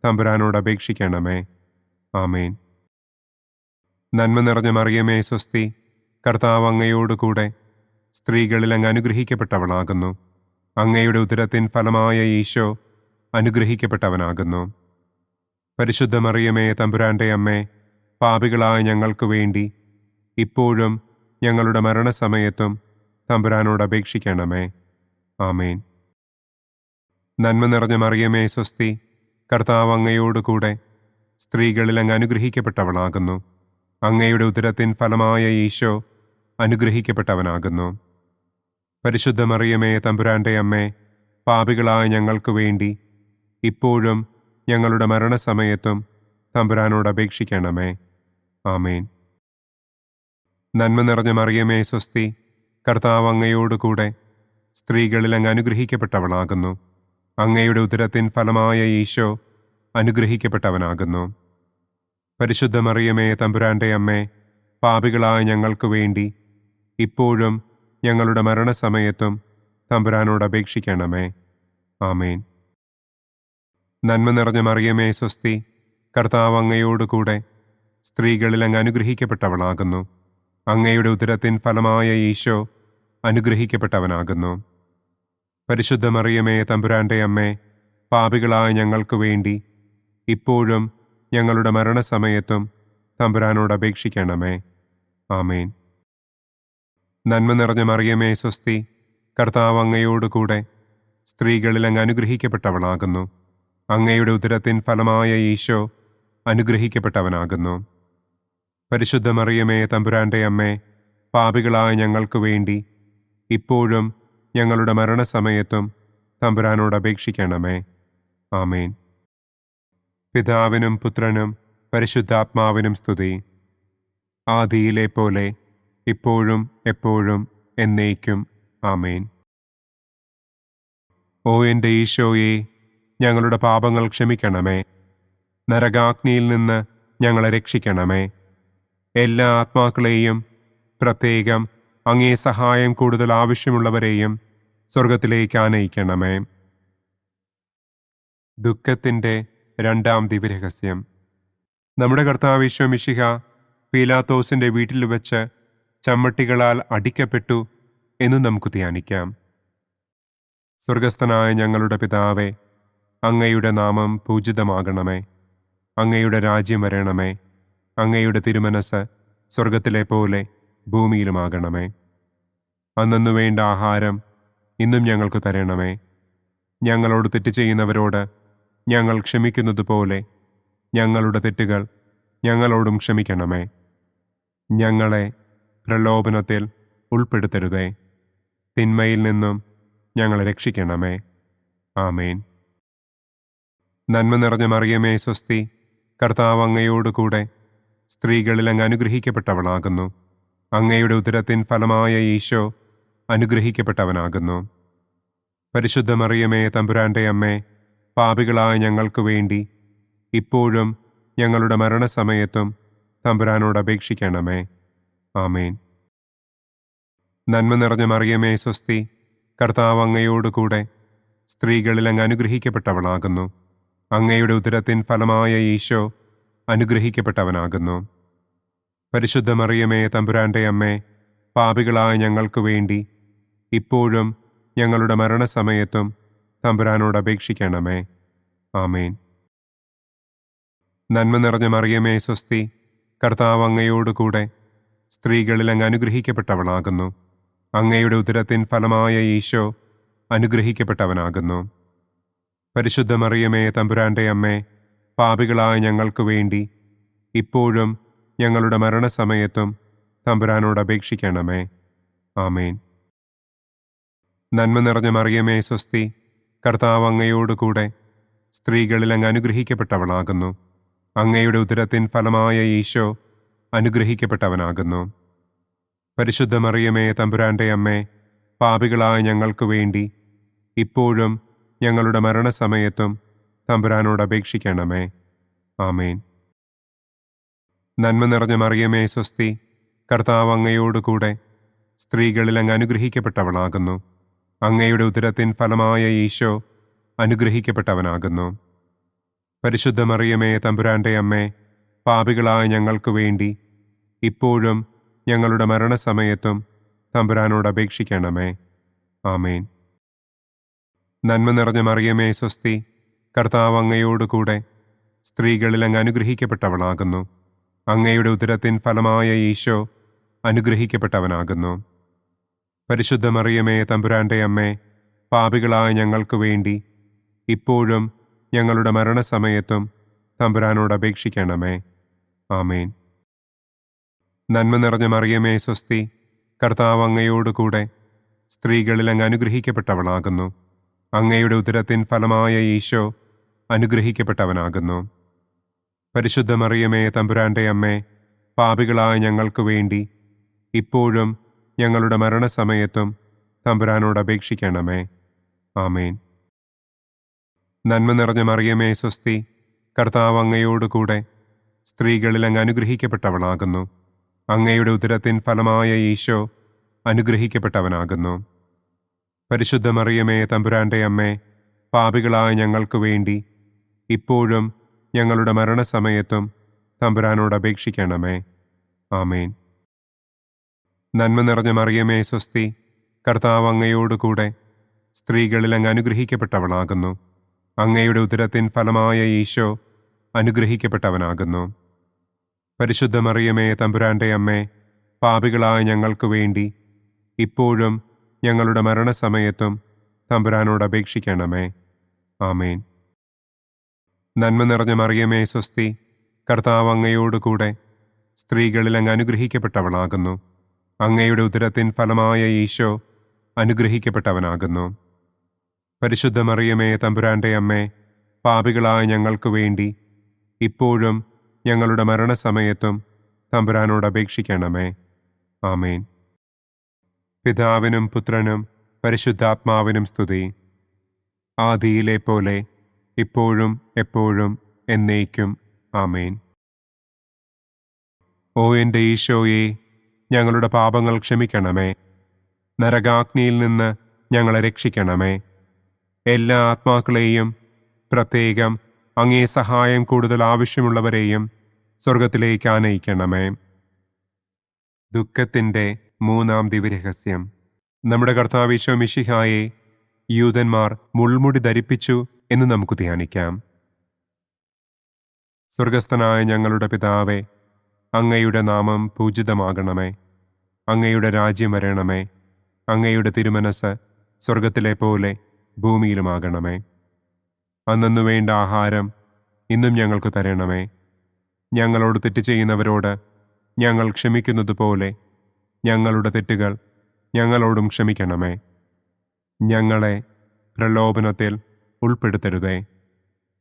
തമ്പുരാനോട് അപേക്ഷിക്കണമേ. ആമേൻ. നന്മ നിറഞ്ഞ മറിയമേ സ്വസ്തി, കർത്താവ് അങ്ങയോട് കൂടെ സ്ത്രീകളിൽ അങ്ങ് അനുഗ്രഹിക്കപ്പെട്ടവളാകുന്നു. അങ്ങയുടെ ഉദരത്തിൻ ഫലമായ ഈശോ അനുഗ്രഹിക്കപ്പെട്ടവനാകുന്നു. പരിശുദ്ധ മറിയമേ, തമ്പുരാന്റെ അമ്മേ, പാപികളായ ഞങ്ങൾക്ക് വേണ്ടി ഇപ്പോഴും ഞങ്ങളുടെ മരണസമയത്തും തമ്പുരാനോട് അപേക്ഷിക്കണമേ. ആമേൻ. നന്മ നിറഞ്ഞ മറിയമേ, സ്വസ്തി, കർത്താവ് അങ്ങയോടുകൂടെ സ്ത്രീകളിൽ അങ്ങ് അനുഗ്രഹിക്കപ്പെട്ടവളാകുന്നു. അങ്ങയുടെ ഉദരത്തിൻ ഫലമായ ഈശോ അനുഗ്രഹിക്കപ്പെട്ടവനാകുന്നു. പരിശുദ്ധ മറിയമേ, തമ്പുരാന്റെ അമ്മേ, പാപികളായ ഞങ്ങൾക്ക് വേണ്ടി ഇപ്പോഴും ഞങ്ങളുടെ മരണസമയത്തും തമ്പുരാനോട് അപേക്ഷിക്കണമേ. ആമേൻ. നന്മ നിറഞ്ഞ മറിയമേ, സ്വസ്തി, കർത്താവ് അങ്ങയോടുകൂടെ സ്ത്രീകളിൽ അങ്ങ് അനുഗ്രഹിക്കപ്പെട്ടവളാകുന്നു. അങ്ങയുടെ ഉദരത്തിൻ ഫലമായ ഈശോ അനുഗ്രഹിക്കപ്പെട്ടവനാകുന്നു. പരിശുദ്ധ മറിയമേ, തമ്പുരാന്റെ അമ്മേ, പാപികളായ ഞങ്ങൾക്ക് വേണ്ടി ഇപ്പോഴും ഞങ്ങളുടെ മരണസമയത്തും തമ്പുരാനോട് അപേക്ഷിക്കണമേ. ആമേൻ. നന്മ നിറഞ്ഞ മറിയമേ, സ്വസ്തി, കർത്താവ് അങ്ങയോടുകൂടെ സ്ത്രീകളിൽ അങ്ങ് അനുഗ്രഹിക്കപ്പെട്ടവളാകുന്നു. അങ്ങയുടെ ഉദരത്തിൻ ഫലമായ ഈശോ അനുഗ്രഹിക്കപ്പെട്ടവനാകുന്നു. പരിശുദ്ധ മറിയമേ, തമ്പുരാന്റെ അമ്മേ, പാപികളായ ഞങ്ങൾക്ക് വേണ്ടി ഇപ്പോഴും ഞങ്ങളുടെ മരണസമയത്തും തമ്പുരാനോട് അപേക്ഷിക്കണമേ. ആമേൻ. നന്മ നിറഞ്ഞ മറിയമേ, സ്വസ്തി, കർത്താവ് അങ്ങയോടുകൂടെ സ്ത്രീകളിൽ അങ്ങ് അനുഗ്രഹിക്കപ്പെട്ടവളാകുന്നു. അങ്ങയുടെ ഉദരത്തിൻ ഫലമായ ഈശോ അനുഗ്രഹിക്കപ്പെട്ടവനാകുന്നു. പരിശുദ്ധ മറിയമേ, തമ്പുരാന്റെ അമ്മേ, പാപികളായ ഞങ്ങൾക്ക് വേണ്ടി ഇപ്പോഴും ഞങ്ങളുടെ മരണസമയത്തും തമ്പുരാനോട് അപേക്ഷിക്കണമേ. ആമേൻ. പിതാവിനും പുത്രനും പരിശുദ്ധാത്മാവിനും സ്തുതി. ആദിയിലെ പോലെ ഇപ്പോഴും എപ്പോഴും എന്നേക്കും. ആമേൻ. ഓ എൻ്റെ ഈശോയെ, ഞങ്ങളുടെ പാപങ്ങൾ ക്ഷമിക്കണമേ. നരകാഗ്നിയിൽ നിന്ന് ഞങ്ങളെ രക്ഷിക്കണമേ. എല്ലാ ആത്മാക്കളെയും, പ്രത്യേകം അങ്ങേ സഹായം കൂടുതൽ ആവശ്യമുള്ളവരെയും സ്വർഗത്തിലേക്ക് ആനയിക്കണമേ. ദുഃഖത്തിൻ്റെ രണ്ടാം ദിവ്യരഹസ്യം. നമ്മുടെ കർത്താവ് ഈശോ മിശിഹ പീലാത്തോസിൻ്റെ വീട്ടിൽ വെച്ച് ചമ്മട്ടികളാൽ അടിക്കപ്പെട്ടു എന്ന് നമുക്ക് ധ്യാനിക്കാം. സ്വർഗസ്ഥനായ ഞങ്ങളുടെ പിതാവേ, അങ്ങയുടെ നാമം പൂജിതമാകണമേ. അങ്ങയുടെ രാജ്യം വരണമേ. അങ്ങയുടെ തിരുമനസ് സ്വർഗത്തിലെ പോലെ ഭൂമിയിലുമാകണമേ. അന്നന്നു വേണ്ട ആഹാരം ഇന്നും ഞങ്ങൾക്ക് തരണമേ. ഞങ്ങളോട് തെറ്റ് ചെയ്യുന്നവരോട് ഞങ്ങൾ ക്ഷമിക്കുന്നത് പോലെ ഞങ്ങളുടെ തെറ്റുകൾ ഞങ്ങളോടും ക്ഷമിക്കണമേ. ഞങ്ങളെ പ്രലോഭനത്തിൽ ഉൾപ്പെടുത്തരുതേ. തിന്മയിൽ നിന്നും ഞങ്ങളെ രക്ഷിക്കണമേ. ആമേൻ. നന്മ നിറഞ്ഞ മറിയമേ, സ്വസ്തി, കർത്താവ് അങ്ങയോടുകൂടെ സ്ത്രീകളിൽ അങ്ങ് അനുഗ്രഹിക്കപ്പെട്ടവളാകുന്നു. അങ്ങയുടെ ഉദരത്തിൻ ഫലമായ ഈശോ അനുഗ്രഹിക്കപ്പെട്ടവനാകുന്നു. പരിശുദ്ധ മറിയമേ, തമ്പുരാന്റെ അമ്മേ, പാപികളായ ഞങ്ങൾക്ക് വേണ്ടി ഇപ്പോഴും ഞങ്ങളുടെ മരണസമയത്തും തമ്പുരാനോട് അപേക്ഷിക്കണമേ. ആമേൻ. നന്മ നിറഞ്ഞ മറിയമേ, സ്വസ്തി, കർത്താവ് അങ്ങയോടുകൂടെ സ്ത്രീകളിൽ അങ്ങ് അനുഗ്രഹിക്കപ്പെട്ടവളാകുന്നു. അങ്ങയുടെ ഉദരത്തിൻ ഫലമായ ഈശോ അനുഗ്രഹിക്കപ്പെട്ടവനാകുന്നു. പരിശുദ്ധ മറിയമേ, തമ്പുരാന്റെ അമ്മേ, പാപികളായ ഞങ്ങൾക്ക് വേണ്ടി ഇപ്പോഴും ഞങ്ങളുടെ മരണസമയത്തും തമ്പുരാനോട് അപേക്ഷിക്കണമേ. ആമേൻ. നന്മ നിറഞ്ഞ മറിയമേ, സ്വസ്തി, കർത്താവ് അങ്ങയോടുകൂടെ സ്ത്രീകളിൽ അങ്ങ് അനുഗ്രഹിക്കപ്പെട്ടവളാകുന്നു. അങ്ങയുടെ ഉദരത്തിൻ ഫലമായ ഈശോ അനുഗ്രഹിക്കപ്പെട്ടവനാകുന്നു. പരിശുദ്ധ മറിയമേ, തമ്പുരാന്റെ അമ്മേ, പാപികളായ ഞങ്ങൾക്ക് വേണ്ടി ഇപ്പോഴും ഞങ്ങളുടെ മരണസമയത്തും തമ്പുരാനോട് അപേക്ഷിക്കണമേ. ആമേൻ. നന്മ നിറഞ്ഞ മറിയമേ, സ്വസ്തി, കർത്താവ് അങ്ങയോടുകൂടെ സ്ത്രീകളിൽ അങ്ങ് അനുഗ്രഹിക്കപ്പെട്ടവളാകുന്നു. അങ്ങയുടെ ഉദരത്തിൻ ഫലമായ ഈശോ അനുഗ്രഹിക്കപ്പെട്ടവനാകുന്നു. പരിശുദ്ധ മറിയമേ, തമ്പുരാന്റെ അമ്മേ, പാപികളായ ഞങ്ങൾക്ക് വേണ്ടി ഇപ്പോഴും ഞങ്ങളുടെ മരണസമയത്തും തമ്പുരാനോട് അപേക്ഷിക്കണമേ. ആമേൻ. നന്മ നിറഞ്ഞ മറിയമേ, സ്വസ്തി, കർത്താവ് അങ്ങയോടുകൂടെ സ്ത്രീകളിൽ അങ്ങ് അനുഗ്രഹിക്കപ്പെട്ടവളാകുന്നു. അങ്ങയുടെ ഉദരത്തിൻ ഫലമായ ഈശോ അനുഗ്രഹിക്കപ്പെട്ടവനാകുന്നു. പരിശുദ്ധ മറിയമേ, തമ്പുരാന്റെ അമ്മേ, പാപികളായ ഞങ്ങൾക്ക് വേണ്ടി ഇപ്പോഴും ഞങ്ങളുടെ മരണസമയത്തും തമ്പുരാനോട് അപേക്ഷിക്കണമേ. ആമേൻ. നന്മ നിറഞ്ഞ മറിയമേ സ്വസ്തി, കർത്താവ് അങ്ങയോടുകൂടെ സ്ത്രീകളിൽ അങ്ങ് അനുഗ്രഹിക്കപ്പെട്ടവളാകുന്നു. അങ്ങയുടെ ഉദരത്തിൻ ഫലമായ ഈശോ അനുഗ്രഹിക്കപ്പെട്ടവനാകുന്നു. പരിശുദ്ധ മറിയമേ തമ്പുരാന്റെ അമ്മേ, പാപികളായ ഞങ്ങൾക്ക് വേണ്ടി ഇപ്പോഴും ഞങ്ങളുടെ മരണസമയത്തും തമ്പുരാനോട് അപേക്ഷിക്കണമേ. ആമേൻ. നന്മ നിറഞ്ഞ മറിയമേ സ്വസ്തി, കർത്താവ് അങ്ങയോടുകൂടെ സ്ത്രീകളിൽ അങ്ങ് അനുഗ്രഹിക്കപ്പെട്ടവളാകുന്നു. അങ്ങയുടെ ഉദരത്തിൻ ഫലമായ ഈശോ അനുഗ്രഹിക്കപ്പെട്ടവനാകുന്നു. പരിശുദ്ധ മറിയമേ തമ്പുരാന്റെ അമ്മേ, പാപികളായ ഞങ്ങൾക്ക് വേണ്ടി ഇപ്പോഴും ഞങ്ങളുടെ മരണസമയത്തും തമ്പുരാനോട് അപേക്ഷിക്കണമേ. ആമേൻ. നന്മ നിറഞ്ഞ മറിയമേ സ്വസ്തി, കർത്താവ് അങ്ങയോടുകൂടെ സ്ത്രീകളിൽ അങ്ങ് അനുഗ്രഹിക്കപ്പെട്ടവളാകുന്നു. അങ്ങയുടെ ഉദരത്തിൻ ഫലമായ ഈശോ അനുഗ്രഹിക്കപ്പെട്ടവനാകുന്നു. പരിശുദ്ധ മറിയമേ തമ്പുരാന്റെ അമ്മേ, പാപികളായ ഞങ്ങൾക്ക് വേണ്ടി ഇപ്പോഴും ഞങ്ങളുടെ മരണസമയത്തും തമ്പുരാനോട് അപേക്ഷിക്കണമേ. ആമേൻ. നന്മ നിറഞ്ഞ മറിയമേ സ്വസ്തി, കർത്താവ് അങ്ങയോടുകൂടെ സ്ത്രീകളിൽ അങ്ങ് അനുഗ്രഹിക്കപ്പെട്ടവളാകുന്നു. അങ്ങയുടെ ഉദരത്തിൻ ഫലമായ ഈശോ അനുഗ്രഹിക്കപ്പെട്ടവനാകുന്നു. പരിശുദ്ധ മറിയമേ തമ്പുരാന്റെ അമ്മേ, പാപികളായ ഞങ്ങൾക്ക് വേണ്ടി ഇപ്പോഴും ഞങ്ങളുടെ മരണസമയത്തും തമ്പുരാനോട് അപേക്ഷിക്കണമേ. ആമേൻ. നന്മ നിറഞ്ഞ മറിയമേ സ്വസ്തി, കർത്താവ് അങ്ങയോടുകൂടെ സ്ത്രീകളിൽ അങ്ങ് അനുഗ്രഹിക്കപ്പെട്ടവളാകുന്നു. അങ്ങയുടെ ഉദരത്തിൻ ഫലമായ ഈശോ അനുഗ്രഹിക്കപ്പെട്ടവനാകുന്നു. പരിശുദ്ധ മറിയമേ തമ്പുരാന്റെ അമ്മേ, പാപികളായ ഞങ്ങൾക്ക് വേണ്ടി ഇപ്പോഴും ഞങ്ങളുടെ മരണസമയത്തും തമ്പുരാനോട് അപേക്ഷിക്കണമേ. ആമേൻ. പിതാവിനും പുത്രനും പരിശുദ്ധാത്മാവിനും സ്തുതി. ആദിയിലെ പോലെ ഇപ്പോഴും എപ്പോഴും എന്നേക്കും. ആമേൻ. ഓ എൻ്റെ ഈശോയെ, ഞങ്ങളുടെ പാപങ്ങൾ ക്ഷമിക്കണമേ. നരകാഗ്നിയിൽ നിന്ന് ഞങ്ങളെ രക്ഷിക്കണമേ. എല്ലാ ആത്മാക്കളെയും, പ്രത്യേകം അങ്ങേ സഹായം കൂടുതൽ ആവശ്യമുള്ളവരെയും സ്വർഗത്തിലേക്ക് ആനയിക്കണമേ. ദുഃഖത്തിൻ്റെ മൂന്നാം ദിവ്യരഹസ്യം. നമ്മുടെ കർത്താവ് ഈശോ മിശിഹായെ യൂദന്മാർ മുൾമുടി ധരിപ്പിച്ചു എന്ന് നമുക്ക് ധ്യാനിക്കാം. സ്വർഗസ്ഥനായ ഞങ്ങളുടെ പിതാവേ, അങ്ങയുടെ നാമം പൂജിതമാകണമേ. അങ്ങയുടെ രാജ്യം വരണമേ. അങ്ങയുടെ തിരുമനസ് സ്വർഗത്തിലെ പോലെ ഭൂമിയിലുമാകണമേ. അന്നന്നു വേണ്ട ആഹാരം ഇന്നും ഞങ്ങൾക്ക് തരണമേ. ഞങ്ങളോട് തെറ്റ് ചെയ്യുന്നവരോട് ഞങ്ങൾ ക്ഷമിക്കുന്നത് പോലെ ഞങ്ങളുടെ തെറ്റുകൾ ഞങ്ങളോടും ക്ഷമിക്കണമേ. ഞങ്ങളെ പ്രലോഭനത്തിൽ ഉൾപ്പെടുത്തരുതേ.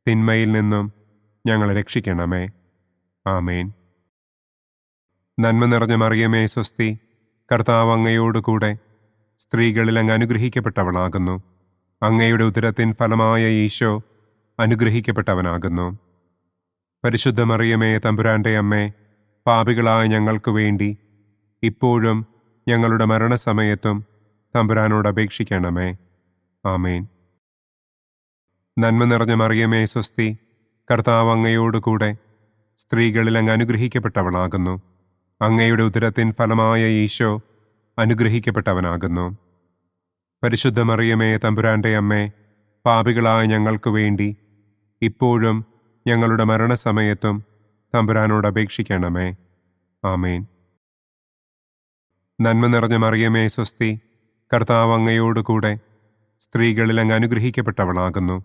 തിന്മയിൽ നിന്നും ഞങ്ങളെ രക്ഷിക്കണമേ. ആമേൻ. നന്മ നിറഞ്ഞ മറിയമേ സ്വസ്തി, കർത്താവ് അങ്ങയോടുകൂടെ സ്ത്രീകളിൽ അങ്ങ് അനുഗ്രഹിക്കപ്പെട്ടവളാകുന്നു. അങ്ങയുടെ ഉദരത്തിൻ ഫലമായ ഈശോ അനുഗ്രഹിക്കപ്പെട്ടവനാകുന്നു. പരിശുദ്ധ മറിയമേ തമ്പുരാന്റെ അമ്മേ, പാപികളായ ഞങ്ങൾക്ക് വേണ്ടി ഇപ്പോഴും ഞങ്ങളുടെ മരണസമയത്തും തമ്പുരാനോട് അപേക്ഷിക്കണമേ. ആമേൻ. നന്മ നിറഞ്ഞ മറിയമേ സ്വസ്തി, കർത്താവ് അങ്ങയോടുകൂടെ സ്ത്രീകളിൽ അങ്ങ് അനുഗ്രഹിക്കപ്പെട്ടവളാകുന്നു. അങ്ങയുടെ ഉദരത്തിൻ ഫലമായ ഈശോ അനുഗ്രഹിക്കപ്പെട്ടവനാകുന്നു. പരിശുദ്ധ മറിയമേ തമ്പുരാന്റെ അമ്മേ, പാപികളായ ഞങ്ങൾക്ക് വേണ്ടി ഇപ്പോഴും ഞങ്ങളുടെ മരണസമയത്തും തമ്പുരാനോട് അപേക്ഷിക്കണമേ. ആമേൻ. നന്മ നിറഞ്ഞ മറിയമേ സ്വസ്തി, കർത്താവ് അങ്ങയോടുകൂടെ സ്ത്രീകളിൽ അങ്ങ് അനുഗ്രഹിക്കപ്പെട്ടവളാകുന്നു.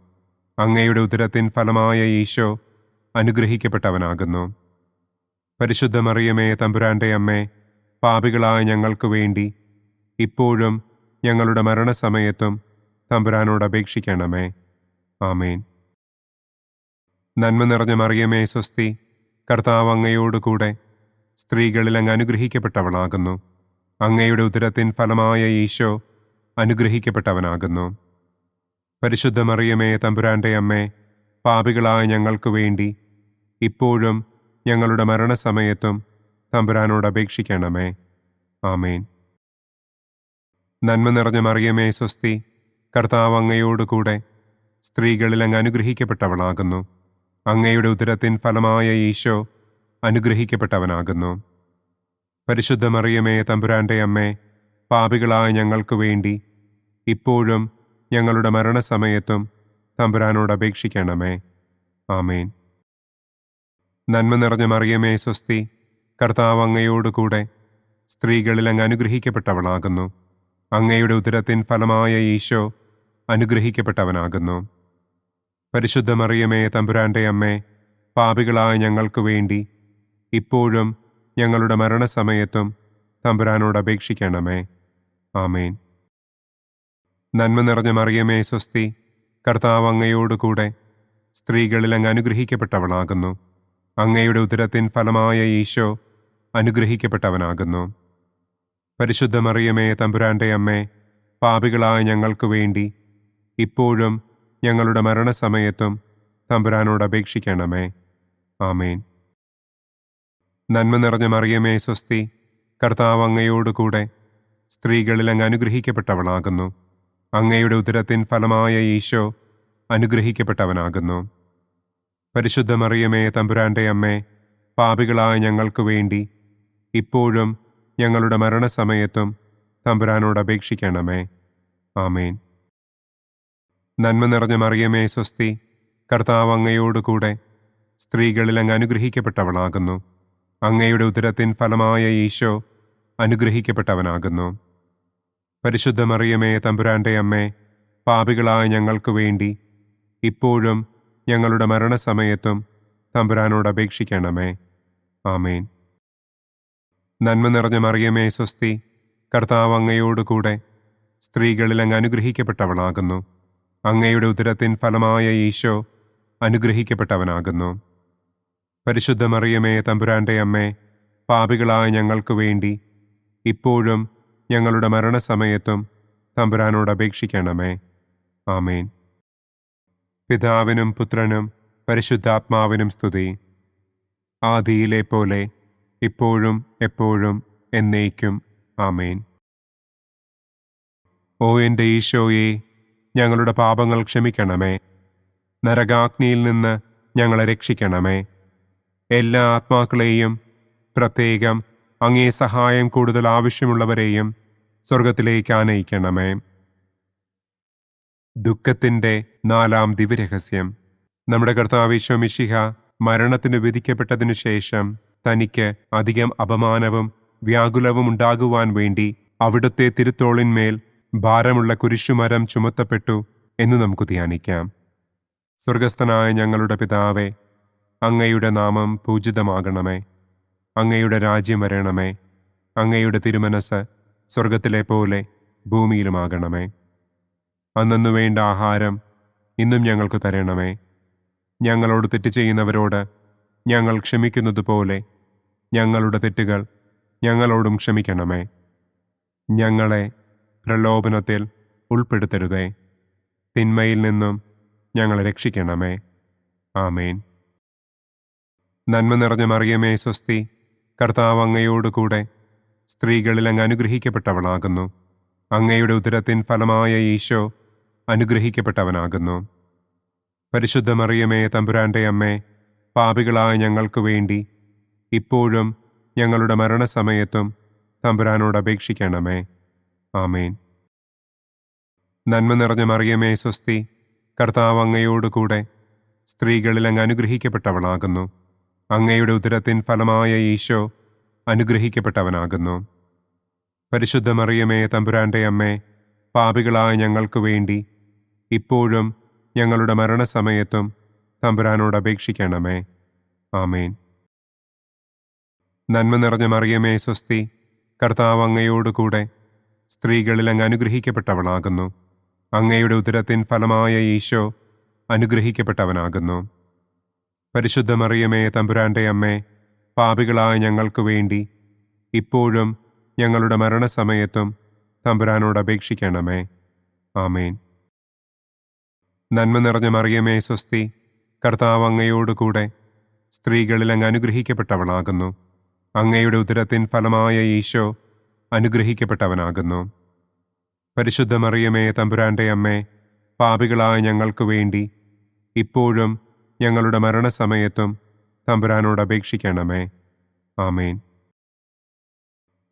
അങ്ങയുടെ ഉദരത്തിൻ ഫലമായ ഈശോ അനുഗ്രഹിക്കപ്പെട്ടവനാകുന്നു. പരിശുദ്ധ മറിയമേ തമ്പുരാന്റെ അമ്മേ, പാപികളായ ഞങ്ങൾക്ക് വേണ്ടി ഇപ്പോഴും ഞങ്ങളുടെ മരണസമയത്തും തമ്പുരാനോട് അപേക്ഷിക്കണമേ. ആമേൻ. നന്മ നിറഞ്ഞ മറിയമേ സ്വസ്തി, കർത്താവ് അങ്ങയോടുകൂടെ സ്ത്രീകളിൽ അങ്ങ് അനുഗ്രഹിക്കപ്പെട്ടവളാകുന്നു. അങ്ങയുടെ ഉദരത്തിൻ ഫലമായ ഈശോ അനുഗ്രഹിക്കപ്പെട്ടവനാകുന്നു. പരിശുദ്ധ മറിയമേ തമ്പുരാന്റെ അമ്മേ, പാപികളായ ഞങ്ങൾക്ക് വേണ്ടി ഇപ്പോഴും ഞങ്ങളുടെ മരണസമയത്തും തമ്പുരാനോട് അപേക്ഷിക്കണമേ. ആമേൻ. നന്മ നിറഞ്ഞ മറിയമേ സ്വസ്തി, കർത്താവ് അങ്ങയോടുകൂടെ സ്ത്രീകളിൽ അങ്ങ് അനുഗ്രഹിക്കപ്പെട്ടവളാകുന്നു. അങ്ങയുടെ ഉദരത്തിൻ ഫലമായ ഈശോ അനുഗ്രഹിക്കപ്പെട്ടവനാകുന്നു. പരിശുദ്ധ മറിയമേ തമ്പുരാന്റെ അമ്മേ, പാപികളായ ഞങ്ങൾക്ക് വേണ്ടി ഇപ്പോഴും ഞങ്ങളുടെ മരണസമയത്തും തമ്പുരാനോട് അപേക്ഷിക്കണമേ. ആമേൻ. നന്മ നിറഞ്ഞ മറിയമേ സ്വസ്തി, കർത്താവ് അങ്ങയോട് കൂടെ സ്ത്രീകളിൽ അങ്ങ് അനുഗ്രഹിക്കപ്പെട്ടവളാകുന്നു. അങ്ങയുടെ ഉദരത്തിൻ ഫലമായ ഈശോ അനുഗ്രഹിക്കപ്പെട്ടവനാകുന്നു. പരിശുദ്ധ മറിയമേ തമ്പുരാന്റെ അമ്മേ, പാപികളായ ഞങ്ങൾക്ക് വേണ്ടി ഇപ്പോഴും ഞങ്ങളുടെ മരണസമയത്തും തമ്പുരാനോട് അപേക്ഷിക്കണമേ. ആമേൻ. നന്മ നിറഞ്ഞ മറിയമേ സ്വസ്തി, കർത്താവ് അങ്ങയോട് കൂടെ സ്ത്രീകളിൽ അങ്ങ് അനുഗ്രഹിക്കപ്പെട്ടവളാകുന്നു. അങ്ങയുടെ ഉദരത്തിൻ ഫലമായ ഈശോ അനുഗ്രഹിക്കപ്പെട്ടവനാകുന്നു. പരിശുദ്ധ മറിയമേ തമ്പുരാന്റെ അമ്മേ, പാപികളായ ഞങ്ങൾക്ക് വേണ്ടി ഇപ്പോഴും ഞങ്ങളുടെ മരണസമയത്തും തമ്പുരാനോട് അപേക്ഷിക്കണമേ. ആമേൻ. നന്മ നിറഞ്ഞ മറിയമേ സ്വസ്തി, കർത്താവ് അങ്ങയോട് കൂടെ സ്ത്രീകളിൽ അങ്ങ് അനുഗ്രഹിക്കപ്പെട്ടവളാകുന്നു. അങ്ങയുടെ ഉദരത്തിൻ ഫലമായ ഈശോ അനുഗ്രഹിക്കപ്പെട്ടവനാകുന്നു. പരിശുദ്ധ മറിയമേ തമ്പുരാന്റെ അമ്മേ, പാപികളായ ഞങ്ങൾക്ക് വേണ്ടി ഇപ്പോഴും ഞങ്ങളുടെ മരണസമയത്തും തമ്പുരാനോട് അപേക്ഷിക്കണമേ. ആമേൻ. നന്മ നിറഞ്ഞ മറിയമേ സ്വസ്തി, കർത്താവ് അങ്ങയോട് കൂടെ സ്ത്രീകളിൽ അങ്ങ് അനുഗ്രഹിക്കപ്പെട്ടവളാകുന്നു. അങ്ങയുടെ ഉദരത്തിൻ ഫലമായ ഈശോ അനുഗ്രഹിക്കപ്പെട്ടവനാകുന്നു. പരിശുദ്ധ മറിയമേ തമ്പുരാന്റെ അമ്മേ, പാപികളായ ഞങ്ങൾക്ക് വേണ്ടി ഇപ്പോഴും ഞങ്ങളുടെ മരണസമയത്തും തമ്പുരാനോട് അപേക്ഷിക്കണമേ. ആമേൻ. നന്മ നിറഞ്ഞ മറിയമേ സ്വസ്തി, കർത്താവ് അങ്ങയോട് കൂടെ സ്ത്രീകളിൽ അങ്ങ് അനുഗ്രഹിക്കപ്പെട്ടവളാകുന്നു. അങ്ങയുടെ ഉദരത്തിൻ ഫലമായ ഈശോ അനുഗ്രഹിക്കപ്പെട്ടവനാകുന്നു. പരിശുദ്ധ മറിയമേ തമ്പുരാന്റെ അമ്മേ, പാപികളായ ഞങ്ങൾക്ക് വേണ്ടി ഇപ്പോഴും ഞങ്ങളുടെ മരണസമയത്തും തമ്പുരാനോട് അപേക്ഷിക്കണമേ. ആമേൻ. പിതാവിനും പുത്രനും പരിശുദ്ധാത്മാവിനും സ്തുതി. ആദിയിലെ പോലെ ഇപ്പോഴും എപ്പോഴും എന്നേക്കും. ആമേൻ. ഓ എൻ്റെ ഈശോയെ, ഞങ്ങളുടെ പാപങ്ങൾ ക്ഷമിക്കണമേ. നരകാഗ്നിയിൽ നിന്ന് ഞങ്ങളെ രക്ഷിക്കണമേ. എല്ലാ ആത്മാക്കളെയും, പ്രത്യേകം അങ്ങേ സഹായം കൂടുതൽ ആവശ്യമുള്ളവരെയും സ്വർഗത്തിലേക്ക് ആനയിക്കണമേ. ദുഃഖത്തിൻ്റെ 4-ാം ദിവ്യരഹസ്യം. നമ്മുടെ കർത്താവ് ഈശോ മിശിഹ മരണത്തിന് വിധിക്കപ്പെട്ടതിനു ശേഷം തനിക്ക് അധികം അപമാനവും വ്യാകുലവും ഉണ്ടാകുവാൻ വേണ്ടി അവിടുത്തെ തിരുത്തോളിന്മേൽ ഭാരമുള്ള കുരിശുമരം ചുമത്തപ്പെട്ടു എന്ന് നമുക്ക് ധ്യാനിക്കാം. സ്വർഗസ്ഥനായ ഞങ്ങളുടെ പിതാവേ, അങ്ങയുടെ നാമം പൂജിതമാകണമേ. അങ്ങയുടെ രാജ്യം വരണമേ. അങ്ങയുടെ തിരുമനസ് സ്വർഗത്തിലെ പോലെ ഭൂമിയിലുമാകണമേ. അന്നന്നു വേണ്ട ആഹാരം ഇന്നും ഞങ്ങൾക്ക് തരണമേ. ഞങ്ങളോട് തെറ്റ് ചെയ്യുന്നവരോട് ഞങ്ങൾ ക്ഷമിക്കുന്നത് പോലെ ഞങ്ങളുടെ തെറ്റുകൾ ഞങ്ങളോടും ക്ഷമിക്കണമേ. ഞങ്ങളെ പ്രലോഭനത്തിൽ ഉൾപ്പെടുത്തരുതേ. തിന്മയിൽ നിന്നും ഞങ്ങളെ രക്ഷിക്കണമേ. ആമേൻ. നന്മ നിറഞ്ഞ മറിയമേ സ്വസ്തി, കർത്താവ് അങ്ങയോട് കൂടെ സ്ത്രീകളിൽ അങ്ങ് അനുഗ്രഹിക്കപ്പെട്ടവളാകുന്നു. അങ്ങയുടെ ഉദരത്തിൻ ഫലമായ ഈശോ അനുഗ്രഹിക്കപ്പെട്ടവനാകുന്നു. പരിശുദ്ധ മറിയമേ തമ്പുരാന്റെ അമ്മേ, പാപികളായ ഞങ്ങൾക്ക് വേണ്ടി ഇപ്പോഴും ഞങ്ങളുടെ മരണസമയത്തും തമ്പുരാനോട് അപേക്ഷിക്കണമേ. ആമേൻ. നന്മ നിറഞ്ഞ മറിയമേ സ്വസ്തി, കർത്താവ് അങ്ങയോട് കൂടെ സ്ത്രീകളിൽ അങ്ങ് അനുഗ്രഹിക്കപ്പെട്ടവളാകുന്നു. അങ്ങയുടെ ഉദരത്തിൻ ഫലമായ ഈശോ അനുഗ്രഹിക്കപ്പെട്ടവനാകുന്നു. പരിശുദ്ധ മറിയമേ തമ്പുരാന്റെ അമ്മേ, പാപികളായ ഞങ്ങൾക്ക് വേണ്ടി ഇപ്പോഴും ഞങ്ങളുടെ മരണസമയത്തും തമ്പുരാനോട് അപേക്ഷിക്കണമേ. ആമേൻ. നന്മ നിറഞ്ഞ മറിയമേ സ്വസ്തി, കർത്താവ് അങ്ങയോട് കൂടെ സ്ത്രീകളിൽ അങ്ങ് അനുഗ്രഹിക്കപ്പെട്ടവളാകുന്നു. അങ്ങയുടെ ഉദരത്തിൻ ഫലമായ ഈശോ അനുഗ്രഹിക്കപ്പെട്ടവനാകുന്നു. പരിശുദ്ധ മറിയമേ തമ്പുരാന്റെ അമ്മേ, പാപികളായ ഞങ്ങൾക്ക് വേണ്ടി ഇപ്പോഴും ഞങ്ങളുടെ മരണസമയത്തും തമ്പുരാനോട് അപേക്ഷിക്കണമേ. ആമേൻ. നന്മ നിറഞ്ഞ മറിയമേ സ്വസ്തി, കർത്താവ് അങ്ങയോട് കൂടെ സ്ത്രീകളിൽ അങ്ങ് അനുഗ്രഹിക്കപ്പെട്ടവളാകുന്നു. അങ്ങയുടെ ഉദരത്തിൻ ഫലമായ ഈശോ അനുഗ്രഹിക്കപ്പെട്ടവനാകുന്നു. പരിശുദ്ധ മറിയമേ തമ്പുരാന്റെ അമ്മേ, പാപികളായ ഞങ്ങൾക്ക് വേണ്ടി ഇപ്പോഴും ഞങ്ങളുടെ മരണസമയത്തും തമ്പുരാനോട് അപേക്ഷിക്കണമേ. ആമേൻ.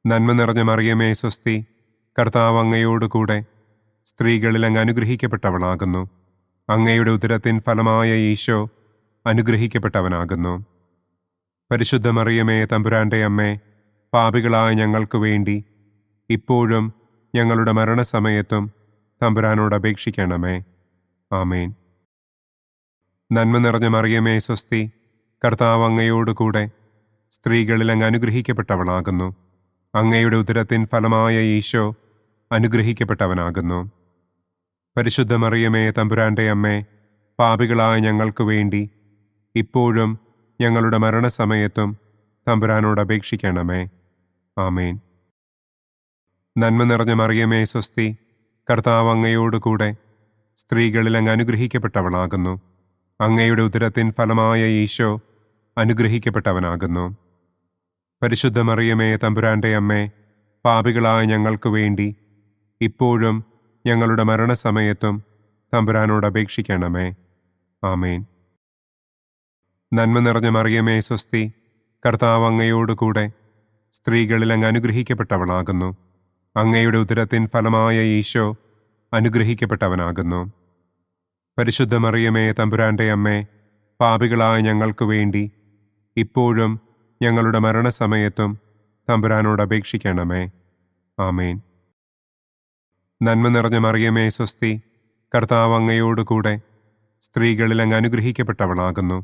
നന്മ നിറഞ്ഞ മറിയമേ സ്വസ്തി, കർത്താവ് അങ്ങയോട് കൂടെ സ്ത്രീകളിൽ അങ്ങ് അനുഗ്രഹിക്കപ്പെട്ടവളാകുന്നു. അങ്ങയുടെ ഉദരത്തിൻ ഫലമായ ഈശോ അനുഗ്രഹിക്കപ്പെട്ടവനാകുന്നു. പരിശുദ്ധ മറിയമേ, തമ്പുരാന്റെ അമ്മേ, പാപികളായ ഞങ്ങൾക്ക് വേണ്ടി ഇപ്പോഴും ഞങ്ങളുടെ മരണസമയത്തും തമ്പുരാനോട് അപേക്ഷിക്കണമേ. ആമേൻ. നന്മ നിറഞ്ഞ മറിയമേ, സ്വസ്തി. കർത്താവ് അങ്ങയോടുകൂടെ സ്ത്രീകളിൽ അങ്ങ് അനുഗ്രഹിക്കപ്പെട്ടവളാകുന്നു. അങ്ങയുടെ ഉദരത്തിൻ ഫലമായ ഈശോ അനുഗ്രഹിക്കപ്പെട്ടവനാകുന്നു. പരിശുദ്ധ മറിയമേ, തമ്പുരാന്റെ അമ്മേ, പാപികളായ ഞങ്ങൾക്ക് വേണ്ടി ഇപ്പോഴും ഞങ്ങളുടെ മരണസമയത്തും തമ്പുരാനോട് അപേക്ഷിക്കണമേ. ആമേൻ. നന്മ നിറഞ്ഞ മറിയമേ, സ്വസ്തി. കർത്താവ് അങ്ങയോടുകൂടെ സ്ത്രീകളിൽ അങ്ങ് അനുഗ്രഹിക്കപ്പെട്ടവളാകുന്നു. അങ്ങയുടെ ഉദരത്തിൻ ഫലമായ ഈശോ അനുഗ്രഹിക്കപ്പെട്ടവനാകുന്നു. പരിശുദ്ധ മറിയമേ, തമ്പുരാന്റെ അമ്മേ, പാപികളായ ഞങ്ങൾക്ക് വേണ്ടി ഇപ്പോഴും ഞങ്ങളുടെ മരണസമയത്തും തമ്പുരാനോട് അപേക്ഷിക്കണമേ. ആമേൻ. നന്മ നിറഞ്ഞ മറിയമേ, സ്വസ്തി. കർത്താവ് അങ്ങയോടുകൂടെ സ്ത്രീകളിൽ അങ്ങ് അനുഗ്രഹിക്കപ്പെട്ടവളാകുന്നു. അങ്ങയുടെ ഉദരത്തിൻ ഫലമായ ഈശോ അനുഗ്രഹിക്കപ്പെട്ടവനാകുന്നു. പരിശുദ്ധ മറിയമേ, തമ്പുരാന്റെ അമ്മേ, പാപികളായ ഞങ്ങൾക്ക് വേണ്ടി ഇപ്പോഴും ഞങ്ങളുടെ മരണസമയത്തും തമ്പുരാനോട് അപേക്ഷിക്കണമേ. ആമേൻ. നന്മ നിറഞ്ഞ മറിയമേ, സ്വസ്തി. കർത്താവ് അങ്ങയോടുകൂടെ സ്ത്രീകളിൽ അങ്ങ് അനുഗ്രഹിക്കപ്പെട്ടവളാകുന്നു.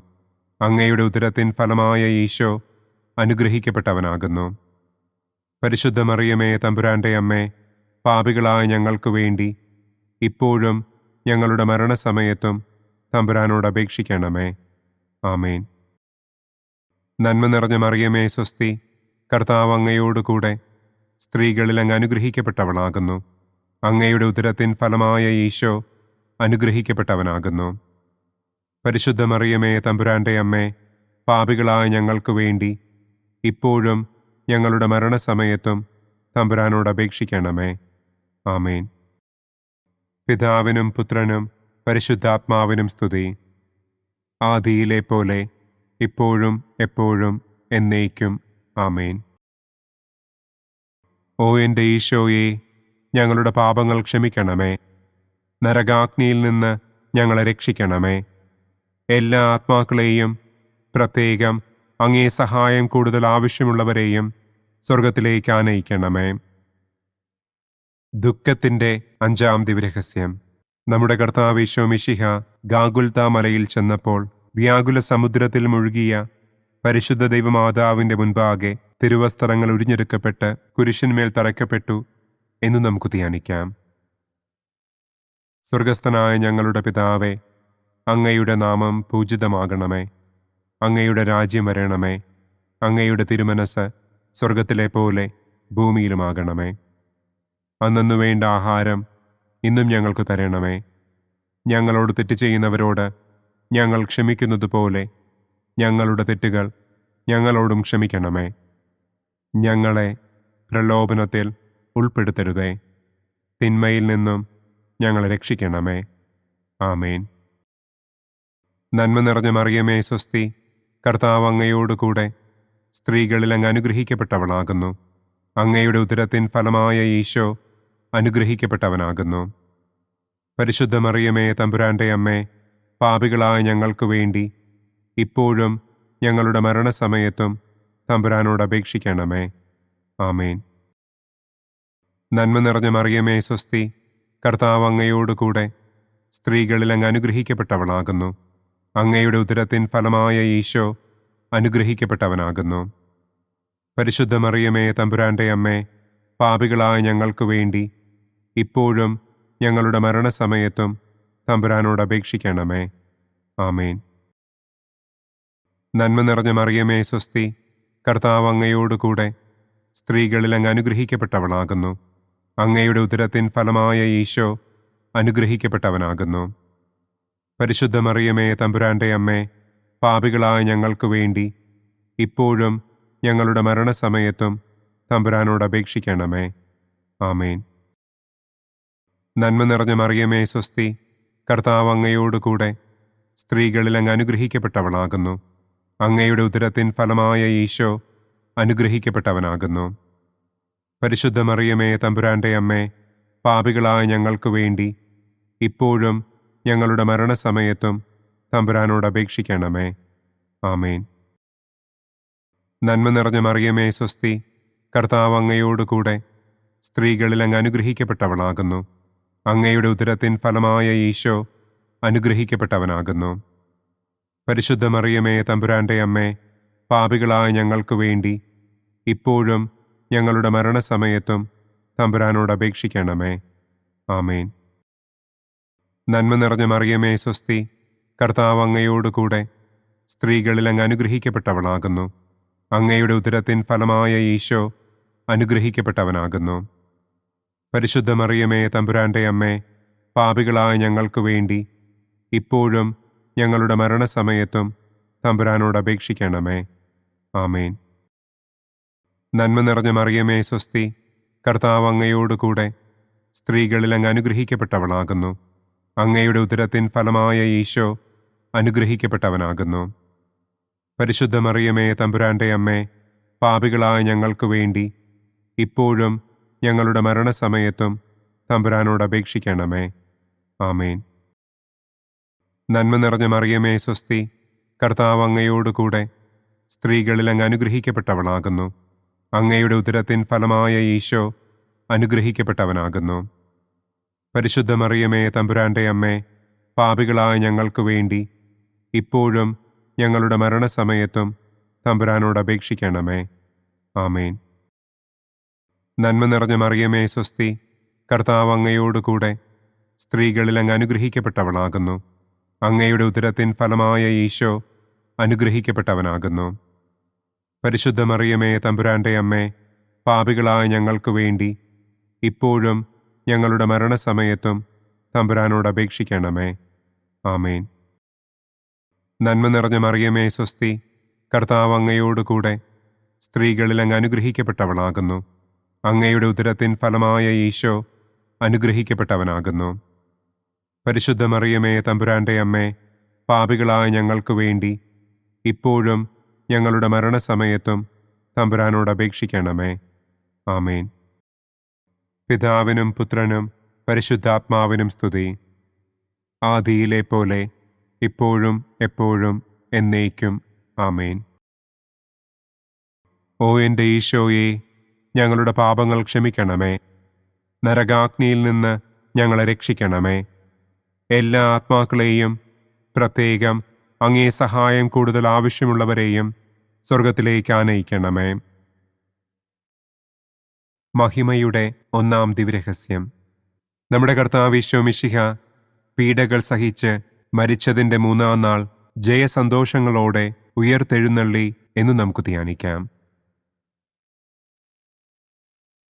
അങ്ങയുടെ ഉദരത്തിൻ ഫലമായ ഈശോ അനുഗ്രഹിക്കപ്പെട്ടവനാകുന്നു. പരിശുദ്ധ മറിയമേ, തമ്പുരാന്റെ അമ്മേ, പാപികളായ ഞങ്ങൾക്ക് വേണ്ടി ഇപ്പോഴും ഞങ്ങളുടെ മരണസമയത്തും തമ്പുരാനോട് അപേക്ഷിക്കണമേ. ആമേൻ. നന്മ നിറഞ്ഞ മറിയമേ, സ്വസ്തി. കർത്താവ് അങ്ങയോടുകൂടെ സ്ത്രീകളിൽ അങ്ങ് അനുഗ്രഹിക്കപ്പെട്ടവളാകുന്നു. അങ്ങയുടെ ഉദരത്തിൻ ഫലമായ ഈശോ അനുഗ്രഹിക്കപ്പെട്ടവനാകുന്നു. പരിശുദ്ധ മറിയമേ, തമ്പുരാന്റെ അമ്മേ, പാപികളായ ഞങ്ങൾക്ക് വേണ്ടി ഇപ്പോഴും ഞങ്ങളുടെ മരണസമയത്തും തമ്പുരാനോട് അപേക്ഷിക്കണമേ. ആമേൻ. പിതാവിനും പുത്രനും പരിശുദ്ധാത്മാവിനും സ്തുതി. ആദിയിലെ പോലെ ഇപ്പോഴും എപ്പോഴും എന്നേക്കും. ആമേൻ. ഓ എൻ്റെ ഈശോയെ, ഞങ്ങളുടെ പാപങ്ങൾ ക്ഷമിക്കണമേ. നരകാഗ്നിയിൽ നിന്ന് ഞങ്ങളെ രക്ഷിക്കണമേ. എല്ലാ ആത്മാക്കളെയും, പ്രത്യേകം അങ്ങേ സഹായം കൂടുതൽ ആവശ്യമുള്ളവരെയും സ്വർഗത്തിലേക്ക് ആനയിക്കണമേ. ദുഃഖത്തിൻ്റെ 5-ാം ദിവ്യരഹസ്യം. നമ്മുടെ കർത്താവ് ഈശോ മിശിഹ ഗാഗുൽത്ത മലയിൽ ചെന്നപ്പോൾ വ്യാകുല സമുദ്രത്തിൽ മുഴുകിയ പരിശുദ്ധ ദൈവമാതാവിൻ്റെ മുൻപാകെ തിരുവസ്ത്രങ്ങൾ ഉരിഞ്ഞെടുക്കപ്പെട്ട് കുരിശിന്മേൽ തറയ്ക്കപ്പെട്ടു എന്ന് നമുക്ക് ധ്യാനിക്കാം. സ്വർഗസ്ഥനായ ഞങ്ങളുടെ പിതാവേ, അങ്ങയുടെ നാമം പൂജിതമാകണമേ. അങ്ങയുടെ രാജ്യം വരണമേ. അങ്ങയുടെ തിരുമനസ് സ്വർഗത്തിലെ പോലെ ഭൂമിയിലുമാകണമേ. അന്നന്നു വേണ്ട ആഹാരം ഇന്നും ഞങ്ങൾക്ക് തരണമേ. ഞങ്ങളോട് തെറ്റ് ചെയ്യുന്നവരോട് ഞങ്ങൾ ക്ഷമിക്കുന്നത് പോലെ ഞങ്ങളുടെ തെറ്റുകൾ ഞങ്ങളോടും ക്ഷമിക്കണമേ. ഞങ്ങളെ പ്രലോഭനത്തിൽ ഉൾപ്പെടുത്തരുതേ. തിന്മയിൽ നിന്നും ഞങ്ങളെ രക്ഷിക്കണമേ. ആമേൻ. നന്മ നിറഞ്ഞ മറിയമേ, സ്വസ്തി. കർത്താവ് അങ്ങയോടുകൂടെ സ്ത്രീകളിൽ അങ്ങ് അനുഗ്രഹിക്കപ്പെട്ടവളാകുന്നു. അങ്ങയുടെ ഉദരത്തിൻ ഫലമായ ഈശോ അനുഗ്രഹിക്കപ്പെട്ടവനാകുന്നു. പരിശുദ്ധ മറിയമേ, തമ്പുരാന്റെ അമ്മേ, പാപികളായ ഞങ്ങൾക്ക് വേണ്ടി ഇപ്പോഴും ഞങ്ങളുടെ മരണസമയത്തും തമ്പുരാനോട് അപേക്ഷിക്കണമേ. ആമേൻ. നന്മ നിറഞ്ഞ മറിയമേ, സ്വസ്തി. കർത്താവ് അങ്ങയോടുകൂടെ സ്ത്രീകളിൽ അങ്ങ് അനുഗ്രഹിക്കപ്പെട്ടവളാകുന്നു. അങ്ങയുടെ ഉദരത്തിൻ ഫലമായ ഈശോ അനുഗ്രഹിക്കപ്പെട്ടവനാകുന്നു. പരിശുദ്ധ മറിയമേ, തമ്പുരാന്റെ അമ്മേ, പാപികളായ ഞങ്ങൾക്ക് വേണ്ടി ഇപ്പോഴും ഞങ്ങളുടെ മരണസമയത്തും തമ്പുരാനോട് അപേക്ഷിക്കണമേ. ആമേൻ. നന്മ നിറഞ്ഞ മറിയമേ, സ്വസ്തി. കർത്താവ് അങ്ങയോടുകൂടെ സ്ത്രീകളിൽ അങ്ങ് അനുഗ്രഹിക്കപ്പെട്ടവളാകുന്നു. അങ്ങയുടെ ഉദരത്തിൻ ഫലമായ ഈശോ അനുഗ്രഹിക്കപ്പെട്ടവനാകുന്നു. പരിശുദ്ധ മറിയമേ, തമ്പുരാന്റെ അമ്മേ, പാപികളായ ഞങ്ങൾക്ക് വേണ്ടി ഇപ്പോഴും ഞങ്ങളുടെ മരണസമയത്തും തമ്പുരാനോട് അപേക്ഷിക്കണമേ. ആമേൻ. നന്മ നിറഞ്ഞ മറിയമേ, സ്വസ്തി. കർത്താവ് അങ്ങയോടുകൂടെ സ്ത്രീകളിൽ അങ്ങ് അനുഗ്രഹിക്കപ്പെട്ടവളാകുന്നു. അങ്ങയുടെ ഉദരത്തിൻ ഫലമായ ഈശോ അനുഗ്രഹിക്കപ്പെട്ടവനാകുന്നു. പരിശുദ്ധ മറിയമേ, തമ്പുരാന്റെ അമ്മേ, പാപികളായ ഞങ്ങൾക്ക് വേണ്ടി ഇപ്പോഴും ഞങ്ങളുടെ മരണസമയത്തും തമ്പുരാനോട് അപേക്ഷിക്കണമേ. ആമേൻ. നന്മ നിറഞ്ഞ മറിയമേ സ്വസ്തി, കർത്താവ് അങ്ങയോടുകൂടെ സ്ത്രീകളിൽ അങ്ങ് അനുഗ്രഹിക്കപ്പെട്ടവളാകുന്നു. അങ്ങയുടെ ഉദരത്തിൻ ഫലമായ ഈശോ അനുഗ്രഹിക്കപ്പെട്ടവനാകുന്നു. പരിശുദ്ധ മറിയമേ തമ്പുരാന്റെ അമ്മേ, പാപികളായ ഞങ്ങൾക്ക് വേണ്ടി ഇപ്പോഴും ഞങ്ങളുടെ മരണസമയത്തും തമ്പുരാനോട് അപേക്ഷിക്കണമേ. ആമേൻ. നന്മ നിറഞ്ഞ മറിയമേ സ്വസ്തി, കർത്താവ് അങ്ങയോടുകൂടെ സ്ത്രീകളിൽ അങ്ങ് അനുഗ്രഹിക്കപ്പെട്ടവളാകുന്നു. അങ്ങയുടെ ഉദരത്തിൻ ഫലമായ ഈശോ അനുഗ്രഹിക്കപ്പെട്ടവനാകുന്നു. പരിശുദ്ധ മറിയമേ തമ്പുരാന്റെ അമ്മേ, പാപികളായ ഞങ്ങൾക്ക് വേണ്ടി ഇപ്പോഴും ഞങ്ങളുടെ മരണസമയത്തും തമ്പുരാനോട് അപേക്ഷിക്കണമേ. ആമേൻ. നന്മ നിറഞ്ഞ മറിയമേ സ്വസ്തി, കർത്താവ് അങ്ങയോടുകൂടെ സ്ത്രീകളിൽ അങ്ങ് അനുഗ്രഹിക്കപ്പെട്ടവളാകുന്നു. അങ്ങയുടെ ഉദരത്തിൻ ഫലമായ ഈശോ അനുഗ്രഹിക്കപ്പെട്ടവനാകുന്നു. പരിശുദ്ധ മറിയമേ തമ്പുരാന്റെ അമ്മേ, പാപികളായ ഞങ്ങൾക്ക് വേണ്ടി ഇപ്പോഴും ഞങ്ങളുടെ മരണസമയത്തും തമ്പുരാനോട് അപേക്ഷിക്കണമേ. ആമേൻ. നന്മ നിറഞ്ഞ മറിയമേ സ്വസ്തി, കർത്താവ് അങ്ങയോടുകൂടെ സ്ത്രീകളിൽ അങ്ങ് അനുഗ്രഹിക്കപ്പെട്ടവളാകുന്നു. അങ്ങയുടെ ഉദരത്തിൻ ഫലമായ ഈശോ അനുഗ്രഹിക്കപ്പെട്ടവനാകുന്നു. പരിശുദ്ധ മറിയമേ തമ്പുരാന്റെ അമ്മേ, പാപികളായ ഞങ്ങൾക്ക് വേണ്ടി ഇപ്പോഴും ഞങ്ങളുടെ മരണസമയത്തും തമ്പുരാനോട് അപേക്ഷിക്കണമേ. ആമേൻ. നന്മ നിറഞ്ഞ മറിയമേ സ്വസ്തി, കർത്താവ് അങ്ങയോടുകൂടെ സ്ത്രീകളിൽ അങ്ങ് അനുഗ്രഹിക്കപ്പെട്ടവളാകുന്നു. അങ്ങയുടെ ഉദരത്തിൻ ഫലമായ ഈശോ അനുഗ്രഹിക്കപ്പെട്ടവനാകുന്നു. പരിശുദ്ധ മറിയമേ തമ്പുരാന്റെ അമ്മേ, പാപികളായ ഞങ്ങൾക്ക് വേണ്ടി ഇപ്പോഴും ഞങ്ങളുടെ മരണസമയത്തും തമ്പുരാനോട് അപേക്ഷിക്കണമേ. ആമേൻ. നന്മ നിറഞ്ഞ മറിയമേ സ്വസ്തി, കർത്താവ് അങ്ങയോടുകൂടെ സ്ത്രീകളിൽ അങ്ങ് അനുഗ്രഹിക്കപ്പെട്ടവളാകുന്നു. അങ്ങയുടെ ഉദരത്തിൻ ഫലമായ ഈശോ അനുഗ്രഹിക്കപ്പെട്ടവനാകുന്നു. പരിശുദ്ധ മറിയമേ തമ്പുരാന്റെ അമ്മേ, പാപികളായ ഞങ്ങൾക്ക് വേണ്ടി ഇപ്പോഴും ഞങ്ങളുടെ മരണസമയത്തും തമ്പുരാനോട് അപേക്ഷിക്കണമേ. ആമേൻ. പിതാവിനും പുത്രനും പരിശുദ്ധാത്മാവിനും സ്തുതി. ആദിയിലെ പോലെ ഇപ്പോഴും എപ്പോഴും എന്നേക്കും. ആമേൻ. ഓ എൻ്റെ ഈശോയെ, ഞങ്ങളുടെ പാപങ്ങൾ ക്ഷമിക്കണമേ. നരകാഗ്നിയിൽ നിന്ന് ഞങ്ങളെ രക്ഷിക്കണമേ. എല്ലാ ആത്മാക്കളെയും, പ്രത്യേകം അങ്ങേ സഹായം കൂടുതൽ ആവശ്യമുള്ളവരെയും സ്വർഗത്തിലേക്ക് ആനയിക്കണമേ. മഹിമയുടെ ഒന്നാം ദിവ്യരഹസ്യം. നമ്മുടെ കർത്താവ് ഈശോ മിശിഹ പീഡകൾ സഹിച്ച് മരിച്ചതിൻ്റെ മൂന്നാം നാൾ ജയസന്തോഷങ്ങളോടെ ഉയർത്തെഴുന്നള്ളി എന്ന് നമുക്ക് ധ്യാനിക്കാം.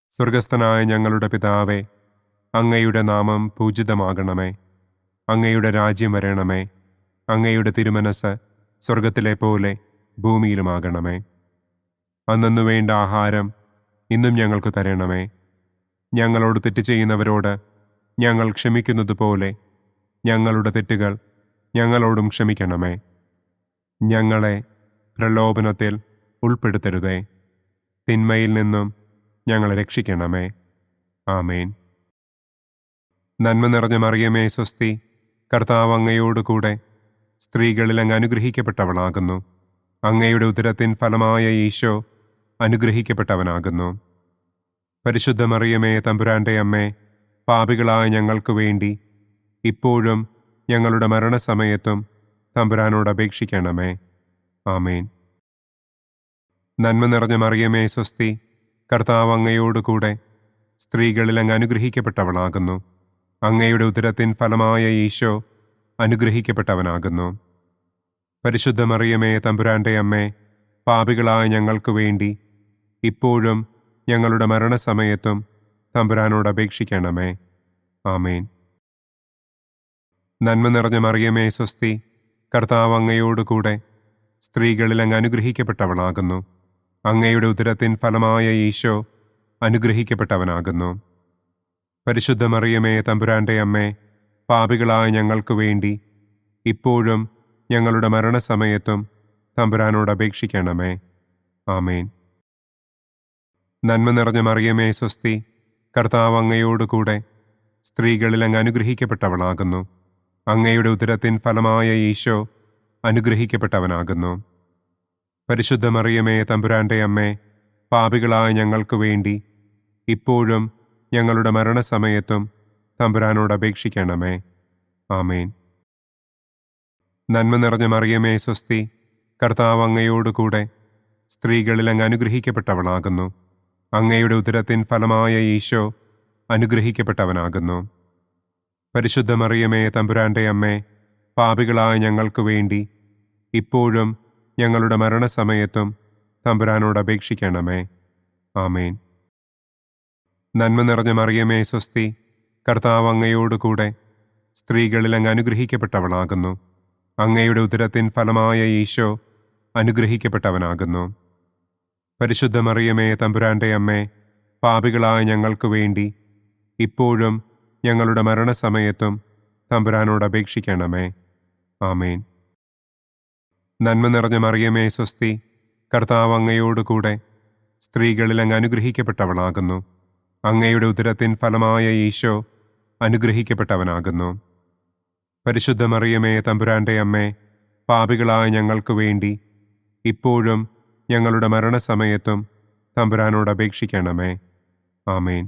സ്വർഗസ്ഥനായ ഞങ്ങളുടെ പിതാവേ, അങ്ങയുടെ നാമം പൂജിതമാകണമേ. അങ്ങയുടെ രാജ്യം വരണമേ. അങ്ങയുടെ തിരുമനസ് സ്വർഗത്തിലെ പോലെ ഭൂമിയിലുമാകണമേ. അന്നന്നു വേണ്ട ആഹാരം ഇന്നും ഞങ്ങൾക്ക് തരണമേ. ഞങ്ങളോട് തെറ്റ് ചെയ്യുന്നവരോട് ഞങ്ങൾ ക്ഷമിക്കുന്നത് പോലെ ഞങ്ങളുടെ തെറ്റുകൾ ഞങ്ങളോടും ക്ഷമിക്കണമേ. ഞങ്ങളെ പ്രലോഭനത്തിൽ ഉൾപ്പെടുത്തരുതേ. തിന്മയിൽ നിന്നും ഞങ്ങളെ രക്ഷിക്കണമേ. ആമേൻ. നന്മ നിറഞ്ഞ മറിയമേ സ്വസ്തി, കർത്താവ് അങ്ങയോടുകൂടെ സ്ത്രീകളിൽ അങ്ങ് അനുഗ്രഹിക്കപ്പെട്ടവളാകുന്നു. അങ്ങയുടെ ഉദരത്തിൻ ഫലമായ ഈശോ അനുഗ്രഹിക്കപ്പെട്ടവനാകുന്നു. പരിശുദ്ധ മറിയമേ തമ്പുരാന്റെ അമ്മേ, പാപികളായ ഞങ്ങൾക്ക് വേണ്ടി ഇപ്പോഴും ഞങ്ങളുടെ മരണസമയത്തും തമ്പുരാനോട് അപേക്ഷിക്കണമേ. ആമേൻ. നന്മ നിറഞ്ഞ മറിയമേ സ്വസ്തി, കർത്താവ് അങ്ങയോടുകൂടെ സ്ത്രീകളിൽ അങ്ങ് അനുഗ്രഹിക്കപ്പെട്ടവളാകുന്നു. അങ്ങയുടെ ഉദരത്തിൻ ഫലമായ ഈശോ അനുഗ്രഹിക്കപ്പെട്ടവനാകുന്നു. പരിശുദ്ധ മറിയമേ തമ്പുരാന്റെ അമ്മേ, പാപികളായ ഞങ്ങൾക്ക് വേണ്ടി ഇപ്പോഴും ഞങ്ങളുടെ മരണസമയത്തും തമ്പുരാനോട് അപേക്ഷിക്കണമേ. ആമേൻ. നന്മ നിറഞ്ഞ മറിയമേ സ്വസ്തി, കർത്താവ് അങ്ങയോടുകൂടെ സ്ത്രീകളിൽ അങ്ങ് അനുഗ്രഹിക്കപ്പെട്ടവളാകുന്നു. അങ്ങയുടെ ഉദരത്തിൻ ഫലമായ ഈശോ അനുഗ്രഹിക്കപ്പെട്ടവനാകുന്നു. പരിശുദ്ധ മറിയമേ തമ്പുരാന്റെ അമ്മേ, പാപികളായ ഞങ്ങൾക്ക് വേണ്ടി ഇപ്പോഴും ഞങ്ങളുടെ മരണസമയത്തും തമ്പുരാനോട് അപേക്ഷിക്കണമേ. ആമേൻ. നന്മ നിറഞ്ഞ മറിയമേ സ്വസ്തി, കർത്താവ് അങ്ങയോടുകൂടെ സ്ത്രീകളിൽ അങ്ങ് അനുഗ്രഹിക്കപ്പെട്ടവളാകുന്നു. അങ്ങയുടെ ഉദരത്തിൻ ഫലമായ ഈശോ അനുഗ്രഹിക്കപ്പെട്ടവനാകുന്നു. പരിശുദ്ധ മറിയമേ, തമ്പുരാന്റെ അമ്മേ, പാപികളായ ഞങ്ങൾക്ക് വേണ്ടി ഇപ്പോഴും ഞങ്ങളുടെ മരണസമയത്തും തമ്പുരാനോട് അപേക്ഷിക്കണമേ. ആമേൻ. നന്മ നിറഞ്ഞ മറിയമേ, സ്വസ്തി. കർത്താവ് അങ്ങയോടുകൂടെ സ്ത്രീകളിൽ അങ്ങ് അനുഗ്രഹിക്കപ്പെട്ടവളാകുന്നു. അങ്ങയുടെ ഉദരത്തിൻ ഫലമായ ഈശോ അനുഗ്രഹിക്കപ്പെട്ടവനാകുന്നു. പരിശുദ്ധ മറിയമേ, തമ്പുരാന്റെ അമ്മേ, പാപികളായ ഞങ്ങൾക്ക് വേണ്ടി ഇപ്പോഴും ഞങ്ങളുടെ മരണസമയത്തും തമ്പുരാനോട് അപേക്ഷിക്കണമേ. ആമേൻ. നന്മ നിറഞ്ഞ മറിയമേ, സ്വസ്തി. കർത്താവ് അങ്ങയോടുകൂടെ സ്ത്രീകളിൽ അങ്ങ് അനുഗ്രഹിക്കപ്പെട്ടവളാകുന്നു. അങ്ങയുടെ ഉദരത്തിൻ ഫലമായ ഈശോ അനുഗ്രഹിക്കപ്പെട്ടവനാകുന്നു. പരിശുദ്ധ മറിയമേ, തമ്പുരാന്റെ അമ്മേ, പാപികളായ ഞങ്ങൾക്ക് വേണ്ടി ഇപ്പോഴും ഞങ്ങളുടെ മരണസമയത്തും തമ്പുരാനോട് അപേക്ഷിക്കണമേ. ആമേൻ. നന്മ നിറഞ്ഞ മറിയമേ, സ്വസ്തി. കർത്താവ് അങ്ങയോടുകൂടെ സ്ത്രീകളിൽ അങ്ങ് അനുഗ്രഹിക്കപ്പെട്ടവളാകുന്നു. അങ്ങയുടെ ഉദരത്തിൻ ഫലമായ ഈശോ അനുഗ്രഹിക്കപ്പെട്ടവനാകുന്നു. പരിശുദ്ധ മറിയമേ, തമ്പുരാന്റെ അമ്മേ, പാപികളായ ഞങ്ങൾക്ക് വേണ്ടി ഇപ്പോഴും ഞങ്ങളുടെ മരണസമയത്തും തമ്പുരാനോട് അപേക്ഷിക്കണമേ. ആമേൻ.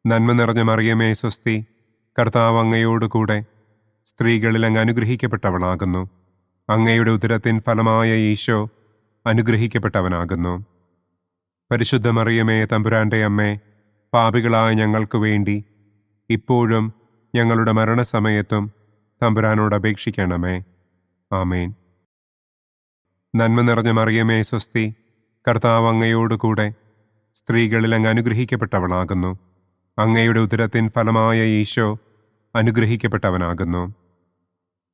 നന്മ നിറഞ്ഞ മറിയമേ, സ്വസ്തി. കർത്താവ് അങ്ങയോടുകൂടെ സ്ത്രീകളിൽ അങ്ങ് അനുഗ്രഹിക്കപ്പെട്ടവളാകുന്നു. അങ്ങയുടെ ഉദരത്തിൻ ഫലമായ ഈശോ അനുഗ്രഹിക്കപ്പെട്ടവനാകുന്നു. പരിശുദ്ധ മറിയമേ, തമ്പുരാന്റെ അമ്മേ, പാപികളായ ഞങ്ങൾക്ക് വേണ്ടി ഇപ്പോഴും ഞങ്ങളുടെ മരണസമയത്തും തമ്പുരാനോട് അപേക്ഷിക്കണമേ. ആമേൻ. നന്മ നിറഞ്ഞ മറിയമേ, സ്വസ്തി. കർത്താവ് അങ്ങയോടുകൂടെ സ്ത്രീകളിൽ അങ്ങ് അനുഗ്രഹിക്കപ്പെട്ടവളാകുന്നു. അങ്ങയുടെ ഉദരത്തിൻ ഫലമായ ഈശോ അനുഗ്രഹിക്കപ്പെട്ടവനാകുന്നു.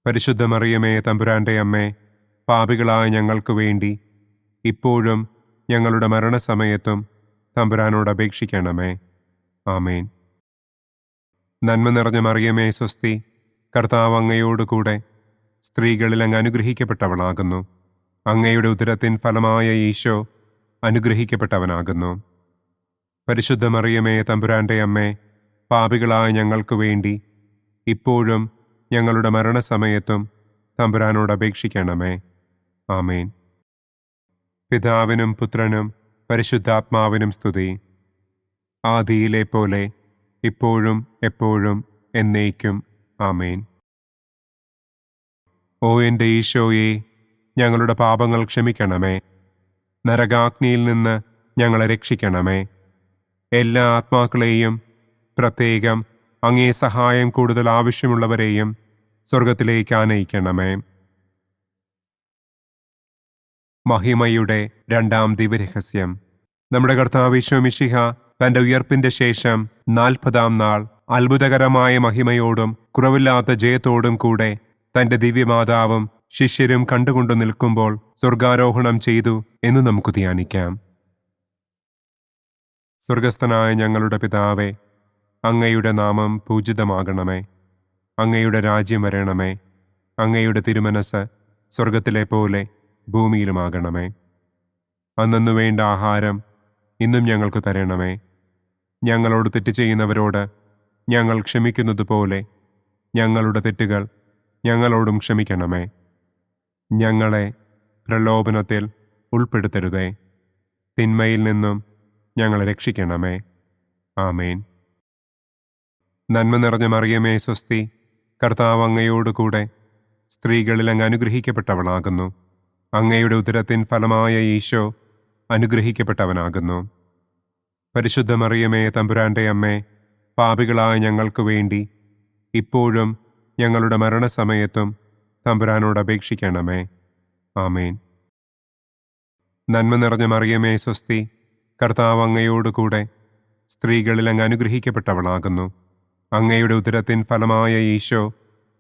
പരിശുദ്ധ മറിയമേ, തമ്പുരാന്റെ അമ്മേ, പാപികളായ ഞങ്ങൾക്ക് വേണ്ടി ഇപ്പോഴും ഞങ്ങളുടെ മരണസമയത്തും തമ്പുരാനോട് അപേക്ഷിക്കണമേ. ആമേൻ. നന്മ നിറഞ്ഞ മറിയമേ, സ്വസ്തി. കർത്താവ് അങ്ങയോടുകൂടെ സ്ത്രീകളിൽ അങ്ങ് അനുഗ്രഹിക്കപ്പെട്ടവളാകുന്നു. അങ്ങയുടെ ഉദരത്തിൻ ഫലമായ ഈശോ അനുഗ്രഹിക്കപ്പെട്ടവനാകുന്നു. പരിശുദ്ധ മറിയമേ, തമ്പുരാന്റെ അമ്മേ, പാപികളായ ഞങ്ങൾക്ക് വേണ്ടി ഇപ്പോഴും ഞങ്ങളുടെ മരണസമയത്തും തമ്പുരാനോട് അപേക്ഷിക്കണമേ. ആമേൻ. പിതാവിനും പുത്രനും പരിശുദ്ധാത്മാവിനും സ്തുതി. ആദിയിലെ പോലെ ഇപ്പോഴും എപ്പോഴും എന്നേക്കും. ആമേൻ. ഓ എൻ്റെ ഈശോയെ, ഞങ്ങളുടെ പാപങ്ങൾ ക്ഷമിക്കണമേ. നരകാഗ്നിയിൽ നിന്ന് ഞങ്ങളെ രക്ഷിക്കണമേ. എല്ലാ ആത്മാക്കളെയും, പ്രത്യേകം അങ്ങേ സഹായം കൂടുതൽ ആവശ്യമുള്ളവരെയും സ്വർഗത്തിലേക്ക് ആനയിക്കണമേ. മഹിമയുടെ രണ്ടാം ദിവ്യരഹസ്യം. നമ്മുടെ കർത്താവ് ഈശോ മിശിഹ തന്റെ ഉയർപ്പിന്റെ ശേഷം 40-ാം നാൾ അത്ഭുതകരമായ മഹിമയോടും കുറവില്ലാത്ത ജയത്തോടും കൂടെ തന്റെ ദിവ്യമാതാവും ശിഷ്യരും കണ്ടുകൊണ്ടു നിൽക്കുമ്പോൾ സ്വർഗാരോഹണം ചെയ്തു എന്ന് നമുക്ക് ധ്യാനിക്കാം. സ്വർഗസ്ഥനായ ഞങ്ങളുടെ പിതാവേ, അങ്ങയുടെ നാമം പൂജിതമാകണമേ. അങ്ങയുടെ രാജ്യം വരണമേ. അങ്ങയുടെ തിരുമനസ് സ്വർഗത്തിലെ പോലെ ഭൂമിയിലുമാകണമേ. അന്നു വേണ്ട ആഹാരം ഇന്നും ഞങ്ങൾക്ക് തരണമേ. ഞങ്ങളോട് തെറ്റ് ചെയ്യുന്നവരോട് ഞങ്ങൾ ക്ഷമിക്കുന്നത് പോലെ ഞങ്ങളുടെ തെറ്റുകൾ ഞങ്ങളോടും ക്ഷമിക്കണമേ. ഞങ്ങളെ പ്രലോഭനത്തിൽ ഉൾപ്പെടുത്തരുതേ. തിന്മയിൽ നിന്നും ഞങ്ങളെ രക്ഷിക്കണമേ. ആമേൻ. നന്മ നിറഞ്ഞ മറിയമേ, സ്വസ്തി. കർത്താവ് അങ്ങയോടുകൂടെ സ്ത്രീകളിൽ അങ്ങ് അനുഗ്രഹിക്കപ്പെട്ടവളാകുന്നു. അങ്ങയുടെ ഉദരത്തിൻ ഫലമായ ഈശോ അനുഗ്രഹിക്കപ്പെട്ടവനാകുന്നു. പരിശുദ്ധ മറിയമേ, തമ്പുരാന്റെ അമ്മേ, പാപികളായ ഞങ്ങൾക്ക് വേണ്ടി ഇപ്പോഴും ഞങ്ങളുടെ മരണസമയത്തും തമ്പുരാനോട് അപേക്ഷിക്കണമേ. ആമേൻ. നന്മ നിറഞ്ഞ മറിയമേ, സ്വസ്തി. കർത്താവ് അങ്ങയോടുകൂടെ സ്ത്രീകളിൽ അങ്ങ് അനുഗ്രഹിക്കപ്പെട്ടവളാകുന്നു. അങ്ങയുടെ ഉദരത്തിൻ ഫലമായ ഈശോ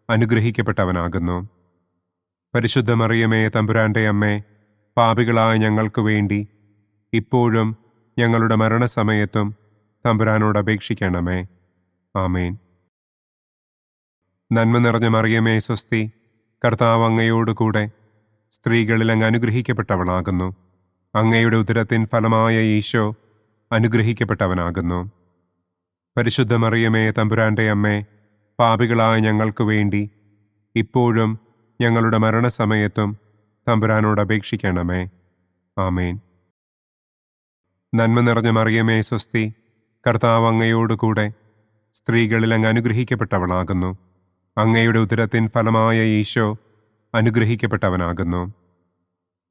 അനുഗ്രഹിക്കപ്പെട്ടവനാകുന്നു. പരിശുദ്ധ മറിയമേ, തമ്പുരാന്റെ അമ്മേ, പാപികളായ ഞങ്ങൾക്ക് വേണ്ടി ഇപ്പോഴും ഞങ്ങളുടെ മരണസമയത്തും തമ്പുരാനോട് അപേക്ഷിക്കണമേ. ആമേൻ. നന്മ നിറഞ്ഞ മറിയമേ, സ്വസ്തി. കർത്താവ് അങ്ങയോടുകൂടെ സ്ത്രീകളിൽ അങ്ങ് അനുഗ്രഹിക്കപ്പെട്ടവളാകുന്നു. അങ്ങയുടെ ഉദരത്തിൻ ഫലമായ ഈശോ അനുഗ്രഹിക്കപ്പെട്ടവനാകുന്നു. പരിശുദ്ധ മറിയമേ തമ്പുരാന്റെ അമ്മേ, പാപികളായ ഞങ്ങൾക്ക് വേണ്ടി ഇപ്പോഴും ഞങ്ങളുടെ മരണസമയത്തും തമ്പുരാനോട് അപേക്ഷിക്കണമേ. ആമേൻ. നന്മ നിറഞ്ഞ മറിയമേ സ്വസ്തി, കർത്താവ് അങ്ങയോടുകൂടെ സ്ത്രീകളിൽ അങ്ങ് അനുഗ്രഹിക്കപ്പെട്ടവളാകുന്നു. അങ്ങയുടെ ഉദരത്തിൻ ഫലമായ ഈശോ അനുഗ്രഹിക്കപ്പെട്ടവനാകുന്നു.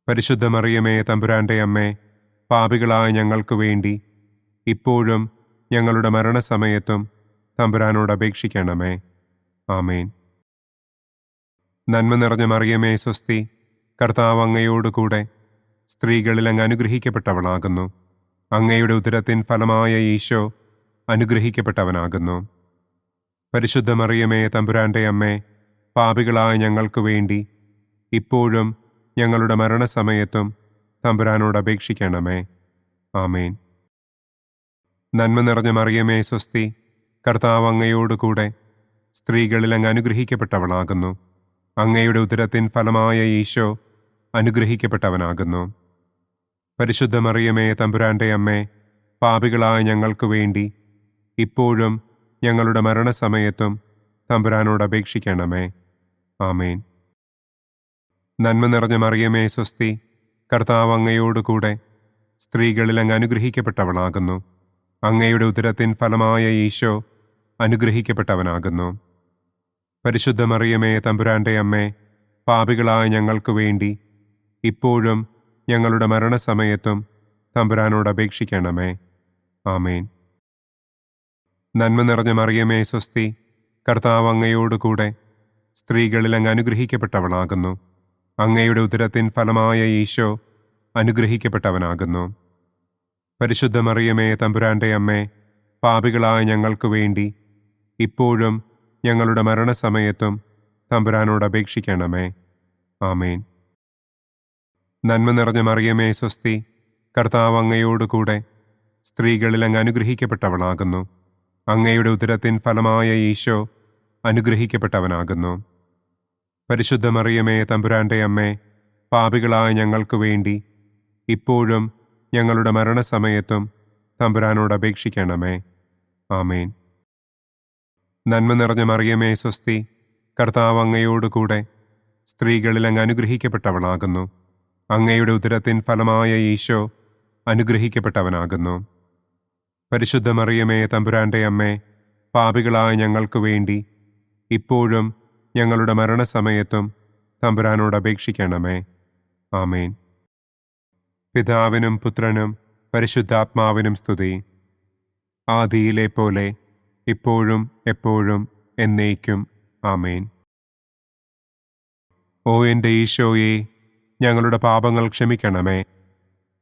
പരിശുദ്ധ മറിയമേ തമ്പുരാന്റെ അമ്മേ, പാപികളായ ഞങ്ങൾക്ക് വേണ്ടി ഇപ്പോഴും ഞങ്ങളുടെ മരണസമയത്തും തമ്പുരാനോട് അപേക്ഷിക്കണമേ. ആമേൻ. നന്മ നിറഞ്ഞ മറിയമേ സ്വസ്തി, കർത്താവ് അങ്ങയോടുകൂടെ സ്ത്രീകളിൽ അങ്ങ് അനുഗ്രഹിക്കപ്പെട്ടവളാകുന്നു. അങ്ങയുടെ ഉദരത്തിൻ ഫലമായ ഈശോ അനുഗ്രഹിക്കപ്പെട്ടവനാകുന്നു. പരിശുദ്ധ മറിയമേ തമ്പുരാന്റെ അമ്മേ, പാപികളായ ഞങ്ങൾക്ക് വേണ്ടി ഇപ്പോഴും ഞങ്ങളുടെ മരണസമയത്തും തമ്പുരാനോട് അപേക്ഷിക്കണമേ. ആമേൻ. നന്മ നിറഞ്ഞ മറിയമേ സ്വസ്തി, കർത്താവ് അങ്ങയോടുകൂടെ സ്ത്രീകളിൽ അങ്ങ് അനുഗ്രഹിക്കപ്പെട്ടവളാകുന്നു. അങ്ങയുടെ ഉദരത്തിൻ ഫലമായ ഈശോ അനുഗ്രഹിക്കപ്പെട്ടവനാകുന്നു. പരിശുദ്ധ മറിയമേ തമ്പുരാന്റെ അമ്മേ, പാപികളായ ഞങ്ങൾക്ക് വേണ്ടി ഇപ്പോഴും ഞങ്ങളുടെ മരണസമയത്തും തമ്പുരാനോട് അപേക്ഷിക്കണമേ. ആമേൻ. നന്മ നിറഞ്ഞ മറിയമേ സ്വസ്തി, കർത്താവ് അങ്ങയോടുകൂടെ സ്ത്രീകളിൽ അങ്ങ് അനുഗ്രഹിക്കപ്പെട്ടവളാകുന്നു. അങ്ങയുടെ ഉദരത്തിൻ ഫലമായ ഈശോ അനുഗ്രഹിക്കപ്പെട്ടവനാകുന്നു. പരിശുദ്ധ മറിയമേ തമ്പുരാന്റെ അമ്മേ, പാപികളായ ഞങ്ങൾക്ക് വേണ്ടി ഇപ്പോഴും ഞങ്ങളുടെ മരണസമയത്തും തമ്പുരാനോട് അപേക്ഷിക്കണമേ. ആമേൻ. നന്മ നിറഞ്ഞ മറിയമേ സ്വസ്തി, കർത്താവ് അങ്ങയോടുകൂടെ സ്ത്രീകളിൽ അങ്ങ് അനുഗ്രഹിക്കപ്പെട്ടവളാകുന്നു. അങ്ങയുടെ ഉദരത്തിൻ ഫലമായ ഈശോ അനുഗ്രഹിക്കപ്പെട്ടവനാകുന്നു. പരിശുദ്ധ മറിയമേ തമ്പുരാന്റെ അമ്മേ, പാപികളായ ഞങ്ങൾക്ക് വേണ്ടി ഇപ്പോഴും ഞങ്ങളുടെ മരണസമയത്തും തമ്പുരാനോട് അപേക്ഷിക്കണമേ. ആമേൻ. നന്മ നിറഞ്ഞ മറിയമേ സ്വസ്തി, കർത്താവ് അങ്ങയോടുകൂടെ സ്ത്രീകളിൽ അങ്ങ് അനുഗ്രഹിക്കപ്പെട്ടവളാകുന്നു. അങ്ങയുടെ ഉദരത്തിൻ ഫലമായ ഈശോ അനുഗ്രഹിക്കപ്പെട്ടവനാകുന്നു. പരിശുദ്ധ മറിയമേ തമ്പുരാന്റെ അമ്മേ, പാപികളായ ഞങ്ങൾക്ക് വേണ്ടി ഇപ്പോഴും ഞങ്ങളുടെ മരണസമയത്തും തമ്പുരാനോട് അപേക്ഷിക്കണമേ. ആമേൻ. നന്മ നിറഞ്ഞ മറിയമേ സ്വസ്തി, കർത്താവ് അങ്ങയോടുകൂടെ സ്ത്രീകളിൽ അങ്ങ് അനുഗ്രഹിക്കപ്പെട്ടവളാകുന്നു. അങ്ങയുടെ ഉദരത്തിൻ ഫലമായ ഈശോ അനുഗ്രഹിക്കപ്പെട്ടവനാകുന്നു. പരിശുദ്ധ മറിയമേ തമ്പുരാന്റെ അമ്മേ, പാപികളായ ഞങ്ങൾക്ക് വേണ്ടി ഇപ്പോഴും ഞങ്ങളുടെ മരണസമയത്തും തമ്പുരാനോട് അപേക്ഷിക്കണമേ. ആമേൻ. പിതാവിനും പുത്രനും പരിശുദ്ധാത്മാവിനും സ്തുതി. ആദിയിലെ പോലെ ഇപ്പോഴും എപ്പോഴും എന്നേക്കും. ആമേൻ. ഓ എൻ്റെ ഈശോയെ, ഞങ്ങളുടെ പാപങ്ങൾ ക്ഷമിക്കണമേ.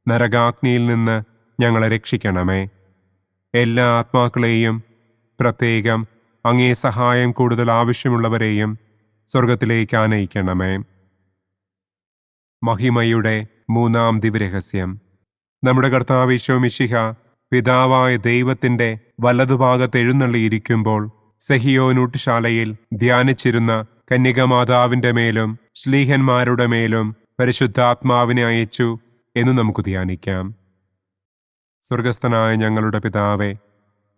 നരകാഗ്നിയിൽ നിന്ന് ഞങ്ങളെ രക്ഷിക്കണമേ. എല്ലാ ആത്മാക്കളെയും, പ്രത്യേകം അങ്ങേ സഹായം കൂടുതൽ ആവശ്യമുള്ളവരെയും സ്വർഗത്തിലേക്ക് ആനയിക്കണമേ. മഹിമയുടെ മൂന്നാം ദിവ്യരഹസ്യം. നമ്മുടെ കർത്താവ് ഈശോ മിശിഹ പിതാവായ ദൈവത്തിൻ്റെ വലതുഭാഗത്ത് എഴുന്നള്ളിയിരിക്കുമ്പോൾ സെഹിയോനൂട്ടുശാലയിൽ ധ്യാനിച്ചിരുന്ന കന്യകമാതാവിൻ്റെ മേലും ശ്ലീഹന്മാരുടെ മേലും പരിശുദ്ധാത്മാവിനെ അയച്ചു എന്ന് നമുക്ക് ധ്യാനിക്കാം. സ്വർഗസ്ഥനായ ഞങ്ങളുടെ പിതാവേ,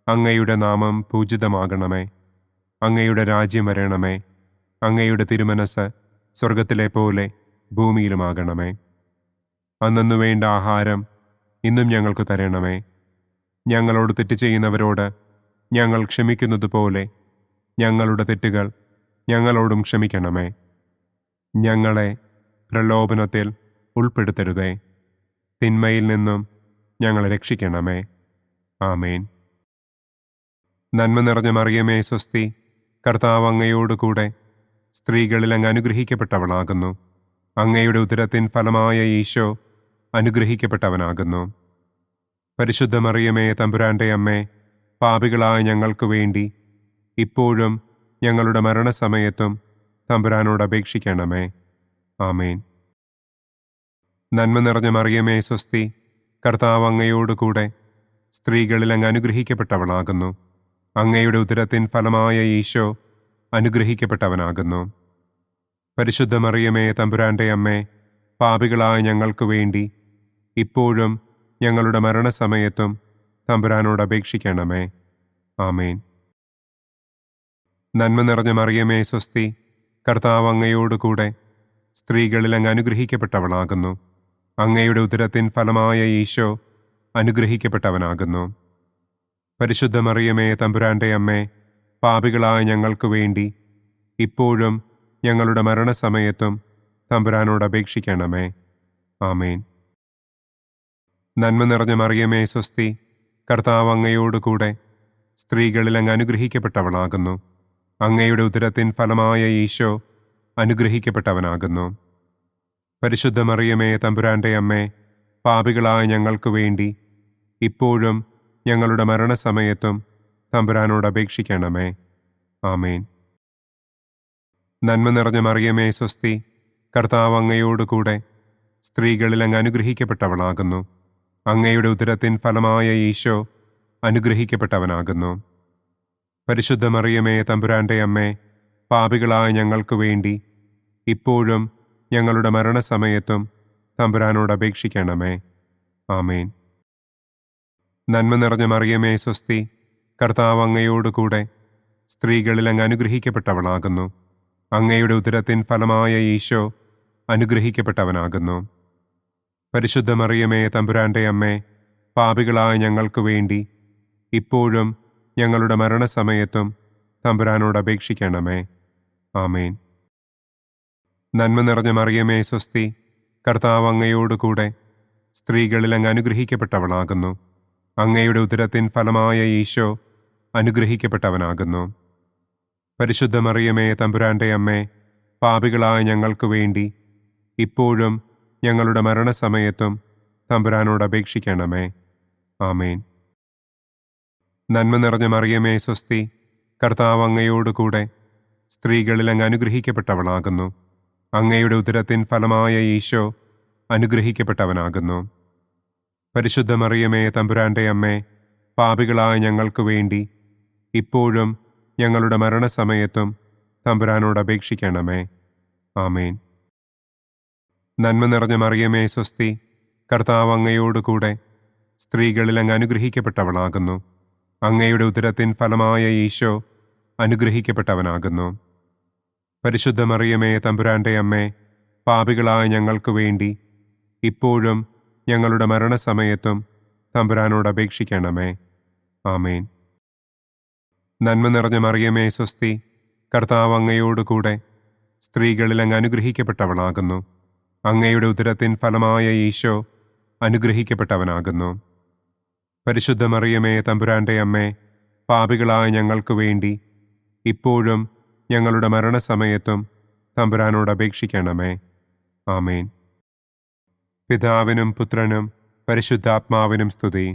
അങ്ങയുടെ നാമം പൂജിതമാകണമേ. അങ്ങയുടെ രാജ്യം വരണമേ. അങ്ങയുടെ തിരുമനസ് സ്വർഗത്തിലെ പോലെ ഭൂമിയിലുമാകണമേ. അന്നു വേണ്ട ആഹാരം ഇന്നും ഞങ്ങൾക്ക് തരണമേ. ഞങ്ങളോട് തെറ്റ് ചെയ്യുന്നവരോട് ഞങ്ങൾ ക്ഷമിക്കുന്നത് പോലെ ഞങ്ങളുടെ തെറ്റുകൾ ഞങ്ങളോടും ക്ഷമിക്കണമേ. ഞങ്ങളെ പ്രലോഭനത്തിൽ ഉൾപ്പെടുത്തരുതേ. തിന്മയിൽ നിന്നും ഞങ്ങളെ രക്ഷിക്കണമേ. ആമേൻ. നന്മ നിറഞ്ഞ മറിയമേ സ്വസ്തി, കർത്താവ് അങ്ങയോടുകൂടെ സ്ത്രീകളിൽ അങ്ങ് അനുഗ്രഹിക്കപ്പെട്ടവളാകുന്നു. അങ്ങയുടെ ഉദരത്തിൻ ഫലമായ ഈശോ അനുഗ്രഹിക്കപ്പെട്ടവനാകുന്നു. പരിശുദ്ധ മറിയമേ തമ്പുരാന്റെ അമ്മേ, പാപികളായ ഞങ്ങൾക്ക് വേണ്ടി ഇപ്പോഴും ഞങ്ങളുടെ മരണസമയത്തും തമ്പുരാനോട് അപേക്ഷിക്കണമേ. ആമേൻ. നന്മ നിറഞ്ഞ മറിയമേ സ്വസ്തി, കർത്താവ് അങ്ങയോടുകൂടെ സ്ത്രീകളിൽ അങ്ങ് അനുഗ്രഹിക്കപ്പെട്ടവളാകുന്നു. അങ്ങയുടെ ഉദരത്തിൻ ഫലമായ ഈശോ അനുഗ്രഹിക്കപ്പെട്ടവനാകുന്നു. പരിശുദ്ധ മറിയമേ തമ്പുരാന്റെ അമ്മേ, പാപികളായ ഞങ്ങൾക്ക് വേണ്ടി ഇപ്പോഴും ഞങ്ങളുടെ മരണസമയത്തും തമ്പുരാനോട് അപേക്ഷിക്കണമേ. ആമേൻ. നന്മ നിറഞ്ഞ മറിയമേ സ്വസ്തി, കർത്താവ് അങ്ങയോടുകൂടെ സ്ത്രീകളിൽ അങ്ങ് അനുഗ്രഹിക്കപ്പെട്ടവളാകുന്നു. അങ്ങയുടെ ഉദരത്തിൻ ഫലമായ ഈശോ അനുഗ്രഹിക്കപ്പെട്ടവനാകുന്നു. പരിശുദ്ധ മറിയമേ തമ്പുരാന്റെ അമ്മേ, പാപികളായ ഞങ്ങൾക്ക് വേണ്ടി ഇപ്പോഴും ഞങ്ങളുടെ മരണസമയത്തും തമ്പുരാനോട് അപേക്ഷിക്കണമേ. ആമേൻ. നന്മ നിറഞ്ഞ മറിയമേ സ്വസ്തി, കർത്താവ് അങ്ങയോടുകൂടെ സ്ത്രീകളിൽ അങ്ങ് അനുഗ്രഹിക്കപ്പെട്ടവളാകുന്നു. അങ്ങയുടെ ഉദരത്തിൻ ഫലമായ ഈശോ അനുഗ്രഹിക്കപ്പെട്ടവനാകുന്നു. പരിശുദ്ധ മറിയമേ തമ്പുരാന്റെ അമ്മേ, പാപികളായ ഞങ്ങൾക്ക് വേണ്ടി ഇപ്പോഴും ഞങ്ങളുടെ മരണസമയത്തും തമ്പുരാനോട് അപേക്ഷിക്കണമേ. ആമേൻ. നന്മ നിറഞ്ഞ മറിയമേ സ്വസ്തി, കർത്താവ് അങ്ങയോടുകൂടെ സ്ത്രീകളിൽ അങ്ങ് അനുഗ്രഹിക്കപ്പെട്ടവളാകുന്നു. അങ്ങയുടെ ഉദരത്തിൻ ഫലമായ ഈശോ അനുഗ്രഹിക്കപ്പെട്ടവനാകുന്നു. പരിശുദ്ധ മറിയമേ തമ്പുരാന്റെ അമ്മേ, പാപികളായ ഞങ്ങൾക്ക് വേണ്ടി ഇപ്പോഴും ഞങ്ങളുടെ മരണസമയത്തും തമ്പുരാനോട് അപേക്ഷിക്കണമേ. ആമേൻ. നന്മ നിറഞ്ഞ മറിയമേ സ്വസ്തി, കർത്താവ് അങ്ങയോടുകൂടെ സ്ത്രീകളിൽ അങ്ങ് അനുഗ്രഹിക്കപ്പെട്ടവളാകുന്നു. അങ്ങയുടെ ഉദരത്തിൻ ഫലമായ ഈശോ അനുഗ്രഹിക്കപ്പെട്ടവനാകുന്നു. പരിശുദ്ധ മറിയമേ തമ്പുരാന്റെ അമ്മേ, പാപികളായ ഞങ്ങൾക്ക് വേണ്ടി ഇപ്പോഴും ഞങ്ങളുടെ മരണസമയത്തും തമ്പുരാനോട് അപേക്ഷിക്കണമേ. ആമേൻ. നന്മ നിറഞ്ഞ മറിയമേ സ്വസ്തി, കർത്താവ് അങ്ങയോടുകൂടെ സ്ത്രീകളിൽ അങ്ങ് അനുഗ്രഹിക്കപ്പെട്ടവളാകുന്നു. അങ്ങയുടെ ഉദരത്തിൻ ഫലമായ ഈശോ അനുഗ്രഹിക്കപ്പെട്ടവനാകുന്നു. പരിശുദ്ധ മറിയമേ തമ്പുരാന്റെ അമ്മേ, പാപികളായ ഞങ്ങൾക്ക് വേണ്ടി ഇപ്പോഴും ഞങ്ങളുടെ മരണസമയത്തും തമ്പുരാനോട് അപേക്ഷിക്കണമേ. ആമേൻ. നന്മ നിറഞ്ഞ മറിയമേ സ്വസ്തി, കർത്താവ് അങ്ങയോടുകൂടെ സ്ത്രീകളിൽ അങ്ങ് അനുഗ്രഹിക്കപ്പെട്ടവളാകുന്നു. അങ്ങയുടെ ഉദരത്തിൻ ഫലമായ ഈശോ അനുഗ്രഹിക്കപ്പെട്ടവനാകുന്നു. പരിശുദ്ധ മറിയമേ തമ്പുരാന്റെ അമ്മേ, പാപികളായ ഞങ്ങൾക്ക് വേണ്ടി ഇപ്പോഴും ഞങ്ങളുടെ മരണസമയത്തും തമ്പുരാനോട് അപേക്ഷിക്കണമേ. ആമേൻ. നന്മ നിറഞ്ഞ മറിയമേ സ്വസ്തി, കർത്താവ് അങ്ങയോടുകൂടെ സ്ത്രീകളിൽ അങ്ങ് അനുഗ്രഹിക്കപ്പെട്ടവളാകുന്നു. അങ്ങയുടെ ഉദരത്തിൻ ഫലമായ ഈശോ അനുഗ്രഹിക്കപ്പെട്ടവനാകുന്നു. പരിശുദ്ധ മറിയമേ തമ്പുരാന്റെ അമ്മേ, പാപികളായ ഞങ്ങൾക്ക് വേണ്ടി ഇപ്പോഴും ഞങ്ങളുടെ മരണസമയത്തും തമ്പുരാനോട് അപേക്ഷിക്കണമേ. ആമേൻ. നന്മ നിറഞ്ഞ മറിയമേ സ്വസ്തി, കർത്താവ് അങ്ങയോടുകൂടെ സ്ത്രീകളിൽ അങ്ങ് അനുഗ്രഹിക്കപ്പെട്ടവളാകുന്നു. അങ്ങയുടെ ഉദരത്തിൻ ഫലമായ ഈശോ അനുഗ്രഹിക്കപ്പെട്ടവനാകുന്നു. പരിശുദ്ധ മറിയമേ തമ്പുരാന്റെ അമ്മേ, പാപികളായ ഞങ്ങൾക്ക് വേണ്ടി ഇപ്പോഴും ഞങ്ങളുടെ മരണസമയത്തും തമ്പുരാനോട് അപേക്ഷിക്കണമേ. ആമേൻ. പിതാവിനും പുത്രനും പരിശുദ്ധാത്മാവിനും സ്തുതി.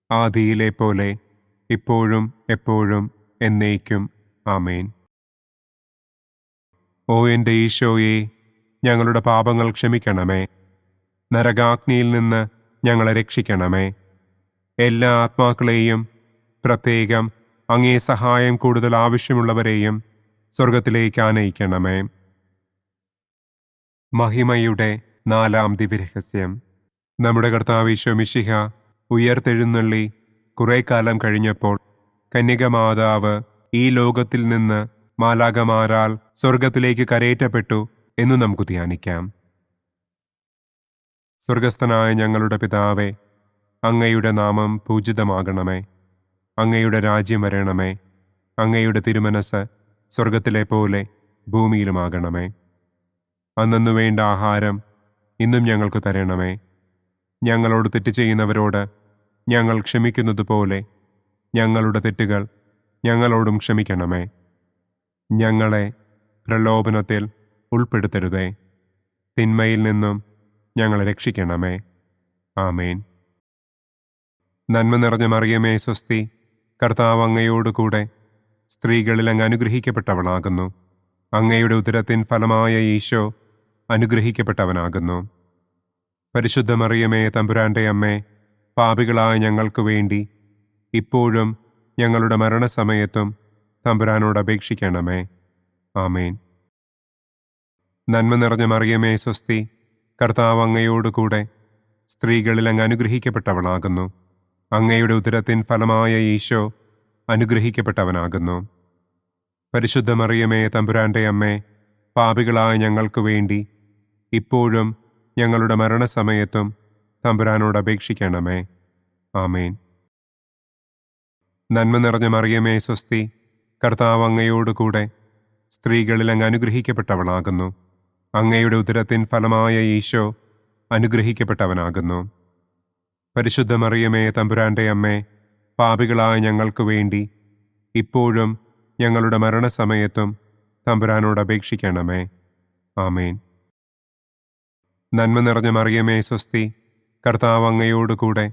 ആദിയിലെ പോലെ ഇപ്പോഴും എപ്പോഴും എന്നേക്കും. ആമേൻ. ഓ എൻ്റെ ഈശോയെ, ഞങ്ങളുടെ പാപങ്ങൾ ക്ഷമിക്കണമേ. നരകാഗ്നിയിൽ നിന്ന് ഞങ്ങളെ രക്ഷിക്കണമേ. എല്ലാ ആത്മാക്കളെയും, പ്രത്യേകം അങ്ങേ സഹായം കൂടുതൽ ആവശ്യമുള്ളവരെയും സ്വർഗത്തിലേക്ക് ആനയിക്കണമേ. മഹിമയുടെ 4-ാം ദിവ്യരഹസ്യം. നമ്മുടെ കർത്താവ് ഈശോ മിശിഹ ഉയർത്തെഴുന്നള്ളി കുറെ കാലം കഴിഞ്ഞപ്പോൾ കന്യകമാതാവ് ഈ ലോകത്തിൽ നിന്ന് മാലാഖമാരാൽ സ്വർഗത്തിലേക്ക് കരയേറ്റപ്പെട്ടു എന്നു നമുക്ക് ധ്യാനിക്കാം. സ്വർഗസ്ഥനായ ഞങ്ങളുടെ പിതാവേ, അങ്ങയുടെ നാമം പൂജിതമാകണമേ. അങ്ങയുടെ രാജ്യം വരണമേ. അങ്ങയുടെ തിരുമനസ് സ്വർഗത്തിലെ പോലെ ഭൂമിയിലുമാകണമേ. അന്നന്നു വേണ്ട ആഹാരം ഇന്നും ഞങ്ങൾക്ക് തരണമേ. ഞങ്ങളോട് തെറ്റ് ചെയ്യുന്നവരോട് ഞങ്ങൾ ക്ഷമിക്കുന്നത് പോലെ ഞങ്ങളുടെ തെറ്റുകൾ ഞങ്ങളോടും ക്ഷമിക്കണമേ. ഞങ്ങളെ പ്രലോഭനത്തിൽ ഉൾപ്പെടുത്തരുതേ. തിന്മയിൽ നിന്നും ഞങ്ങളെ രക്ഷിക്കണമേ. ആമേൻ. നന്മ നിറഞ്ഞ മറിയമേ സ്വസ്തി, കർത്താവ് അങ്ങയോടുകൂടെ സ്ത്രീകളിൽ അങ്ങ് അനുഗ്രഹിക്കപ്പെട്ടവളാകുന്നു. അങ്ങയുടെ ഉദരത്തിൻ ഫലമായ ഈശോ അനുഗ്രഹിക്കപ്പെട്ടവനാകുന്നു. പരിശുദ്ധ മറിയമേ തമ്പുരാന്റെ അമ്മേ, പാപികളായ ഞങ്ങൾക്ക് വേണ്ടി ഇപ്പോഴും ഞങ്ങളുടെ മരണസമയത്തും തമ്പുരാനോട് അപേക്ഷിക്കണമേ. ആമേൻ. നന്മ നിറഞ്ഞ മറിയമേ സ്വസ്തി, കർത്താവ് അങ്ങയോടുകൂടെ സ്ത്രീകളിൽ അങ്ങ് അനുഗ്രഹിക്കപ്പെട്ടവളാകുന്നു. അങ്ങയുടെ ഉദരത്തിൻ ഫലമായ ഈശോ അനുഗ്രഹിക്കപ്പെട്ടവനാകുന്നു. പരിശുദ്ധ മറിയമേ, തമ്പുരാന്റെ അമ്മേ, പാപികളായ ഞങ്ങൾക്ക് വേണ്ടി ഇപ്പോഴും ഞങ്ങളുടെ മരണസമയത്തും തമ്പുരാനോട് അപേക്ഷിക്കണമേ. ആമേൻ. നന്മ നിറഞ്ഞ മറിയമേ, സ്വസ്തി, കർത്താവ് അങ്ങയോടുകൂടെ സ്ത്രീകളിൽ അങ്ങ് അനുഗ്രഹിക്കപ്പെട്ടവളാകുന്നു. അങ്ങയുടെ ഉദരത്തിൻ ഫലമായ ഈശോ അനുഗ്രഹിക്കപ്പെട്ടവനാകുന്നു. പരിശുദ്ധ മറിയമേ, തമ്പുരാന്റെ അമ്മേ, പാപികളായ ഞങ്ങൾക്ക് വേണ്ടി ഇപ്പോഴും ഞങ്ങളുടെ മരണസമയത്തും തമ്പുരാനോട് അപേക്ഷിക്കണമേ. ആമേൻ. നന്മ നിറഞ്ഞ മറിയമേ, സ്വസ്തി, കർത്താവ് അങ്ങയോടുകൂടെ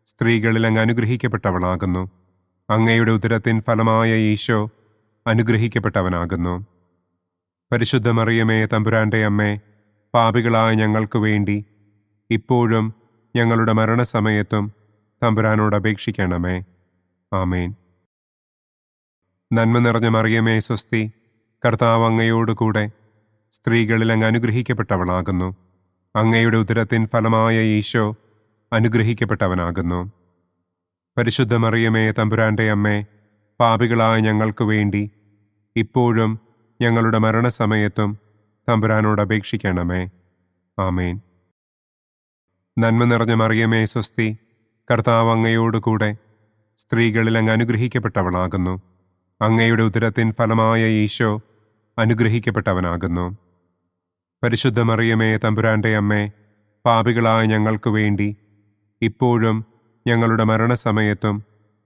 സ്ത്രീകളിൽ അങ്ങ് അനുഗ്രഹിക്കപ്പെട്ടവളാകുന്നു. അങ്ങയുടെ ഉദരത്തിൻ ഫലമായ ഈശോ അനുഗ്രഹിക്കപ്പെട്ടവനാകുന്നു. പരിശുദ്ധ മറിയമേ, തമ്പുരാന്റെ അമ്മേ, പാപികളായ ഞങ്ങൾക്ക് വേണ്ടി ഇപ്പോഴും ഞങ്ങളുടെ മരണസമയത്തും തമ്പുരാനോട് അപേക്ഷിക്കണമേ. ആമേൻ. നന്മ നിറഞ്ഞ മറിയമേ, സ്വസ്തി, കർത്താവ് അങ്ങയോടുകൂടെ സ്ത്രീകളിൽ അങ്ങ് അനുഗ്രഹിക്കപ്പെട്ടവളാകുന്നു. അങ്ങയുടെ ഉദരത്തിൻ ഫലമായ ഈശോ അനുഗ്രഹിക്കപ്പെട്ടവനാകുന്നു. പരിശുദ്ധ മറിയമേ, തമ്പുരാന്റെ അമ്മേ, പാപികളായ ഞങ്ങൾക്ക് വേണ്ടി ഇപ്പോഴും ഞങ്ങളുടെ മരണസമയത്തും തമ്പുരാനോട് അപേക്ഷിക്കണമേ. ആമേൻ. നന്മ നിറഞ്ഞ മറിയമേ, സ്വസ്തി, കർത്താവ് അങ്ങയോടുകൂടെ സ്ത്രീകളിൽ അങ്ങ് അനുഗ്രഹിക്കപ്പെട്ടവളാകുന്നു. അങ്ങയുടെ ഉദരത്തിൻ ഫലമായ ഈശോ അനുഗ്രഹിക്കപ്പെട്ടവനാകുന്നു. പരിശുദ്ധ മറിയമേ, തമ്പുരാന്റെ അമ്മേ, പാപികളായ ഞങ്ങൾക്ക് വേണ്ടി ഇപ്പോഴും ഞങ്ങളുടെ മരണസമയത്തും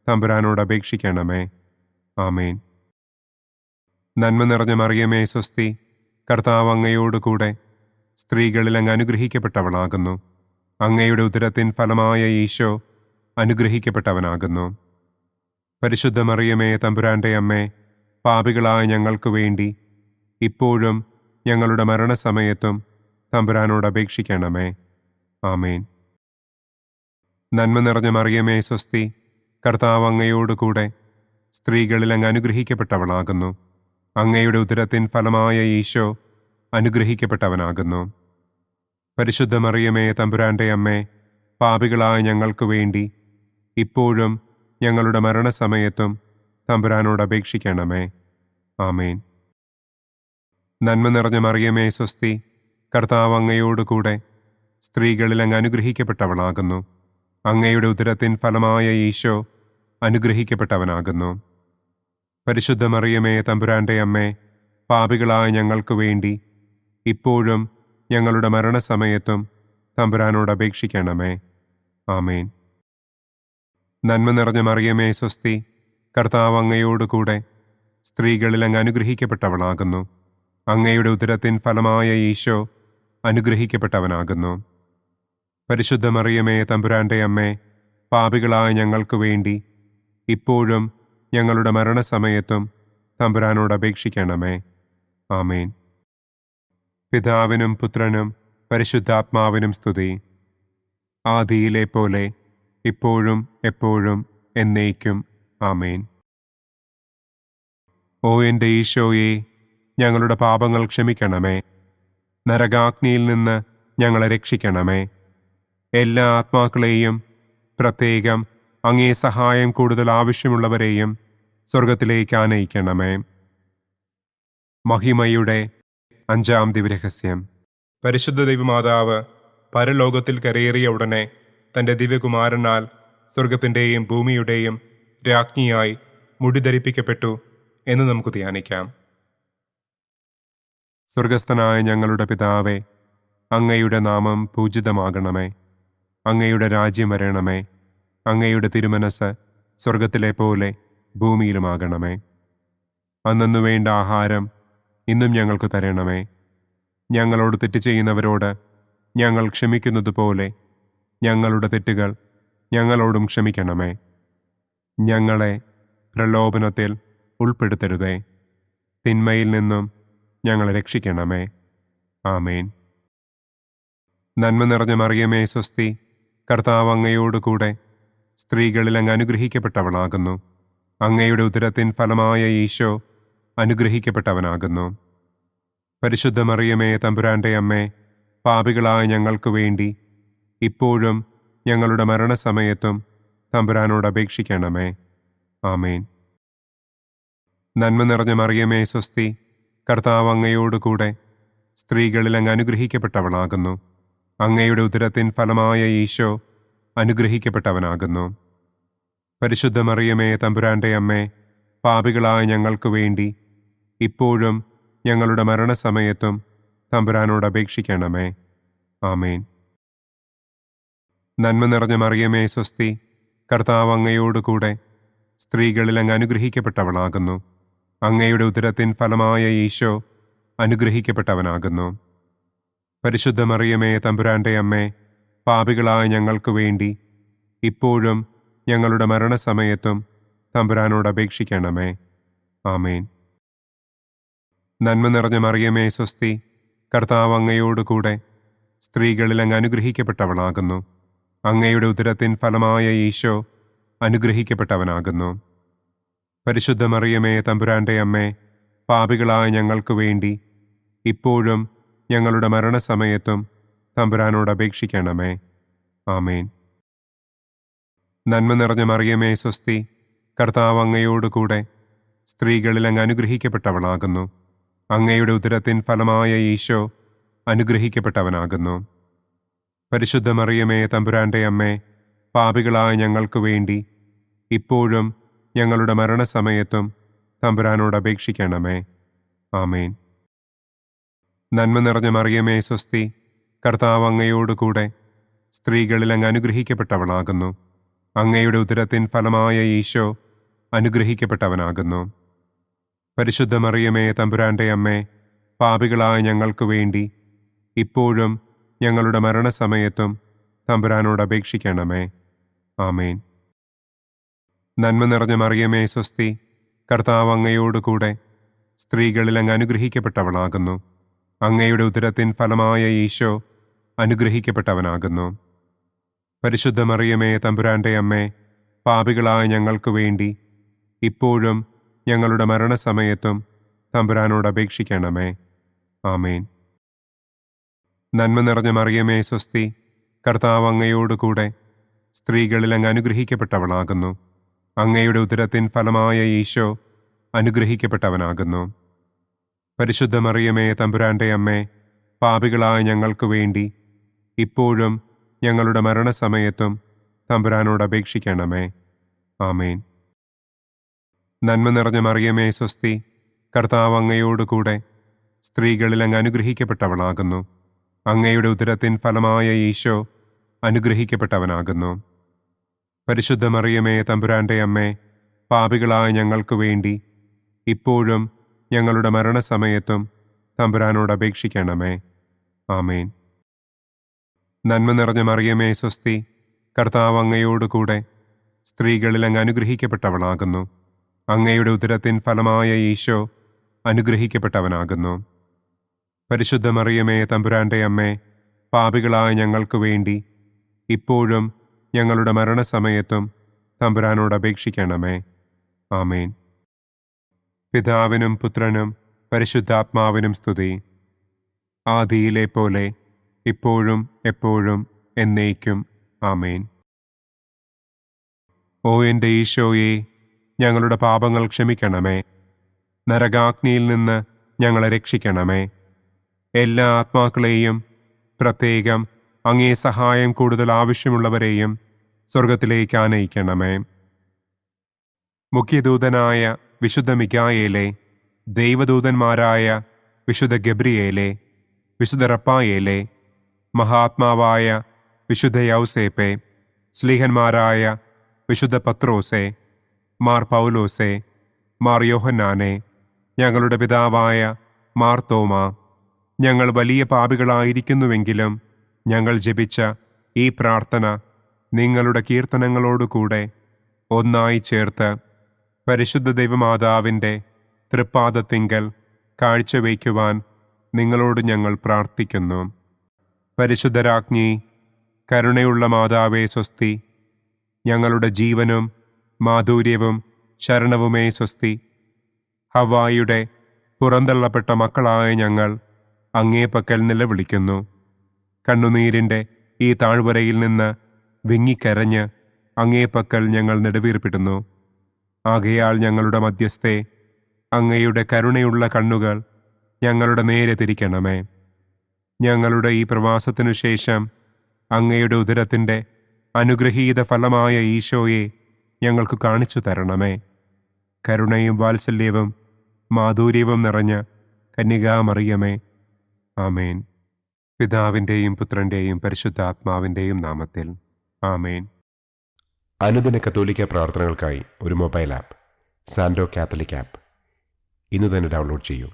തമ്പുരാനോട് അപേക്ഷിക്കണമേ. ആമേൻ. നന്മ നിറഞ്ഞ മറിയമേ, സ്വസ്തി, കർത്താവ് അങ്ങയോടുകൂടെ സ്ത്രീകളിൽ അങ്ങ് അനുഗ്രഹിക്കപ്പെട്ടവളാകുന്നു. അങ്ങയുടെ ഉദരത്തിൻ ഫലമായ ഈശോ അനുഗ്രഹിക്കപ്പെട്ടവനാകുന്നു. പരിശുദ്ധ മറിയമേ, തമ്പുരാന്റെ അമ്മേ, പാപികളായ ഞങ്ങൾക്ക് വേണ്ടി ഇപ്പോഴും ഞങ്ങളുടെ മരണസമയത്തും തമ്പുരാനോട് അപേക്ഷിക്കണമേ. ആമേൻ. നന്മ നിറഞ്ഞ മറിയമേ, സ്വസ്തി, കർത്താവ് അങ്ങയോടുകൂടെ സ്ത്രീകളിൽ അങ്ങ് അനുഗ്രഹിക്കപ്പെട്ടവളാകുന്നു. അങ്ങയുടെ ഉദരത്തിൻ ഫലമായ ഈശോ അനുഗ്രഹിക്കപ്പെട്ടവനാകുന്നു. പരിശുദ്ധ മറിയമേ, തമ്പുരാന്റെ അമ്മേ, പാപികളായ ഞങ്ങൾക്ക് വേണ്ടി ഇപ്പോഴും ഞങ്ങളുടെ മരണസമയത്തും തമ്പുരാനോട് അപേക്ഷിക്കണമേ. ആമേൻ. നന്മ നിറഞ്ഞ മറിയമേ, സ്വസ്തി, കർത്താവ് അങ്ങയോടുകൂടെ സ്ത്രീകളിൽ അങ്ങ് അനുഗ്രഹിക്കപ്പെട്ടവളാകുന്നു. അങ്ങയുടെ ഉദരത്തിൻ ഫലമായ ഈശോ അനുഗ്രഹിക്കപ്പെട്ടവനാകുന്നു. പരിശുദ്ധ മറിയമേ, തമ്പുരാന്റെ അമ്മേ, പാപികളായ ഞങ്ങൾക്ക് വേണ്ടി ഇപ്പോഴും ഞങ്ങളുടെ മരണസമയത്തും തമ്പുരാനോട് അപേക്ഷിക്കണമേ. ആമേൻ. നന്മ നിറഞ്ഞ മറിയമേ, സ്വസ്തി, കർത്താവ് അങ്ങയോടുകൂടെ സ്ത്രീകളിൽ അങ്ങ് അനുഗ്രഹിക്കപ്പെട്ടവളാകുന്നു. അങ്ങയുടെ ഉദരത്തിൻ ഫലമായ ഈശോ അനുഗ്രഹിക്കപ്പെട്ടവനാകുന്നു. പരിശുദ്ധ മറിയമേ, തമ്പുരാന്റെ അമ്മേ, പാപികളായ ഞങ്ങൾക്ക് വേണ്ടി ഇപ്പോഴും ഞങ്ങളുടെ മരണസമയത്തും തമ്പുരാനോട് അപേക്ഷിക്കണമേ. ആമേൻ. പിതാവിനും പുത്രനും പരിശുദ്ധാത്മാവിനും സ്തുതി. ആദിയിലെ പോലെ ഇപ്പോഴും എപ്പോഴും എന്നേക്കും. ആമേൻ. ഓ എൻ്റെ ഈശോയെ, ഞങ്ങളുടെ പാപങ്ങൾ ക്ഷമിക്കണമേ. നരകാഗ്നിയിൽ നിന്ന് ഞങ്ങളെ രക്ഷിക്കണമേ. എല്ലാ ആത്മാക്കളെയും, പ്രത്യേകം അങ്ങേ സഹായം കൂടുതൽ ആവശ്യമുള്ളവരെയും സ്വർഗത്തിലേക്ക് ആനയിക്കണമേ. മഹിമയുടെ 5-ാം ദിവ്യരഹസ്യം. പരിശുദ്ധ ദൈവമാതാവ് പരലോകത്തിൽ കരയേറിയ ഉടനെ തൻ്റെ ദിവ്യകുമാരനാൽ സ്വർഗത്തിൻ്റെയും ഭൂമിയുടെയും രാജ്ഞിയായി മുടിധരിപ്പിക്കപ്പെട്ടു എന്ന് നമുക്ക് ധ്യാനിക്കാം. സ്വർഗസ്ഥനായ ഞങ്ങളുടെ പിതാവേ, അങ്ങയുടെ നാമം പൂജിതമാകണമേ. അങ്ങയുടെ രാജ്യം വരണമേ. അങ്ങയുടെ തിരുമനസ് സ്വർഗത്തിലെ പോലെ ഭൂമിയിലുമാകണമേ. അന്നു വേണ്ട ആഹാരം ഇന്നും ഞങ്ങൾക്ക് തരണമേ. ഞങ്ങളോട് തെറ്റ് ചെയ്യുന്നവരോട് ഞങ്ങൾ ക്ഷമിക്കുന്നത് പോലെ ഞങ്ങളുടെ തെറ്റുകൾ ഞങ്ങളോടും ക്ഷമിക്കണമേ. ഞങ്ങളെ പ്രലോഭനത്തിൽ ഉൾപ്പെടുത്തരുതേ. തിന്മയിൽ നിന്നും ഞങ്ങളെ രക്ഷിക്കണമേ. ആമേൻ. നന്മ നിറഞ്ഞ മറിയമേ, സ്വസ്തി, കർത്താവ് അങ്ങയോടുകൂടെ സ്ത്രീകളിൽ അങ്ങ് അനുഗ്രഹിക്കപ്പെട്ടവളാകുന്നു. അങ്ങയുടെ ഉദരത്തിൻ ഫലമായ ഈശോ അനുഗ്രഹിക്കപ്പെട്ടവനാകുന്നു. പരിശുദ്ധ മറിയമേ, തമ്പുരാന്റെ അമ്മേ, പാപികളായ ഞങ്ങൾക്ക് വേണ്ടി ഇപ്പോഴും ഞങ്ങളുടെ മരണസമയത്തും തമ്പുരാനോട് അപേക്ഷിക്കണമേ. ആമേൻ. നന്മ നിറഞ്ഞ മറിയമേ സ്വസ്തി, കർത്താവ് അങ്ങയോടുകൂടെ സ്ത്രീകളിൽ അങ്ങ് അനുഗ്രഹിക്കപ്പെട്ടവളാകുന്നു. അങ്ങയുടെ ഉദരത്തിൻ ഫലമായ ഈശോ അനുഗ്രഹിക്കപ്പെട്ടവനാകുന്നു. പരിശുദ്ധ മറിയമേ തമ്പുരാന്റെ അമ്മേ, പാപികളായ ഞങ്ങൾക്ക് വേണ്ടി ഇപ്പോഴും ഞങ്ങളുടെ മരണസമയത്തും തമ്പുരാനോട് അപേക്ഷിക്കണമേ. ആമേൻ. നന്മ നിറഞ്ഞ മറിയമേ സ്വസ്തി, കർത്താവ് അങ്ങയോടുകൂടെ സ്ത്രീകളിൽ അങ്ങ് അനുഗ്രഹിക്കപ്പെട്ടവളാകുന്നു. അങ്ങയുടെ ഉദരത്തിൻ ഫലമായ ഈശോ അനുഗ്രഹിക്കപ്പെട്ടവനാകുന്നു. പരിശുദ്ധ മറിയമേ തമ്പുരാന്റെ അമ്മേ, പാപികളായ ഞങ്ങൾക്ക് വേണ്ടി ഇപ്പോഴും ഞങ്ങളുടെ മരണസമയത്തും തമ്പുരാനോട് അപേക്ഷിക്കണമേ. ആമേൻ. നന്മ നിറഞ്ഞ മറിയമേ സ്വസ്തി, കർത്താവ് അങ്ങയോടുകൂടെ സ്ത്രീകളിൽ അങ്ങ് അനുഗ്രഹിക്കപ്പെട്ടവളാകുന്നു. അങ്ങയുടെ ഉദരത്തിൻ ഫലമായ ഈശോ അനുഗ്രഹിക്കപ്പെട്ടവനാകുന്നു. പരിശുദ്ധ മറിയമേ തമ്പുരാന്റെ അമ്മേ, പാപികളായ ഞങ്ങൾക്ക് വേണ്ടി ഇപ്പോഴും ഞങ്ങളുടെ മരണസമയത്തും തമ്പുരാനോട് അപേക്ഷിക്കണമേ. ആമേൻ. നന്മ നിറഞ്ഞ മറിയമേ സ്വസ്തി, കർത്താവ് അങ്ങയോടുകൂടെ സ്ത്രീകളിൽ അങ്ങ് അനുഗ്രഹിക്കപ്പെട്ടവളാകുന്നു. അങ്ങയുടെ ഉദരത്തിൻ ഫലമായ ഈശോ അനുഗ്രഹിക്കപ്പെട്ടവനാകുന്നു. പരിശുദ്ധ മറിയമേ തമ്പുരാന്റെ അമ്മേ, പാപികളായ ഞങ്ങൾക്ക് വേണ്ടി ഇപ്പോഴും ഞങ്ങളുടെ മരണസമയത്തും തമ്പുരാനോട് അപേക്ഷിക്കണമേ. ആമേൻ. നന്മ നിറഞ്ഞ മറിയമേ സ്വസ്തി, കർത്താവ് അങ്ങയോടുകൂടെ സ്ത്രീകളിൽ അങ്ങ് അനുഗ്രഹിക്കപ്പെട്ടവളാകുന്നു. അങ്ങയുടെ ഉദരത്തിൻ ഫലമായ ഈശോ അനുഗ്രഹിക്കപ്പെട്ടവനാകുന്നു. പരിശുദ്ധ മറിയമേ തമ്പുരാന്റെ അമ്മേ, പാപികളായ ഞങ്ങൾക്ക് വേണ്ടി ഇപ്പോഴും ഞങ്ങളുടെ മരണസമയത്തും തമ്പുരാനോട് അപേക്ഷിക്കണമേ. ആമേൻ. നന്മ നിറഞ്ഞ മറിയമേ സ്വസ്തി, കർത്താവ് അങ്ങയോടുകൂടെ സ്ത്രീകളിൽ അങ്ങ് അനുഗ്രഹിക്കപ്പെട്ടവളാകുന്നു. അങ്ങയുടെ ഉദരത്തിൻ ഫലമായ ഈശോ അനുഗ്രഹിക്കപ്പെട്ടവനാകുന്നു. പരിശുദ്ധ മറിയമേ തമ്പുരാന്റെ അമ്മേ, പാപികളായ ഞങ്ങൾക്ക് വേണ്ടി ഇപ്പോഴും ഞങ്ങളുടെ മരണസമയത്തും തമ്പുരാനോട് അപേക്ഷിക്കണമേ. ആമേൻ. നന്മ നിറഞ്ഞ മറിയമേ സ്വസ്തി, കർത്താവ് അങ്ങയോടുകൂടെ സ്ത്രീകളിൽ അങ്ങ് അനുഗ്രഹിക്കപ്പെട്ടവളാകുന്നു. അങ്ങയുടെ ഉദരത്തിൻ ഫലമായ ഈശോ അനുഗ്രഹിക്കപ്പെട്ടവനാകുന്നു. പരിശുദ്ധ മറിയമേ തമ്പുരാന്റെ അമ്മേ, പാപികളായ ഞങ്ങൾക്ക് വേണ്ടി ഇപ്പോഴും ഞങ്ങളുടെ മരണസമയത്തും തമ്പുരാനോട് അപേക്ഷിക്കണമേ. ആമേൻ. നന്മ നിറഞ്ഞ മറിയമേ സ്വസ്തി, കർത്താവ് അങ്ങയോടുകൂടെ സ്ത്രീകളിൽ അങ്ങ് അനുഗ്രഹിക്കപ്പെട്ടവളാകുന്നു. അങ്ങയുടെ ഉദരത്തിൻ ഫലമായ ഈശോ അനുഗ്രഹിക്കപ്പെട്ടവനാകുന്നു. പരിശുദ്ധ മറിയമേ തമ്പുരാന്റെ അമ്മേ, പാപികളായ ഞങ്ങൾക്ക് വേണ്ടി ഇപ്പോഴും ഞങ്ങളുടെ മരണസമയത്തും തമ്പുരാനോട് അപേക്ഷിക്കണമേ. ആമേൻ. നന്മ നിറഞ്ഞ മറിയമേ സ്വസ്തി, കർത്താവ് അങ്ങയോടുകൂടെ സ്ത്രീകളിൽ അങ്ങ് അനുഗ്രഹിക്കപ്പെട്ടവളാകുന്നു. അങ്ങയുടെ ഉദരത്തിൻ ഫലമായ ഈശോ അനുഗ്രഹിക്കപ്പെട്ടവനാകുന്നു. പരിശുദ്ധ മറിയമേ തമ്പുരാന്റെ അമ്മേ, പാപികളായ ഞങ്ങൾക്ക് വേണ്ടി ഇപ്പോഴും ഞങ്ങളുടെ മരണസമയത്തും തമ്പുരാനോട് അപേക്ഷിക്കണമേ. ആമേൻ. പിതാവിനും പുത്രനും പരിശുദ്ധാത്മാവിനും സ്തുതി. ആദിയിലെ പോലെ ഇപ്പോഴും എപ്പോഴും എന്നേക്കും. ആമേൻ. ഓ എൻ്റെ ഈശോയെ, ഞങ്ങളുടെ പാപങ്ങൾ ക്ഷമിക്കണമേ. നരകാഗ്നിയിൽ നിന്ന് ഞങ്ങളെ രക്ഷിക്കണമേ. എല്ലാ ആത്മാക്കളെയും, പ്രത്യേകം അങ്ങേ സഹായം കൂടുതൽ ആവശ്യമുള്ളവരെയും സ്വർഗത്തിലേക്ക് ആനയിക്കണമേ. മുഖ്യദൂതനായ വിശുദ്ധ മിഖായേലേ, ദൈവദൂതന്മാരായ വിശുദ്ധ ഗബ്രിയേലേ, വിശുദ്ധ റപ്പായേലേ, മഹാത്മാവായ വിശുദ്ധ യൗസേപ്പേ, സ്ലീഹന്മാരായ വിശുദ്ധ പത്രോസേ, മാർ പൗലോസേ, മാർ യോഹന്നാനെ, ഞങ്ങളുടെ പിതാവായ മാർ തോമാ, ഞങ്ങൾ വലിയ പാപികളായിരിക്കുന്നുവെങ്കിലും ഞങ്ങൾ ജപിച്ച ഈ പ്രാർത്ഥന നിങ്ങളുടെ കീർത്തനങ്ങളോടുകൂടെ ഒന്നായി ചേർത്ത് പരിശുദ്ധ ദൈവമാതാവിൻ്റെ തൃപ്പാദത്തിങ്കൽ കാഴ്ചവയ്ക്കുവാൻ നിങ്ങളോട് ഞങ്ങൾ പ്രാർത്ഥിക്കുന്നു. പരിശുദ്ധരാജ്ഞി, കരുണയുള്ള മാതാവേ സ്വസ്തി. ഞങ്ങളുടെ ജീവനും മാധുര്യവും ശരണവുമേ സ്വസ്തി. ഹവ്വായുടെ പുറന്തള്ളപ്പെട്ട മക്കളായ ഞങ്ങൾ അങ്ങേപ്പക്കൽ നിലവിളിക്കുന്നു. കണ്ണുനീരിൻ്റെ ഈ താഴ്വരയിൽ നിന്ന് വിങ്ങിക്കരഞ്ഞ് അങ്ങേപ്പക്കൽ ഞങ്ങൾ നെടുവീർപ്പിടുന്നു. ആകയാൽ ഞങ്ങളുടെ മധ്യസ്ഥെ, അങ്ങയുടെ കരുണയുള്ള കണ്ണുകൾ ഞങ്ങളുടെ നേരെ തിരിക്കണമേ. ഞങ്ങളുടെ ഈ പ്രവാസത്തിനു ശേഷം അങ്ങയുടെ ഉദരത്തിൻ്റെ അനുഗ്രഹീത ഫലമായ ഈശോയെ ഞങ്ങൾക്ക് കാണിച്ചു തരണമേ. കരുണയും വാത്സല്യവും മാധുര്യവും നിറഞ്ഞ കന്യകാമറിയമേ, ആമേൻ. പിതാവിൻ്റെയും പുത്രൻ്റെയും പരിശുദ്ധാത്മാവിൻ്റെയും നാമത്തിൽ, ആമേൻ. അനുദിന കത്തോലിക്ക പ്രാർത്ഥനകൾക്കായി ഒരു മൊബൈൽ ആപ്പ്, സാൻഡോ കാത്തലിക് ആപ്പ്, ഇന്ന് തന്നെ ഡൗൺലോഡ് ചെയ്യൂ.